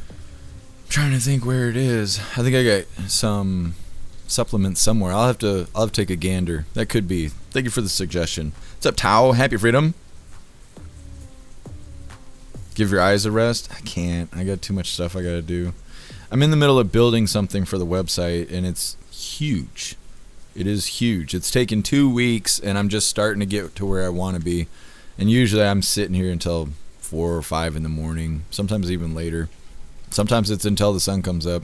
A: I'm trying to think where it is. I think I got some supplements somewhere. I'll have to take a gander. That could be. Thank you for the suggestion. What's up, Tao? Happy freedom. Give your eyes a rest. I can't. I got too much stuff I gotta do. I'm in the middle of building something for the website, and it's huge. It is huge. It's taken 2 weeks, and I'm just starting to get to where I want to be. And usually I'm sitting here until 4 or 5 in the morning, sometimes even later. Sometimes it's until the sun comes up.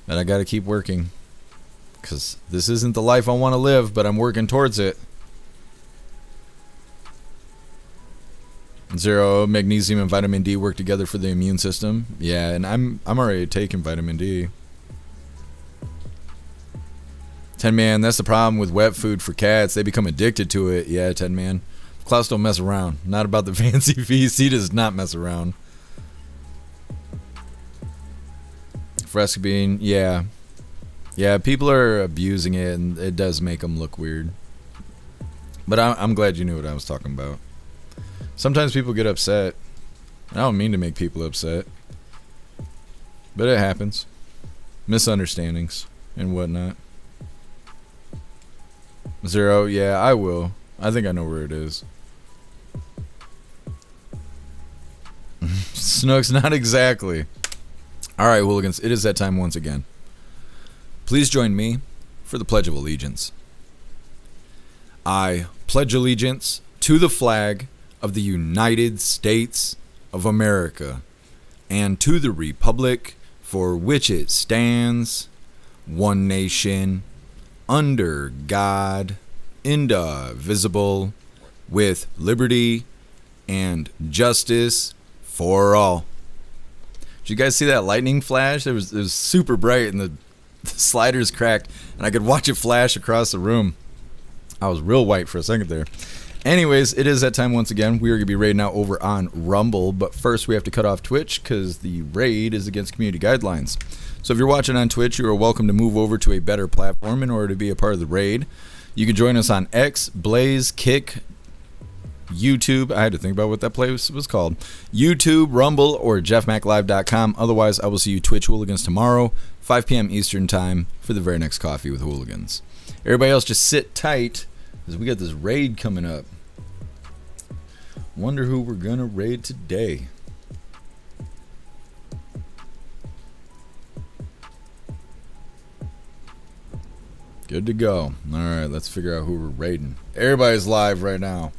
A: But I got to keep working, because this isn't the life I want to live, but I'm working towards it. Zero, magnesium and vitamin D work together for the immune system. Yeah, and I'm already taking vitamin D. 10 Man, that's the problem with wet food for cats. They become addicted to it. Yeah, 10 Man. Klaus don't mess around. Not about the Fancy Feast. He does not mess around. Fresca Bean, yeah. Yeah, people are abusing it, and it does make them look weird. But I'm glad you knew what I was talking about. Sometimes people get upset. I don't mean to make people upset, but it happens. Misunderstandings and whatnot. Zero, yeah, I will. I think I know where it is. Snooks, not exactly. Alright, hooligans, it is that time once again. Please join me for the Pledge of Allegiance. I pledge allegiance to the flag of the United States of America and to the republic for which it stands, one nation, under God, indivisible, with liberty and justice for all. Did you guys see that lightning flash? It was super bright, and the sliders cracked, and I could watch it flash across the room. I was real white for a second there. Anyways, it is that time once again. We are going to be raiding out over on Rumble, but first we have to cut off Twitch because the raid is against community guidelines. So if you're watching on Twitch, you are welcome to move over to a better platform in order to be a part of the raid. You can join us on X, Blaze, Kick, YouTube. I had to think about what that place was called. YouTube, Rumble, or jeffmaclive.com. Otherwise, I will see you Twitch Hooligans tomorrow, 5 p.m. Eastern Time, for the very next Coffee with Hooligans. Everybody else just sit tight, because we got this raid coming up. Wonder who we're going to raid today. Good to go. All right, let's figure out who we're raiding. Everybody's live right now.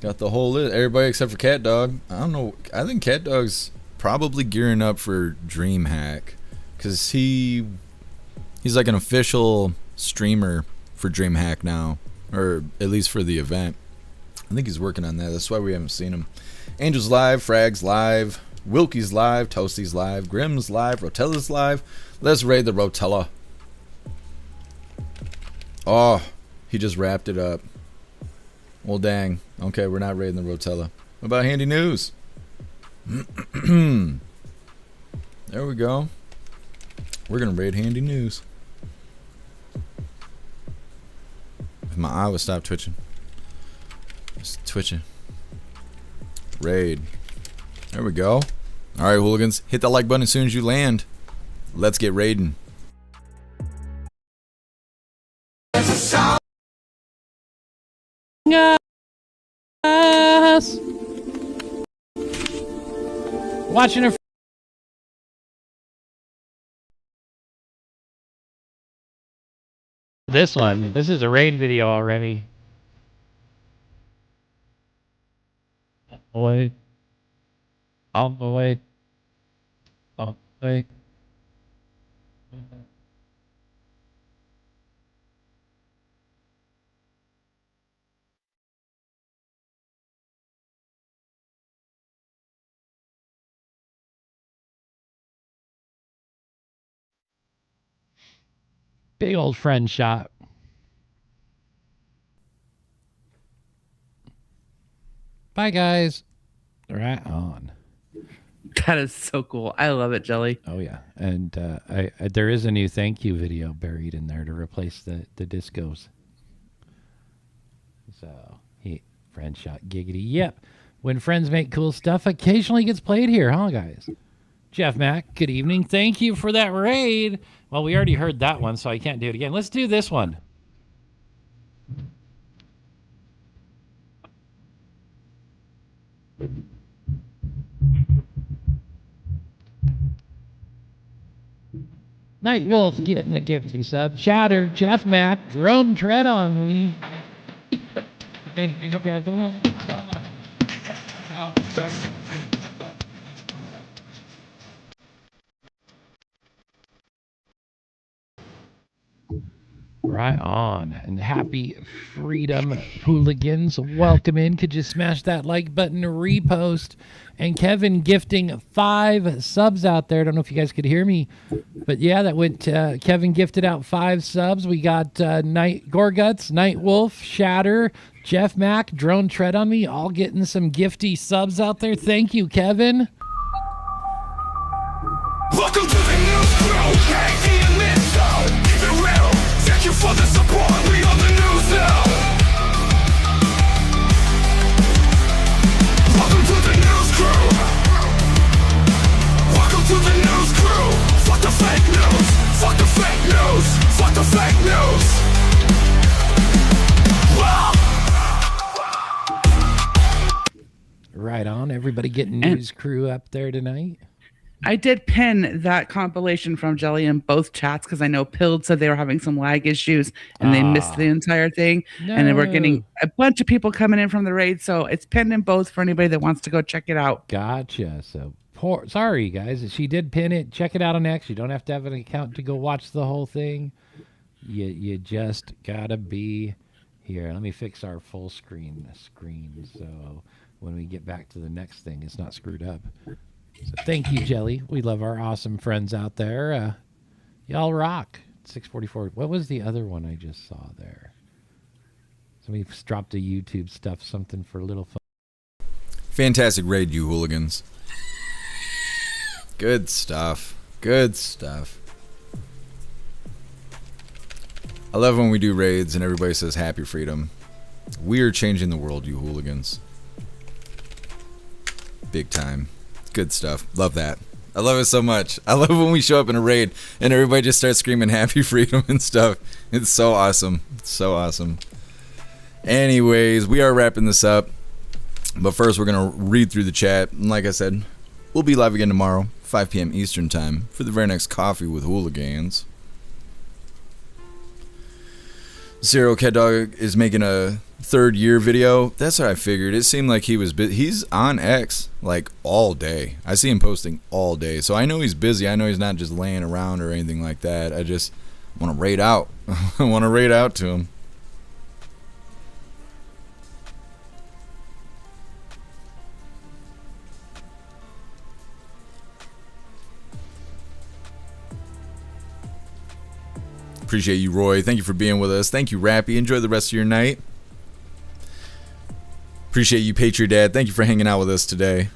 A: Got the whole list. Everybody except for Cat Dog. I don't know. I think Cat Dog's probably gearing up for DreamHack, because he's like an official streamer for DreamHack now, or at least for the event. I think he's working on that. That's why we haven't seen him. Angel's live, Frag's live, Wilkie's live, Toasty's live, Grimm's live, Rotella's live. Let's raid the Rotella. Oh, he just wrapped it up. Well, dang. Okay, we're not raiding the Rotella. What about Handy News? There we go. We're going to raid Handy News. If my eye would stop twitching. It's twitching. Raid. There we go. All right, Hooligans. Hit that like button as soon as you land. Let's get raiding.
J: Watching a this one. This is a raid video already. Wait. On the way. On the way. Big old friend shot. Bye, guys. Right on.
K: That is so cool. I love it, Jelly.
J: Oh, yeah. And there is a new thank you video buried in there to replace the discos. So, friend shot giggity. Yep. When friends make cool stuff, occasionally gets played here, huh, guys? Jeff Mac, good evening. Thank you for that raid. Well, we already heard that one, so I can't do it again. Let's do this one. Night Wolf getting a gifty sub. Shatter, Jeff Mac, Drone Tread on me. Right on. And happy freedom, Hooligans. Welcome in. Could you smash that like button, repost? And Kevin gifting 5 subs out there. I don't know if you guys could hear me. But yeah, that went Kevin gifted out 5 subs. We got Night Gorguts, Night Wolf, Shatter, Jeff Mac, Drone Tread on Me, all getting some gifty subs out there. Thank you, Kevin.
E: Welcome to the news crew. KD and Mitchell. Keep it real. Thank you for the support. We on the news now. Welcome to the news crew. Welcome to the news crew. Fuck the fake news. Fuck the fake news. Fuck the fake news.
J: Right on. Everybody getting news crew up there tonight.
K: I did pin that compilation from Jelly in both chats because I know Pilled said they were having some lag issues and they missed the entire thing. No. And then we're getting a bunch of people coming in from the raid. So it's pinned in both for anybody that wants to go check it out.
J: Gotcha. So sorry, guys. She did pin it. Check it out on X. You don't have to have an account to go watch the whole thing. You just got to be here. Let me fix our full screen so when we get back to the next thing, it's not screwed up. So thank you, Jelly. We love our awesome friends out there. Y'all rock. 644. What was the other one I just saw there? Somebody dropped a YouTube stuff, something for a little fun.
A: Fantastic raid, you Hooligans. Good stuff. Good stuff. I love when we do raids and everybody says happy freedom. We are changing the world, you hooligans. Big time. Good stuff. Love that. I love it so much. I love when we show up in a raid and everybody just starts screaming happy freedom and stuff. It's so awesome. It's so awesome. Anyways, we are wrapping this up. But first, we're going to read through the chat. And like I said, we'll be live again tomorrow, 5 p.m. Eastern time, for the very next Coffee with Hooligans. Zero Cat Dog is making a third-year video. That's what I figured. It seemed like he was busy. He's on X, like, all day. I see him posting all day. So I know he's busy. I know he's not just laying around or anything like that. I just want to raid out. I want to raid out to him. Appreciate you, Roy. Thank you for being with us. Thank you, Rappy. Enjoy the rest of your night. Appreciate you, Patriot Dad. Thank you for hanging out with us today.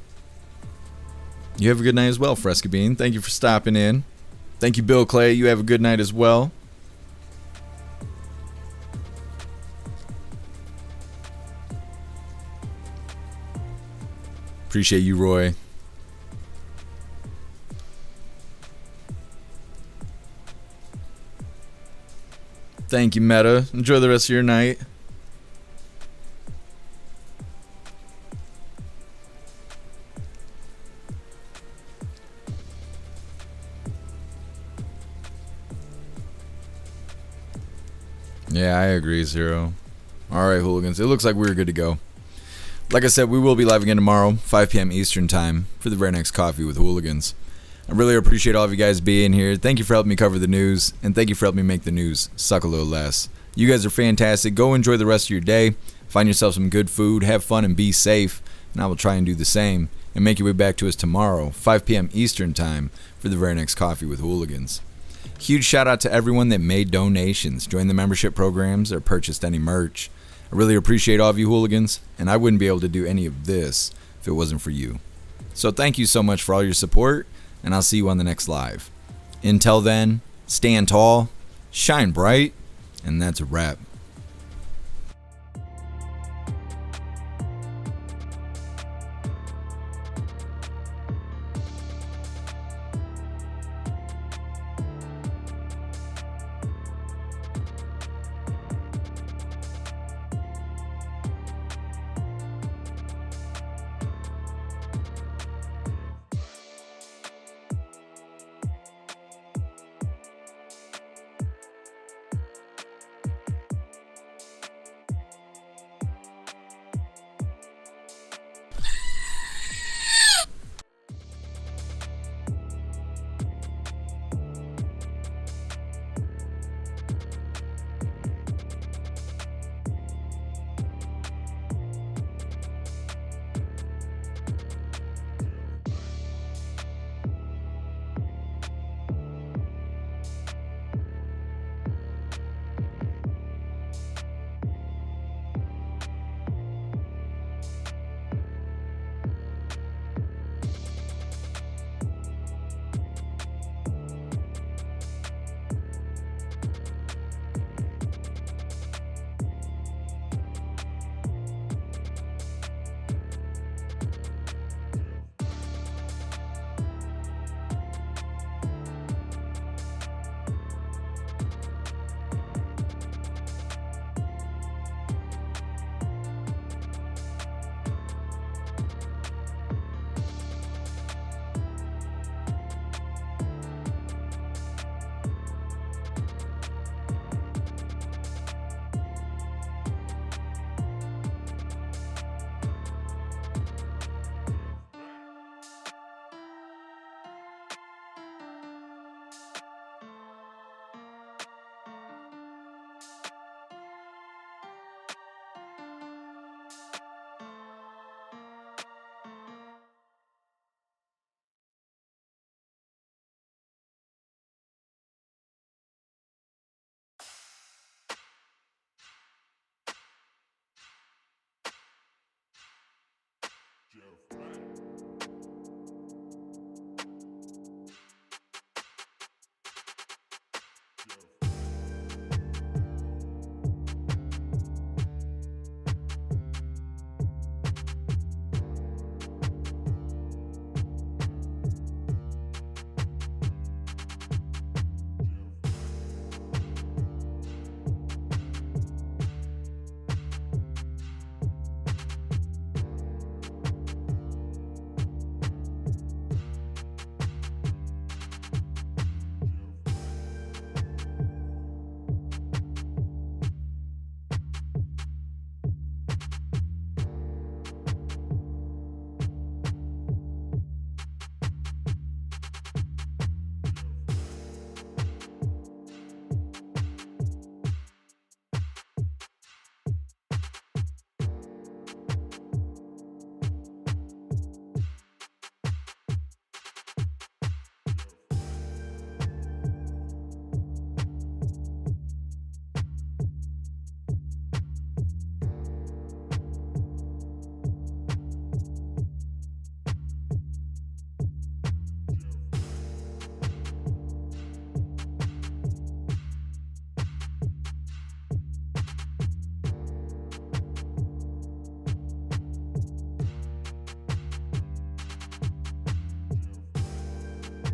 A: You have a good night as well, Fresca Bean. Thank you for stopping in. Thank you, Bill Clay. You have a good night as well. Appreciate you, Roy. Thank you, Meta. Enjoy the rest of your night. Yeah, I agree, Zero. Alright, hooligans. It looks like we're good to go. Like I said, we will be live again tomorrow, 5 p.m. Eastern time, for the very next Coffee with Hooligans. I really appreciate all of you guys being here. Thank you for helping me cover the news, and thank you for helping me make the news suck a little less. You guys are fantastic. Go enjoy the rest of your day. Find yourself some good food, have fun, and be safe. And I will try and do the same. And make your way back to us tomorrow, 5 p.m. Eastern time, for the very next Coffee with Hooligans. Huge shout out to everyone that made donations, joined the membership programs, or purchased any merch. I really appreciate all of you hooligans, and I wouldn't be able to do any of this if it wasn't for you. So thank you so much for all your support, and I'll see you on the next live. Until then, stand tall, shine bright, and that's a wrap.